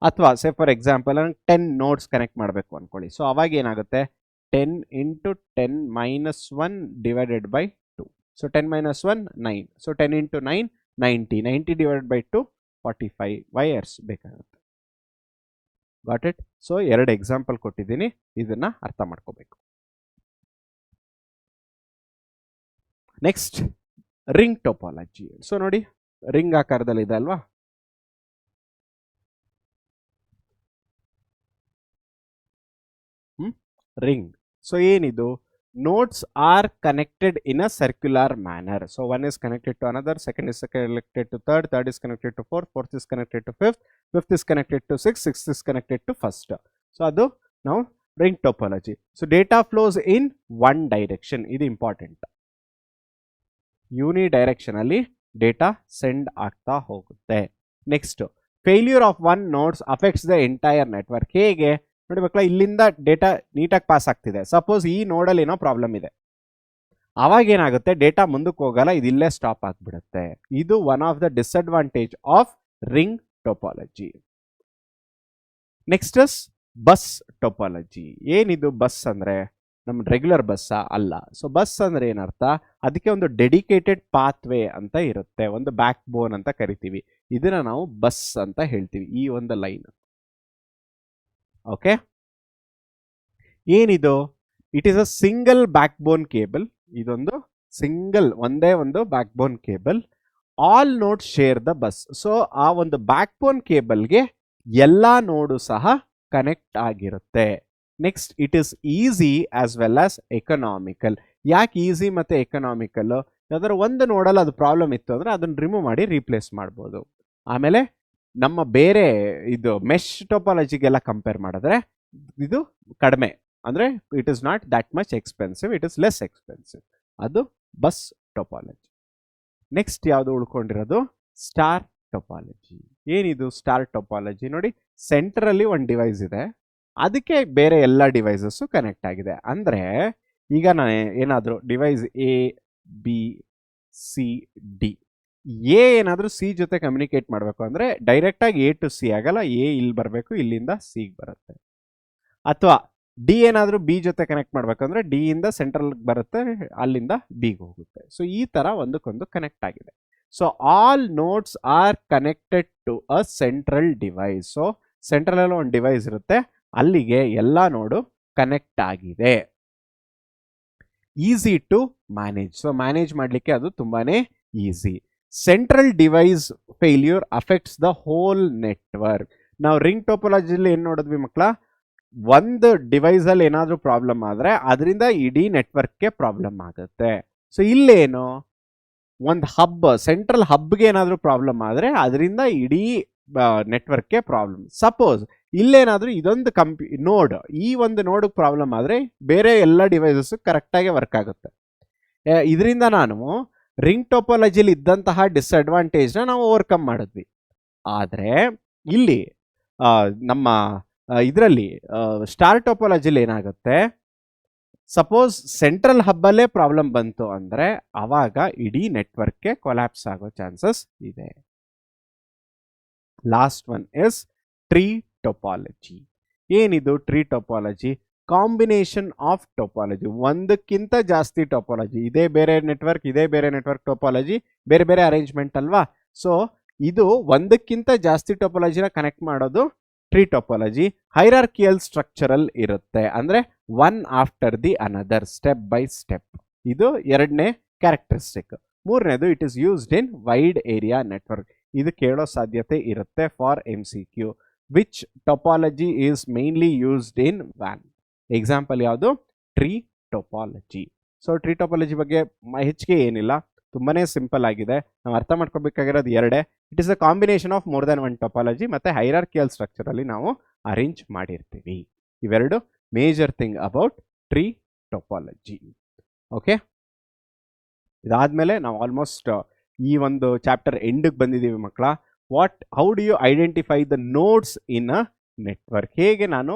ಅಥವಾ say for example 10 nodes connect ಮಾಡಬೇಕು ಅಂದ್ಕೊಳ್ಳಿ. ಸೊ ಅವಾಗ ಏನಾಗುತ್ತೆ? 10 into 10-1 divided by 2. So 10-1 9. So 10 into 9 90. 90 divided by 2 45 wires ಬೇಕಾಗುತ್ತೆ. Got it? So 2 example ಕೊಟ್ಟಿದ್ದೀನಿ, ಇದನ್ನ ಅರ್ಥ ಮಾಡ್ಕೋಬೇಕು. Next ring topology. ಸೊ ನೋಡಿ, ರಿಂಗ್ ಆಕಾರದಲ್ಲಿ ಇದೆ ಅಲ್ವಾ? ರಿಂಗ್. ಸೊ ಏನಿದು? Nodes are connected in a circular manner. So one is connected to another, second is connected to third, third is connected to fourth, fourth is connected to fifth, fifth is connected to six, six is connected to first. So ಅದು ನಾವು ring topology. So data flows in one direction. ಇದು important. Uni direction ಅಲ್ಲಿ data send ಆಗ್ತಾ ಹೋಗುತ್ತೆ. Next, failure of one nodes affects the entire network. ಹೇಗೆ ನೋಡಿ ಮಕ್ಕಳ, ಇಲ್ಲಿಂದ ಡೇಟಾ ನೀಟಾಗಿ ಪಾಸ್ ಆಗ್ತಿದೆ. ಸಪೋಸ್ ಈ ನೋಡಲ್ಲಿ ಏನೋ ಪ್ರಾಬ್ಲಮ್ ಇದೆ, ಅವಾಗ ಏನಾಗುತ್ತೆ, ಡೇಟಾ ಮುಂದಕ್ಕೆ ಹೋಗಲ್ಲ, ಇದು ಇಲ್ಲೇ ಸ್ಟಾಪ್ ಆಗ್ಬಿಡುತ್ತೆ. ಇದು one of the disadvantage of ring topology. Next is bus topology. ಏನಿದು ಬಸ್ ಅಂದ್ರೆ ನಮ್ಮ ರೆಗ್ಯುಲರ್ ಬಸ್ಸಾ? ಅಲ್ಲ. ಸೊ ಬಸ್ ಅಂದ್ರೆ ಏನರ್ಥ, ಅದಕ್ಕೆ ಒಂದು ಡೆಡಿಕೇಟೆಡ್ ಪಾತ್ವೇ ಅಂತ ಇರುತ್ತೆ, ಒಂದು ಬ್ಯಾಕ್ ಬೋನ್ ಅಂತ ಕರಿತೀವಿ. ಇದನ್ನ ನಾವು ಬಸ್ ಅಂತ ಹೇಳ್ತೀವಿ, ಈ ಒಂದು ಲೈನ್. ಓಕೆ, ಏನಿದು? It is a single back bone cable. ಇದೊಂದು ಸಿಂಗಲ್, ಒಂದೇ ಒಂದು ಬ್ಯಾಕ್ ಬೋನ್ ಕೇಬಲ್. ಆಲ್ ನೋಡ್ ಶೇರ್ ದ ಬಸ್. ಸೊ ಆ ಒಂದು ಬ್ಯಾಕ್ ಬೋನ್ ಕೇಬಲ್ಗೆ ಎಲ್ಲಾ ನೋಡು ಸಹ ಕನೆಕ್ಟ್ ಆಗಿರುತ್ತೆ. Next, it is easy as well as economical. ಯಾಕೆ ಈಸಿ ಮತ್ತೆ ಎಕನಾಮಿಕಲ್? ಯಾವ್ದಾದ್ರು ಒಂದು ನೋಡಲ್ಲ ಅದು ಪ್ರಾಬ್ಲಮ್ ಇತ್ತು ಅಂದ್ರೆ ಅದನ್ನ ರಿಮೂವ್ ಮಾಡಿ ರೀಪ್ಲೇಸ್ ಮಾಡ್ಬೋದು. ಆಮೇಲೆ ನಮ್ಮ ಬೇರೆ ಇದು ಮೆಶ್ ಟೋಪಾಲಜಿಗೆಲ್ಲ ಕಂಪೇರ್ ಮಾಡಿದ್ರೆ ಇದು ಕಡಿಮೆ, ಅಂದ್ರೆ it is not that much expensive, it is less expensive. ಅದು ಬಸ್ ಟೋಪಾಲಜಿ. ನೆಕ್ಸ್ಟ್ ಯಾವುದು ಉಳ್ಕೊಂಡಿರೋದು? Star topology. ಏನಿದು ಸ್ಟಾರ್ ಟೋಪಾಲಜಿ? ನೋಡಿ, ಸೆಂಟರ್ ಅಲ್ಲಿ ಒಂದು ಡಿವೈಸ್ ಇದೆ, ಅದಕ್ಕೆ ಬೇರೆ ಎಲ್ಲ ಡಿವೈಸಸ್ ಕನೆಕ್ಟ್ ಆಗಿದೆ. ಅಂದ್ರೆ ಈಗ ನಾನು ಏನಾದರೂ device A B C D, A ಏನಾದರೂ ಸಿ ಜೊತೆ ಕಮ್ಯುನಿಕೇಟ್ ಮಾಡಬೇಕು ಅಂದ್ರೆ ಡೈರೆಕ್ಟ್ ಆಗಿ ಎ ಟು ಸಿ ಆಗಲ್ಲ, ಎ ಇಲ್ಲಿ ಬರಬೇಕು, ಇಲ್ಲಿಂದ ಸಿಗೆ ಬರುತ್ತೆ. ಅಥವಾ ಡಿ ಏನಾದರೂ ಬಿ ಜೊತೆ ಕನೆಕ್ಟ್ ಮಾಡ್ಬೇಕಂದ್ರೆ ಡಿ ಇಂದ ಸೆಂಟ್ರಲ್ ಬರುತ್ತೆ, ಅಲ್ಲಿಂದ ಬಿಗೆ ಹೋಗುತ್ತೆ. ಸೊ ಈ ತರ ಒಂದಕ್ಕೊಂದು ಕನೆಕ್ಟ್ ಆಗಿದೆ. So all nodes are connected to a central device. So central ಅಲ್ಲಿ ಒಂದು ಡಿವೈಸ್ ಇರುತ್ತೆ, ಅಲ್ಲಿಗೆ ಎಲ್ಲ ನೋಡು ಕನೆಕ್ಟ್ ಆಗಿದೆ. Easy to manage. So manage ಮಾಡಲಿಕ್ಕೆ ಅದು ತುಂಬಾನೇ easy. Central device failure affects the whole network. ನಾವು ರಿಂಗ್ ಟೋಪಾಲಜಿಲಿ ಏನ್ ನೋಡಿದ್ವಿ ಮಕ್ಕಳ? ಒಂದು ಡಿವೈಸ್ ಅಲ್ಲಿ ಏನಾದರೂ ಪ್ರಾಬ್ಲಮ್ ಆದ್ರೆ ಅದರಿಂದ ಇಡೀ ನೆಟ್ವರ್ಕ್ಗೆ ಪ್ರಾಬ್ಲಮ್ ಆಗುತ್ತೆ. ಸೊ ಇಲ್ಲೇನು, ಒಂದು ಹಬ್, ಸೆಂಟ್ರಲ್ ಹಬ್ಗೆ ಏನಾದರೂ ಪ್ರಾಬ್ಲಮ್ ಆದ್ರೆ ಅದರಿಂದ ಇಡೀ ನೆಟ್ವರ್ಕ್ಗೆ ಪ್ರಾಬ್ಲಮ್. ಸಪೋಸ್ ಇಲ್ಲೇನಾದರೂ ಇದೊಂದು ನೋಡ್, ಈ ಒಂದು ನೋಡ್ ಪ್ರಾಬ್ಲಮ್ ಆದ್ರೆ ಬೇರೆ ಎಲ್ಲ ಡಿವೈಸಸ್ ಕರೆಕ್ಟಾಗಿ ವರ್ಕ್ ಆಗುತ್ತೆ. ಇದರಿಂದ ನಾನು ರಿಂಗ್ ಟೋಪಾಲಜಿಲಿ ಇದ್ದಂತಹ ಡಿಸ್ಅಡ್ವಾಂಟೇಜ್ನ ನಾವು ಓವರ್ಕಮ್ ಮಾಡಿದ್ವಿ. ಆದರೆ ಇಲ್ಲಿ ನಮ್ಮ ಇದರಲ್ಲಿ ಸ್ಟಾರ್ ಟೋಪಾಲಜಿಲಿ ಏನಾಗುತ್ತೆ, ಸಪೋಸ್ ಸೆಂಟ್ರಲ್ ಹಬ್ಬಲ್ಲೇ ಪ್ರಾಬ್ಲಮ್ ಬಂತು ಅಂದ್ರೆ ಅವಾಗ ಇಡೀ ನೆಟ್ವರ್ಕ್ಗೆ ಕೊಲ್ಯಾಪ್ಸ್ ಆಗೋ ಚಾನ್ಸಸ್ ಇದೆ. Last one is tree topology. ಏನಿದು tree topology? Combination of topology, ಒಂದಕ್ಕಿಂತ ಜಾಸ್ತಿ ಟೋಪಾಲಜಿ, ಇದೇ ಬೇರೆ ನೆಟ್ವರ್ಕ್, ಇದೇ ಬೇರೆ ನೆಟ್ವರ್ಕ್ ಟೋಪಾಲಜಿ, ಬೇರೆ ಬೇರೆ ಅರೇಂಜ್ಮೆಂಟ್ ಅಲ್ವಾ? ಸೊ ಇದು ಒಂದಕ್ಕಿಂತ ಜಾಸ್ತಿ ಟೋಪಾಲಜಿನ ಕನೆಕ್ಟ್ ಮಾಡೋದು ಟ್ರೀ ಟೋಪಾಲಜಿ. ಹೈರಾರ್ಕಿಯಲ್ ಸ್ಟ್ರಕ್ಚರಲ್ ಇರುತ್ತೆ, ಅಂದ್ರೆ one after the another, step by step. ಇದು ಎರಡನೇ ಕ್ಯಾರೆಕ್ಟರಿಸ್ಟಿಕ್. ಮೂರನೇದು, it is used in wide area network. ಇದು ಕೇಳೋ ಸಾಧ್ಯತೆ ಇರುತ್ತೆ for MCQ. Which topology is mainly used in ವ್ಯಾನ್? ಎಕ್ಸಾಂಪಲ್ ಯಾವುದು? Tree topology. So tree topology ಬಗ್ಗೆ ಹೆಚ್ಚಿಗೆ ಏನಿಲ್ಲ, ತುಂಬಾನೇ ಸಿಂಪಲ್ ಆಗಿದೆ. ನಾವು ಅರ್ಥ ಮಾಡ್ಕೋಬೇಕಾಗಿರೋದು ಎರಡೇ, it is a combination of more than one topology ಮತ್ತೆ ಹೈರಾರ್ಕಿಯಲ್ ಸ್ಟ್ರಕ್ಚರ್ ಅಲ್ಲಿ ನಾವು ಅರೇಂಜ್ ಮಾಡಿರ್ತೀವಿ. ಇವೆರಡು major thing about tree topology. Okay, ಇದಾದ್ಮೇಲೆ ನಾವು ಆಲ್ಮೋಸ್ಟ್ ಈ ಒಂದು ಚಾಪ್ಟರ್ ಎಂಡ್ಗೆ ಬಂದಿದ್ದೀವಿ ಮಕ್ಕಳ. How do you identify the nodes in a network? ಹೇಗೆ ನಾನು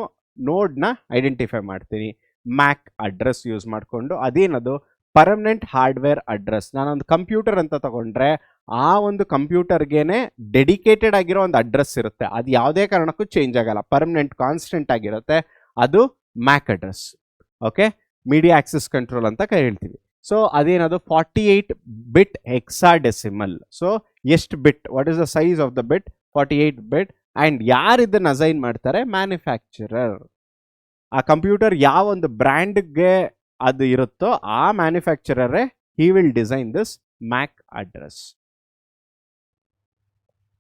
ನೋಡ್ನ ಐಡೆಂಟಿಫೈ ಮಾಡ್ತೀನಿ? ಮ್ಯಾಕ್ ಅಡ್ರೆಸ್ ಯೂಸ್ ಮಾಡಿಕೊಂಡು. ಅದೇನದು? Permanent hardware address. ನಾನೊಂದು ಕಂಪ್ಯೂಟರ್ ಅಂತ ತಗೊಂಡ್ರೆ ಆ ಒಂದು ಕಂಪ್ಯೂಟರ್ಗೆನೆ ಡೆಡಿಕೇಟೆಡ್ ಆಗಿರೋ ಒಂದು ಅಡ್ರೆಸ್ ಇರುತ್ತೆ, ಅದು ಯಾವುದೇ ಕಾರಣಕ್ಕೂ ಚೇಂಜ್ ಆಗಲ್ಲ, ಪರ್ಮನೆಂಟ್ ಕಾನ್ಸ್ಟೆಂಟ್ ಆಗಿರುತ್ತೆ. ಅದು MAC address. Okay, media access control ಅಂತ ಹೇಳ್ತೀವಿ. ಸೊ ಅದೇನದು? 48 ಬಿಟ್ ಹೆಕ್ಸಾಡೆಸಿಮಲ್. ಸೊ ಎಷ್ಟು bit? What is the size of the bit? 48 bit. And ಯಾರು ಇದನ್ನ ಅಸೈನ್ ಮಾಡ್ತಾರೆ? ಮ್ಯಾನುಫ್ಯಾಕ್ಚರರ್. ಆ ಕಂಪ್ಯೂಟರ್ ಯಾವ ಒಂದು ಬ್ರ್ಯಾಂಡ್ಗೆ ಅದು ಇರುತ್ತೋ ಆ ಮ್ಯಾನುಫ್ಯಾಕ್ಚರರೇ he will design this MAC address.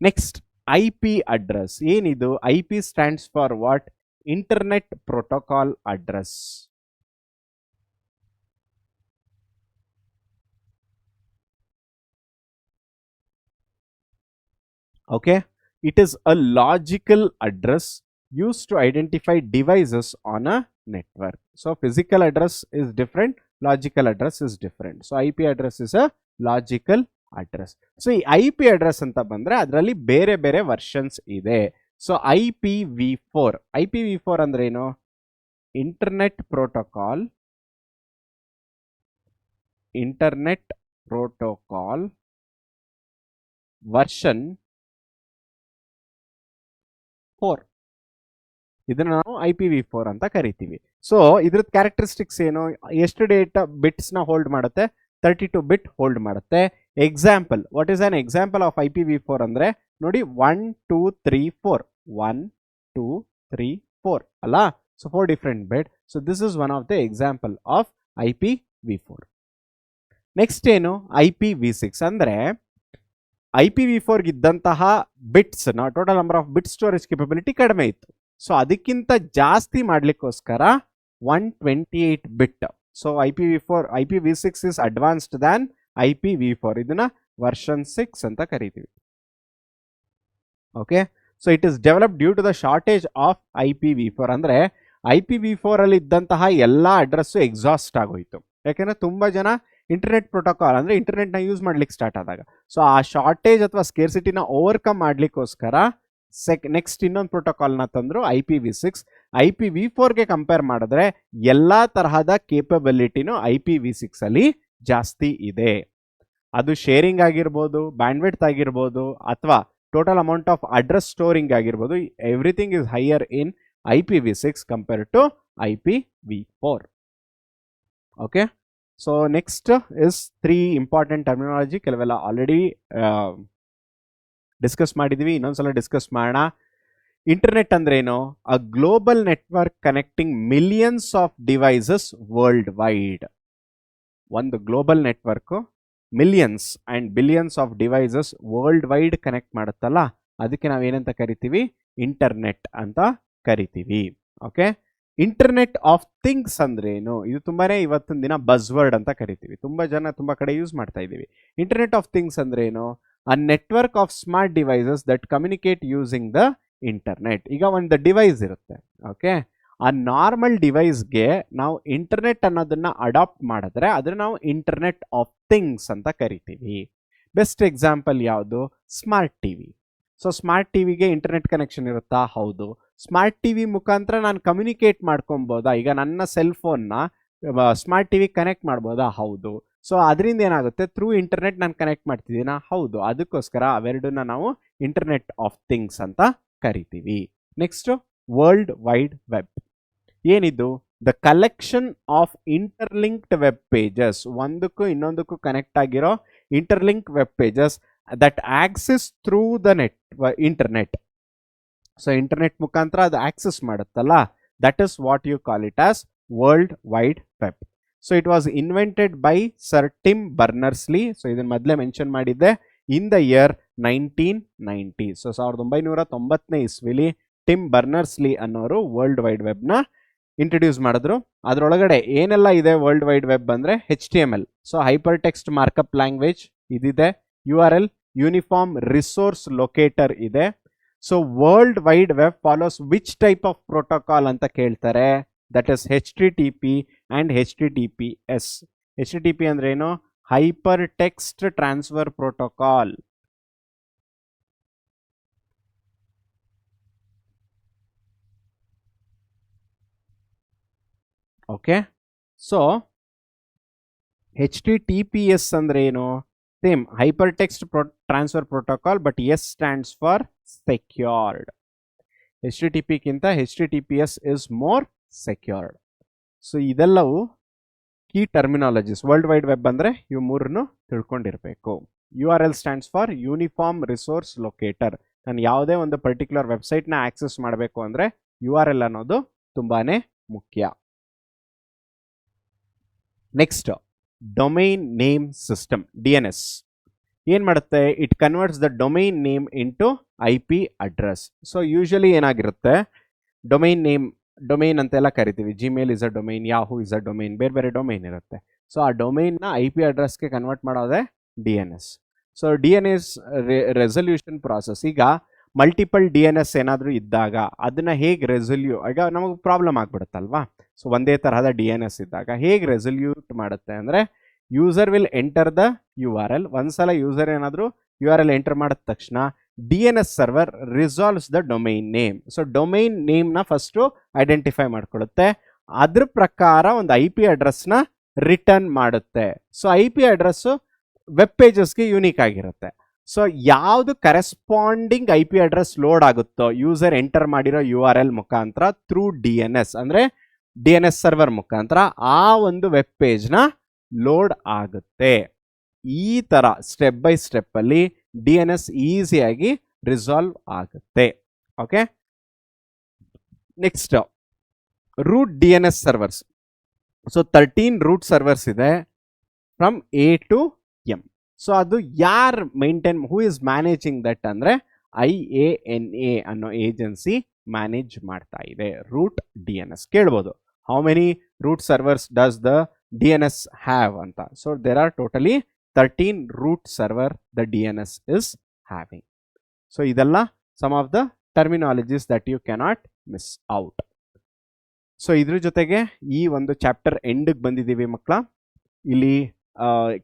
Next, IP address. ಏನಿದು? IP stands for what? Internet Protocol Address. Okay, it is a logical address used to identify devices on a network. So physical address is different, logical address is different. So IP address is a logical address. So ಈ IP address ಅಂತ ಬಂದ್ರೆ ಅದರಲ್ಲಿ ಬೇರೆ ಬೇರೆ versions ಇದೆ. So IPv4 ಅಂದ್ರೆ ಏನು? Internet protocol version 4. ಇದನ್ನ ನಾವು IPv4 ಅಂತ ಕರಿತೀವಿ. ಸೊ ಇದ್ರದ್ದು ಕ್ಯಾರೆಕ್ಟರಿಸ್ಟಿಕ್ಸ್ ಏನು? ಎಷ್ಟು ಡೇಟಾ ಬಿಟ್ಸ್ ನ ಹೋಲ್ಡ್ ಮಾಡುತ್ತೆ? 32 ಬಿಟ್ ಹೋಲ್ಡ್ ಮಾಡುತ್ತೆ. Example, what is an example of IPv4 ಅಂದ್ರೆ ನೋಡಿ, 1 2 3 4 1 2 3 4 ಅಲ್ಲ? So 4 different bit. So this is one of the example of IPv4. Next ಏನು? IPv6 ಅಂದ್ರೆ IPv4 ಇದ್ದಂತಹ ಬಿಟ್ಸ್ ನ total number of bit storage capability ಕಡಿಮೆ ಇತ್ತು. ಸೊ ಅದಕ್ಕಿಂತ ಜಾಸ್ತಿ ಮಾಡ್ಲಿಕ್ಕೋಸ್ಕರ 128 bit. So IPv6 is advanced than IPv4. ಇದನ್ನ ವರ್ಷನ್ 6 ಅಂತ ಕರಿತೀವಿ. Okay, so it is developed due to the shortage of IPv4. ಅಂದ್ರೆ IPv4 ಅಲ್ಲಿ ಇದ್ದಂತಹ ಎಲ್ಲಾ ಅಡ್ರೆಸ್ ಎಕ್ಸಾಸ್ಟ್ ಆಗೋಯ್ತು. ಯಾಕೆಂದ್ರೆ ತುಂಬಾ ಜನ ಇಂಟರ್ನೆಟ್ ಪ್ರೋಟೋಕಾಲ್ ಅಂದ್ರೆ ಇಂಟರ್ನೆಟ್ ನ ಯೂಸ್ ಮಾಡ್ಲಿಕ್ಕೆ ಸ್ಟಾರ್ಟ್ ಆದಾಗ, ಸೊ ಆ ಶಾರ್ಟೇಜ್ ಅಥವಾ ಸ್ಕೇರ್ಸಿಟಿನ ಓವರ್ಕಮ್ ಮಾಡ್ಲಿಕ್ಕೋಸ್ಕರ ನೆಕ್ಸ್ಟ್ ಇನ್ನೊಂದು ಪ್ರೋಟೋಕಾಲ್ನ ತಂದ್ರು, IPv6. IPv4ಗೆ ಕಂಪೇರ್ ಮಾಡಿದ್ರೆ ಎಲ್ಲಾ ತರಹದ ಕೇಪಬಿಲಿಟಿನೂ IPv6 ಅಲ್ಲಿ ಜಾಸ್ತಿ ಇದೆ. ಅದು ಶೇರಿಂಗ್ ಆಗಿರ್ಬೋದು, ಬ್ಯಾಂಡ್ವಿಡ್ತ್ ಆಗಿರ್ಬೋದು, ಅಥವಾ total amount of address storing ಆಗಿರ್ಬೋದು. Everything is higher in IPv6 compare to IPv4. Okay, so next is 3 important terminology. ಕೆಲವೆಲ್ಲ ಆಲ್ರೆಡಿ ಡಿಸ್ಕಸ್ ಮಾಡಿದ್ವಿ, ಇನ್ನೊಂದ್ಸಲ ಡಿಸ್ಕಸ್ ಮಾಡೋಣ. ಇಂಟರ್ನೆಟ್ ಅಂದ್ರೆ ಏನು? A global network connecting millions of devices world wide. ಒಂದು global network millions and billions of devices world wide connect ಮಾಡುತ್ತಲ್ಲ, ಅದಕ್ಕೆ ನಾವೇನಂತ ಕರಿತೀವಿ? ಇಂಟರ್ನೆಟ್ ಅಂತ ಕರಿತೀವಿ. ಓಕೆ, ಇಂಟರ್ನೆಟ್ ಆಫ್ ಥಿಂಗ್ಸ್ ಅಂದ್ರೆ ಏನು? ಇದು ತುಂಬಾನೇ ಇವತ್ತಿನ ದಿನ ಬಸ್ ವರ್ಡ್ ಅಂತ ಕರಿತೀವಿ. ತುಂಬಾ ಕಡೆ ಯೂಸ್ ಮಾಡ್ತಾ ಇದ್ದೀವಿ. ಇಂಟರ್ನೆಟ್ ಆಫ್ ಥಿಂಗ್ಸ್ ಅಂದ್ರೆ ಏನು? A network of smart devices that communicate using the internet. ಈಗ ಒಂದು ಡಿವೈಸ್ ಇರುತ್ತೆ. ಓಕೆ, ಆ ನಾರ್ಮಲ್ ಡಿವೈಸ್ಗೆ ನಾವು ಇಂಟರ್ನೆಟ್ ಅನ್ನೋದನ್ನ ಅಡಾಪ್ಟ್ ಮಾಡಿದ್ರೆ ಅದನ್ನ ನಾವು ಇಂಟರ್ನೆಟ್ ಆಫ್ ಥಿಂಗ್ಸ್ ಅಂತ ಕರಿತೀವಿ. ಬೆಸ್ಟ್ ಎಕ್ಸಾಂಪಲ್ ಯಾವುದು? Smart TV. ಸೊ ಸ್ಮಾರ್ಟ್ ಟಿವಿಗೆ ಇಂಟರ್ನೆಟ್ ಕನೆಕ್ಷನ್ ಇರುತ್ತಾ? ಹೌದು. ಸ್ಮಾರ್ಟ್ ಟಿವಿ ಮುಖಾಂತರ ನಾನು ಕಮ್ಯುನಿಕೇಟ್ ಮಾಡ್ಕೊಬೋದಾ? ಈಗ ನನ್ನ ಸೆಲ್ ಫೋನ್ನ ಸ್ಮಾರ್ಟ್ ಟಿವಿ ಕನೆಕ್ಟ್ ಮಾಡ್ಬೋದಾ? ಹೌದು. ಸೊ ಅದರಿಂದ ಏನಾಗುತ್ತೆ? ಥ್ರೂ ಇಂಟರ್ನೆಟ್ ನಾನು ಕನೆಕ್ಟ್ ಮಾಡ್ತಿದ್ದೀನಾ? ಹೌದು. ಅದಕ್ಕೋಸ್ಕರ ಅವೆರಡನ್ನ ನಾವು ಇಂಟರ್ನೆಟ್ ಆಫ್ ಥಿಂಗ್ಸ್ ಅಂತ ಕರಿತೀವಿ. Next, world wide web. ಏನಿದು? The collection of interlinked web pages. ಒಂದಕ್ಕೂ ಇನ್ನೊಂದಕ್ಕೂ ಕನೆಕ್ಟ್ ಆಗಿರೋ interlink web pages that access through the internet. So internet ಮುಖಾಂತರ ಅದು ಆಕ್ಸೆಸ್ ಮಾಡುತ್ತಲ್ಲ, that is what you call it as world wide web. So it was invented by sir Tim Berners Lee. So ಇದನ್ನ ಮೊದಲೇ mention ಮಾಡಿದ್ದೆ, ಇನ್ the year 1990. So 1990ನೇ ಇಸ್ವಿಲಿ Tim Berners Lee ಅನ್ನೋರು world wide ವೆಬ್ನ ಇಂಟ್ರೊಡ್ಯೂಸ್ ಮಾಡಿದ್ರು. ಅದರೊಳಗಡೆ ಏನೆಲ್ಲ ಇದೆ ವರ್ಲ್ಡ್ ವೈಡ್ ವೆಬ್ ಅಂದ್ರೆ HTML, so hyper text markup language ಇದಿದೆ. URL, ಯೂನಿಫಾರ್ಮ್ ರಿಸೋರ್ಸ್ ಲೊಕೇಟರ್ ಇದೆ. So world wide web follows which type of protocol ಅಂತ ಕೇಳ್ತಾರೆ? That is HTTP and HTTPS. HTTP ಅಂದ್ರೆ ಏನು? Hyper text transfer protocol. Okay, so HTTPS ಅಂದ್ರೆ ಏನು? Same hyper text transfer protocol, but S stands for secured. HTTP ಗಿಂತ HTTPS is more secured. So ಇದೆಲ್ಲವೂ key terminologies. World wide web ಅಂದ್ರೆ ಇವು ಮೂರನ್ನು ತಿಳ್ಕೊಂಡಿರ್ಬೇಕು. URL stands for uniform resource locator. ನಾನು ಯಾವುದೇ ಒಂದು ಪರ್ಟಿಕ್ಯುಲರ್ ವೆಬ್ಸೈಟ್ನ ಆಕ್ಸೆಸ್ ಮಾಡಬೇಕು ಅಂದ್ರೆ URL ಅನ್ನೋದು ತುಂಬಾನೇ ಮುಖ್ಯ. Next, domain name system, DNS. ಏನ್ ಮಾಡುತ್ತೆ? It converts the domain name into IP address. So usually ಏನಾಗಿರುತ್ತೆ? ಡೊಮೈನ್ ಅಂತೆಲ್ಲ ಕರಿತೀವಿ. Gmail is a domain, Yahoo is a domain, ಬೇರೆ ಬೇರೆ ಡೊಮೈನ್ ಇರುತ್ತೆ. ಸೊ ಆ ಡೊಮೈನ್ನ IP ಅಡ್ರೆಸ್ಗೆ ಕನ್ವರ್ಟ್ ಮಾಡೋದೇ DNS. So DNS resolution process. ಈಗ ಮಲ್ಟಿಪಲ್ DNS ಏನಾದರೂ ಇದ್ದಾಗ ಅದನ್ನ ಹೇಗೆ ಈಗ ನಮಗೆ ಪ್ರಾಬ್ಲಮ್ ಆಗ್ಬಿಡುತ್ತಲ್ವಾ? ಸೊ ಒಂದೇ ತರಹದ DNS ಇದ್ದಾಗ ಹೇಗೆ ರೆಸಲ್ಯೂಟ್ ಮಾಡುತ್ತೆ ಅಂದರೆ, user will enter the URL. ಒಂದ್ಸಲ ಯೂಸರ್ ಏನಾದರೂ URL ಎಂಟರ್ ಮಾಡಿದ ತಕ್ಷಣ DNS server resolves the domain name. So domain ನೇಮ್ನ ಫಸ್ಟು ಐಡೆಂಟಿಫೈ ಮಾಡ್ಕೊಳ್ಳುತ್ತೆ, ಅದ್ರ ಪ್ರಕಾರ ಒಂದು IP ಅಡ್ರೆಸ್ನ ರಿಟರ್ನ್ ಮಾಡುತ್ತೆ. ಸೊ IP ಅಡ್ರೆಸ್ಸು ವೆಬ್ ಪೇಜಸ್ಗೆ ಯೂನಿಕ್ ಆಗಿರುತ್ತೆ. ಸೊ ಯಾವುದು ಕರೆಸ್ಪಾಂಡಿಂಗ್ IP ಅಡ್ರೆಸ್ ಲೋಡ್ ಆಗುತ್ತೋ ಯೂಸರ್ ಎಂಟರ್ ಮಾಡಿರೋ URL ಮುಖಾಂತರ ಥ್ರೂ DNS ಅಂದರೆ DNS ಸರ್ವರ್ ಮುಖಾಂತರ ಆ ಒಂದು ವೆಬ್ ಪೇಜ್ನ ಲೋಡ್ ಆಗುತ್ತೆ. ಈ ಥರ ಸ್ಟೆಪ್ ಬೈ ಸ್ಟೆಪ್ಪಲ್ಲಿ DNS ಈಸಿಯಾಗಿ ರಿಸಾಲ್ವ್ ಆಗುತ್ತೆ. Okay, next root DNS servers. So 13 root servers ಇದೆ from A to M. So ಅದು ಯಾರು maintain, who is managing that ಅಂದರೆ IANA ಅನ್ನೋ ಏಜೆನ್ಸಿ ಮ್ಯಾನೇಜ್ ಮಾಡ್ತಾ ಇದೆ ರೂಟ್ DNS. ಕೇಳ್ಬೋದು how many root servers does the DNS have ಅಂತ. So there are totally 13 root server the DNS is having. So ಇದೆಲ್ಲ some of the terminologies that you cannot miss out. So ಇದ್ರ ಜೊತೆಗೆ ಈ ಒಂದು chapter ಎಂಡ್ಗೆ ಬಂದಿದ್ದೀವಿ ಮಕ್ಕಳ. ಇಲ್ಲಿ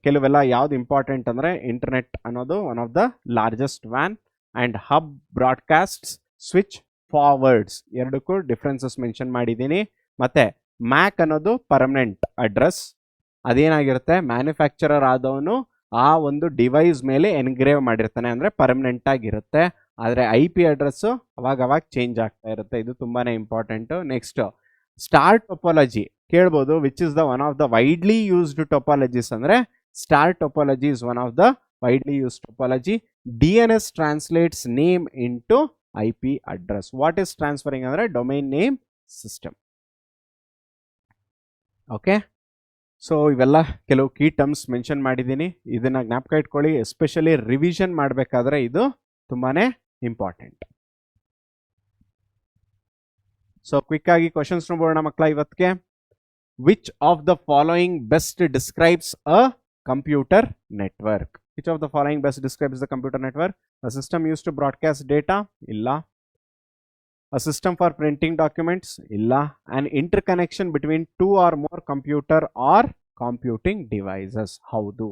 ಕೆಲವೆಲ್ಲ ಯಾವ್ದು ಇಂಪಾರ್ಟೆಂಟ್ ಅಂದರೆ ಇಂಟರ್ನೆಟ್ ಅನ್ನೋದು ಒನ್ ಆಫ್ ದ ಲಾರ್ಜೆಸ್ಟ್ ವ್ಯಾನ್ and hub broadcasts switch forwards ಎರಡಕ್ಕೂ ಡಿಫ್ರೆನ್ಸಸ್ ಮೆನ್ಷನ್ ಮಾಡಿದ್ದೀನಿ. ಮತ್ತು ಮ್ಯಾಕ್ ಅನ್ನೋದು ಪರ್ಮನೆಂಟ್ ಅಡ್ರೆಸ್, ಅದೇನಾಗಿರುತ್ತೆ ಮ್ಯಾನುಫ್ಯಾಕ್ಚರರ್ ಆದವನು ಆ ಒಂದು ಡಿವೈಸ್ ಮೇಲೆ ಎನ್ಗ್ರೇವ್ ಮಾಡಿರ್ತಾನೆ ಅಂದರೆ ಪರ್ಮನೆಂಟ್ ಆಗಿರುತ್ತೆ. ಆದರೆ IP ಅಡ್ರೆಸ್ಸು ಅವಾಗ ಚೇಂಜ್ ಆಗ್ತಾ ಇರುತ್ತೆ. ಇದು ತುಂಬಾ ಇಂಪಾರ್ಟೆಂಟು. ನೆಕ್ಸ್ಟ್ ಸ್ಟಾರ್ ಟೊಪಾಲಜಿ ಕೇಳ್ಬೋದು, which is the one of the widely used topologies ಅಂದರೆ star topology is one of the widely used topology. DNS translates name into IP address. What is transferring ಅಂದರೆ domain name system. Okay, so ಇವೆಲ್ಲ ಕೆಲವು key terms mention ಮಾಡಿದ್ದೀನಿ. ಇದನ್ನು ಜ್ಞಾಪಕ ಇಟ್ಕೊಳ್ಳಿ, especially revision ಮಾಡಬೇಕಾದ್ರೆ ಇದು ತುಂಬಾ ಇಂಪಾರ್ಟೆಂಟ್. ಸೊ ಕ್ವಿಕ್ ಆಗಿ ಕ್ವಶನ್ಸ್ ನೋಡೋಣ ಮಕ್ಕಳ ಇವತ್ತಿಗೆ. Which of the following best describes a computer network? Which of the following best describes the computer network? A system use to broadcast data, ಇಲ್ಲ. A system for printing documents, illa. An interconnection between two or more computer or computing devices, howdu.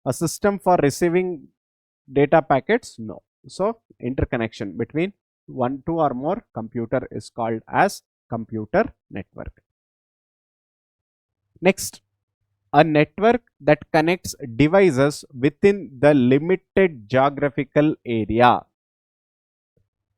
A system for receiving data packets, no. So interconnection between two or more computer is called as computer network. Next, a network that connects devices within the limited geographical area.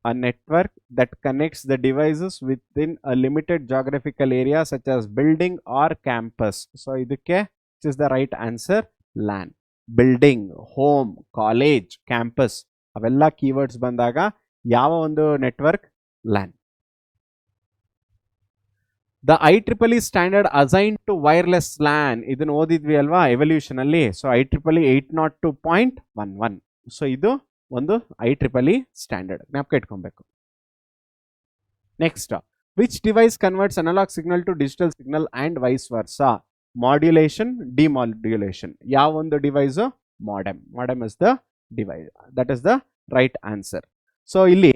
A network that connects the devices within a limited geographical area such as building or campus. So idukke which is the right answer? LAN. Building, home, college, campus avella keywords bandaga yava ondu network? LAN. The IEEE standard assigned to wireless LAN idನ್ನು ಓದಿದ್ವಿ ಅಲ್ವಾ evolution ಅಲ್ಲಿ. So IEEE 802.11. So ಇದು ಒಂದು IEEE standard, ಜ್ಞಾಪಕ ಇಟ್ಕೊಬೇಕು. Next, which device converts analogue signal to digital signal and vice versa? Modulation, demodulation. ಯಾವ ಒಂದು device? Modem. Modem is the device, that is the right answer. So ಇಲ್ಲಿ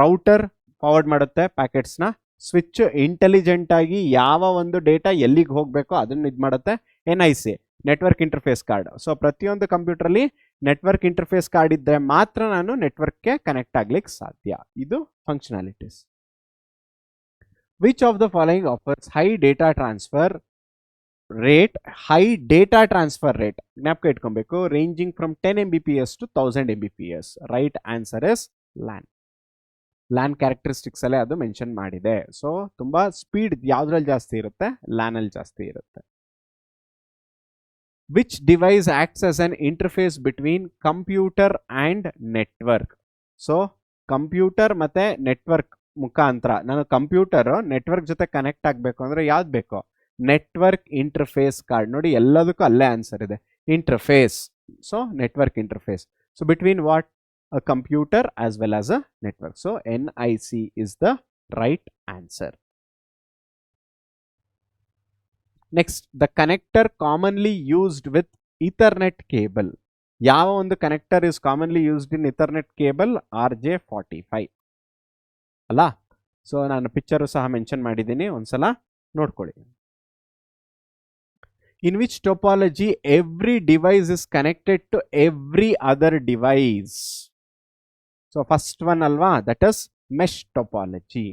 router forward ಮಾಡುತ್ತೆ ಪ್ಯಾಕೆಟ್ಸ್ನ, switch intelligent ಆಗಿ ಯಾವ ಒಂದು ಡೇಟಾ ಎಲ್ಲಿಗೆ ಹೋಗಬೇಕೋ ಅದನ್ನು ಇದು ಮಾಡುತ್ತೆ. NIC network interface card. So ಪ್ರತಿಯೊಂದು ಕಂಪ್ಯೂಟರ್ಲಿ ನೆಟ್ವರ್ಕ್ ಇಂಟರ್ಫೇಸ್ ಕಾರ್ಡ್ ಇದ್ದರೆ ಮಾತ್ರ ನಾನು ನೆಟ್ವರ್ಕ್ಗೆ ಕನೆಕ್ಟ್ ಆಗ್ಲಿಕ್ಕೆ ಸಾಧ್ಯ. ಇದು functionalities. Which of the following offers high data transfer rate? High data transfer rate ಜ್ಞಾಪಕ ಇಟ್ಕೊಬೇಕು, ranging from 10 Mbps to 1000 Mbps. Right answer is LAN. LAN characteristics ಅಲ್ಲೇ ಅದು ಮೆನ್ಷನ್ ಮಾಡಿದೆ. ಸೊ ತುಂಬಾ ಸ್ಪೀಡ್ ಯಾವ್ದ್ರಲ್ಲಿ ಜಾಸ್ತಿ ಇರುತ್ತೆ? LAN ಅಲ್ಲಿ ಜಾಸ್ತಿ ಇರುತ್ತೆ. Which device acts as an interface between computer and network? So computer ಮತ್ತೆ ನೆಟ್ವರ್ಕ್ ಮುಖಾಂತರ ನಾನು ಕಂಪ್ಯೂಟರ್ ನೆಟ್ವರ್ಕ್ ಜೊತೆ ಕನೆಕ್ಟ್ ಆಗಬೇಕು ಅಂದರೆ ಯಾವ್ದು ಬೇಕು? Network interface card. ನೋಡಿ ಎಲ್ಲದಕ್ಕೂ ಅಲ್ಲೇ ಆನ್ಸರ್ ಇದೆ, interface. So network interface. So between what? A computer as well as a network. So NIC is the right answer. Next, the connector commonly used with Ethernet cable. ಯಾವ ಒಂದು connector is commonly used in Ethernet cable? RJ45 ಅಲ್ಲ. So ನಾನು picture ಸಹ mention ಮಾಡಿದ್ದೀನಿ, ಒಂದ್ಸಲ ನೋಡ್ಕೊಳ್ಳಿ. In which topology every device is connected to every other device? So first one ಅಲ್ವಾ, that is mesh topology.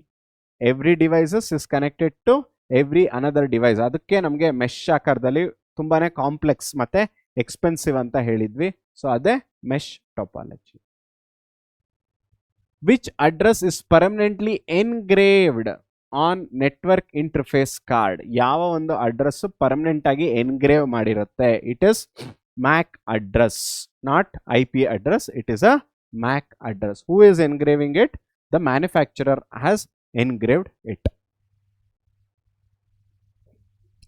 Every devices is connected to every another device. ಅದಕ್ಕೆ ನಮಗೆ mesh ಆಕಾರದಲ್ಲಿ ತುಂಬಾನೇ ಕಾಂಪ್ಲೆಕ್ಸ್ ಮತ್ತೆ ಎಕ್ಸ್ಪೆನ್ಸಿವ್ ಅಂತ ಹೇಳಿದ್ವಿ. ಸೊ ಅದೇ mesh topology. Which address is permanently engraved on network interface card? ಯಾವ ಒಂದು ಅಡ್ರೆಸ್ ಪರ್ಮನೆಂಟ್ ಆಗಿ ಎನ್ಗ್ರೇವ್ ಮಾಡಿರುತ್ತೆ? It is MAC address, not IP address. It is a MAC address. Who is engraving it? The manufacturer has engraved it.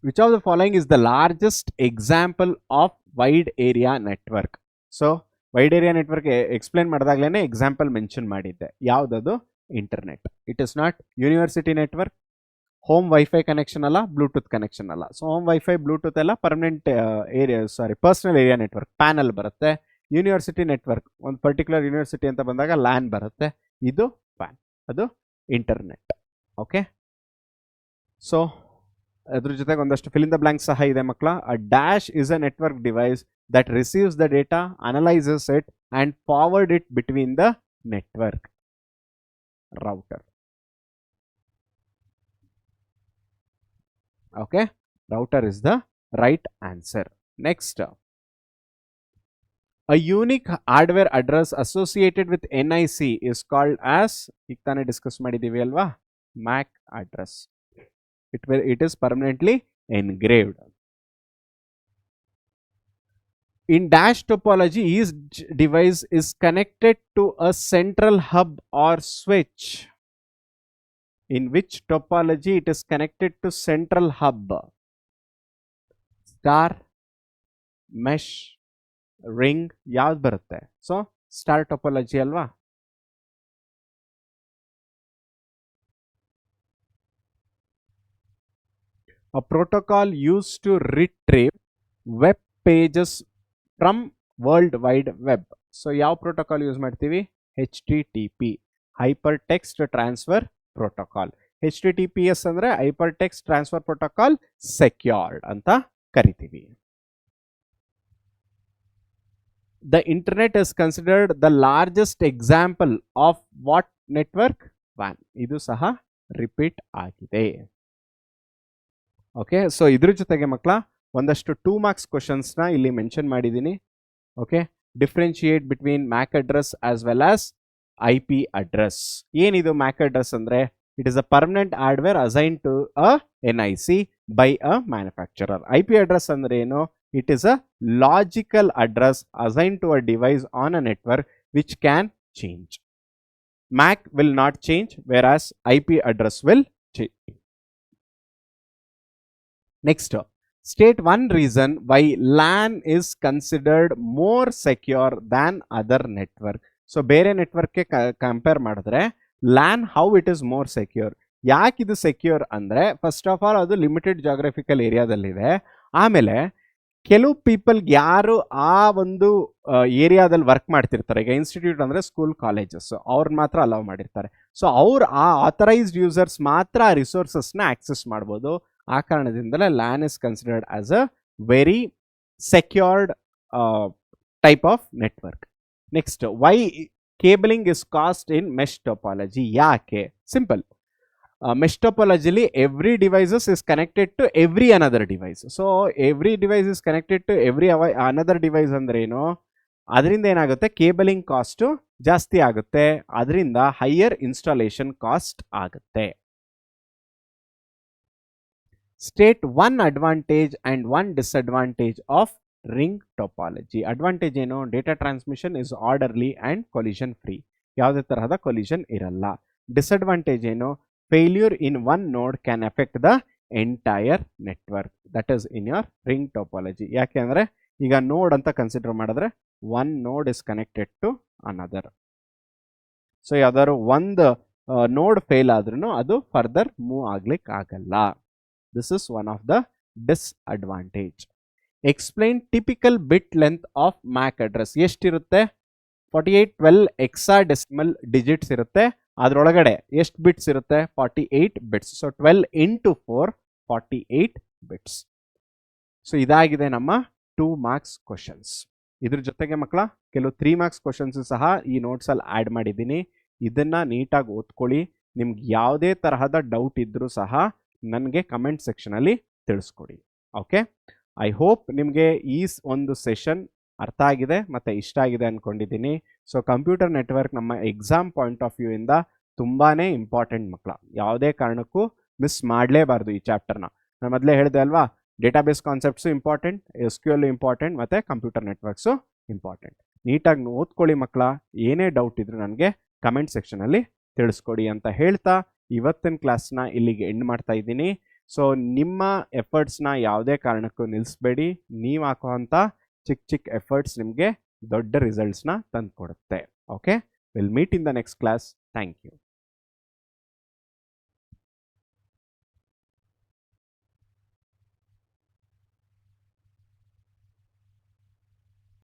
Which of the following is the largest example of wide area network? So wide area network explain ಮಾಡಿದಾಗಲೇ example mention ಮಾಡಿದ್ದೆ. ಯಾವುದದು? Internet. It is not university network. Home wifi connection ಅಲ್ಲ, Bluetooth connection ಅಲ್ಲ. So home wifi Bluetooth ಎಲ್ಲ permanent area, personal area network panel ಬರುತ್ತೆ. University network ಒಂದು particular university ಅಂತ ಬಂದಾಗ LAN ಬರುತ್ತೆ. ಇದು ಪ್ಯಾನ್, ಅದು ಇಂಟರ್ನೆಟ್. ಓಕೆ, ಸೊ ಅದ್ರ ಜೊತೆಗೆ ಒಂದಷ್ಟು ಫಿಲ್ ಇನ್ ದ ಬ್ಲಾಂಕ್ ಸಹ ಇದೆ ಮಕ್ಕಳ. A dash is a network device that receives the data, analyses it and forward it between the network router. Okay, router is the right answer. Next, a unique hardware address associated with NIC is called as, ಈಗ ತಾನೇ discuss ಮಾಡಿದೀವಿ ಅಲ್ವಾ, MAC address. It is permanently engraved. In dash topology, each device is connected to a central hub or switch. In which topology it is connected to central hub? Star, mesh, ring, ಯಾವ್ದು ಬರುತ್ತೆ? So star topology ಅಲ್ವಾ. A protocol used to retrieve web pages from World Wide Web. So ಯಾವ protocol use ಮಾಡ್ತೀವಿ? HTTP, Hypertext Transfer Protocol. HTTPS ಅಂದ್ರೆ Hypertext Transfer Protocol Secured ಅಂತ ಕರಿತೀವಿ. The internet is considered the largest example of what network? WAN. ಇದು ಸಹ repeat ಆಗಿದೆ. Okay, so ಇದ್ರ ಜೊತೆಗೆ ಮಕ್ಕಳ ಒಂದಷ್ಟು 2 marks ಕ್ವಶನ್ಸ್ ನ ಇಲ್ಲಿ ಮೆನ್ಷನ್ ಮಾಡಿದ್ದೀನಿ. Okay, differentiate between MAC address as well as IP address. ಏನಿದು MAC ಅಡ್ರೆಸ್ ಅಂದ್ರೆ, it is a permanent hardware assign to a NIC by a manufacturer. IP address ಅಂದ್ರೆ ಏನು? It is a logical address assign to a device on a network which can change. MAC will not change, whereas IP address will change. Next, state one reason why LAN is considered more secure than other network. So ಬೇರೆ ನೆಟ್ವರ್ಕ್ಗೆ compare ಮಾಡಿದ್ರೆ LAN how it is more secure. ಯಾಕೆ ಇದು secure ಅಂದರೆ, first of all ಅದು limited geographical ಏರಿಯಾದಲ್ಲಿದೆ. ಆಮೇಲೆ ಕೆಲವು ಪೀಪಲ್ಗೆ ಯಾರು ಆ ಒಂದು ಏರಿಯಾದಲ್ಲಿ ವರ್ಕ್ ಮಾಡ್ತಿರ್ತಾರೆ, ಈಗ ಇನ್ಸ್ಟಿಟ್ಯೂಟ್ ಅಂದರೆ ಸ್ಕೂಲ್ ಕಾಲೇಜಸ್, ಅವ್ರು ಮಾತ್ರ ಅಲೌ ಮಾಡಿರ್ತಾರೆ. ಸೊ ಅವ್ರು ಆ ಆಥರೈಸ್ಡ್ ಯೂಸರ್ಸ್ ಮಾತ್ರ ಆ ರಿಸೋರ್ಸಸ್ನ ಆಕ್ಸೆಸ್ ಮಾಡ್ಬೋದು. ಆ ಕಾರಣದಿಂದಲೇ LAN is considered as a very secured type of network. Next, why cabling is cost in mesh topology? ಯಾಕೆ? ಸಿಂಪಲ್. ಮೆಶ್ ಟೊಪಾಲಜಿಲಿ every devices is connected to every another device. So every device is connected to every another device ಅಂದ್ರೆ ಏನು? ಅದರಿಂದ ಏನಾಗುತ್ತೆ? Cabling cost ಜಾಸ್ತಿ ಆಗುತ್ತೆ. ಅದರಿಂದ higher installation cost ಆಗುತ್ತೆ. State one advantage and one disadvantage of ring topology. Advantage ಏನು? Data transmission is orderly and collision free, ಯಾವುದೇ ತರಹದ ಕೊಲಿಷನ್ ಇರಲ್ಲ. ಡಿಸ್ಅಡ್ವಾಂಟೇಜ್ ಏನು? Failure in one node can effect the entire network. That is in your ring topology. ಯಾಕೆ ಅಂದರೆ, ಈಗ node ಅಂತ consider ಮಾಡಿದ್ರೆ one node is connected to another. So ಯಾವ್ದಾದ್ರು ಒಂದು ನೋಡ್ ಫೇಲ್ ಆದ್ರೂ ಅದು ಫರ್ದರ್ ಮೂವ್ ಆಗ್ಲಿಕ್ಕೆ ಆಗಲ್ಲ. This is one of the disadvantage. Explain typical bit length of MAC address. ಎಷ್ಟಿರುತ್ತೆ? 4812 ಹೆಕ್ಸಾಡೆಸಿಮಲ್ ಡಿಜಿಟ್ಸ್ ಇರುತ್ತೆ. ಅದರೊಳಗಡೆ ಎಷ್ಟು ಬಿಟ್ಸ್ ಇರುತ್ತೆ? 48 bits. So 12 into 4, 48 bits. So ಇದಾಗಿದೆ ನಮ್ಮ 2 marks ಕ್ವಶನ್ಸ್. ಇದ್ರ ಜೊತೆಗೆ ಮಕ್ಕಳ ಕೆಲವು 3 ಮಾರ್ಕ್ಸ್ ಕ್ವಶನ್ಸ್ ಸಹ ಈ ನೋಟ್ಸಲ್ಲಿ ಆ್ಯಡ್ ಮಾಡಿದ್ದೀನಿ. ಇದನ್ನ ನೀಟಾಗಿ ಓದ್ಕೊಳ್ಳಿ. ನಿಮ್ಗೆ ಯಾವುದೇ ತರಹದ ಡೌಟ್ ಇದ್ರೂ ಸಹ ನನಗೆ ಕಮೆಂಟ್ ಸೆಕ್ಷನಲ್ಲಿ ತಿಳಿಸ್ಕೊಡಿ. ಓಕೆ, ಐ ಹೋಪ್ ನಿಮಗೆ ಈ ಒಂದು ಸೆಷನ್ ಅರ್ಥ ಆಗಿದೆ ಮತ್ತು ಇಷ್ಟ ಆಗಿದೆ ಅಂದ್ಕೊಂಡಿದ್ದೀನಿ. ಸೊ ಕಂಪ್ಯೂಟರ್ ನೆಟ್ವರ್ಕ್ ನಮ್ಮ ಎಕ್ಸಾಮ್ ಪಾಯಿಂಟ್ ಆಫ್ ವ್ಯೂ ಇಂದ ತುಂಬಾ ಇಂಪಾರ್ಟೆಂಟ್ ಮಕ್ಕಳ. ಯಾವುದೇ ಕಾರಣಕ್ಕೂ ಮಿಸ್ ಮಾಡಲೇಬಾರ್ದು ಈ ಚಾಪ್ಟರ್ನ. ನಾನು ಮೊದಲೇ ಹೇಳಿದೆ ಅಲ್ವಾ, database concepts important, SQL important, ಮತ್ತು ಕಂಪ್ಯೂಟರ್ ನೆಟ್ವರ್ಕ್ಸು ಇಂಪಾರ್ಟೆಂಟ್. ನೀಟಾಗಿ ಓದ್ಕೊಳ್ಳಿ ಮಕ್ಕಳ. ಏನೇ ಡೌಟ್ ಇದ್ರೂ ನನಗೆ ಕಮೆಂಟ್ ಸೆಕ್ಷನಲ್ಲಿ ತಿಳಿಸ್ಕೊಡಿ ಅಂತ ಹೇಳ್ತಾ ಇವತ್ತಿನ ಕ್ಲಾಸ್ನ ಇಲ್ಲಿಗೆ ಎಂಡ್ ಮಾಡ್ತಾ ಇದ್ದೀನಿ. ಸೊ ನಿಮ್ಮ ಎಫರ್ಟ್ಸ್ನ ಯಾವುದೇ ಕಾರಣಕ್ಕೂ ನಿಲ್ಲಿಸಬೇಡಿ. ನೀವು ಹಾಕುವಂಥ ಚಿಕ್ಕ ಚಿಕ್ಕ ಎಫರ್ಟ್ಸ್ ನಿಮಗೆ ದೊಡ್ಡ ರಿಸಲ್ಟ್ಸ್ನ ತಂದುಕೊಡುತ್ತೆ. Okay, will meet in the next class. Thank you.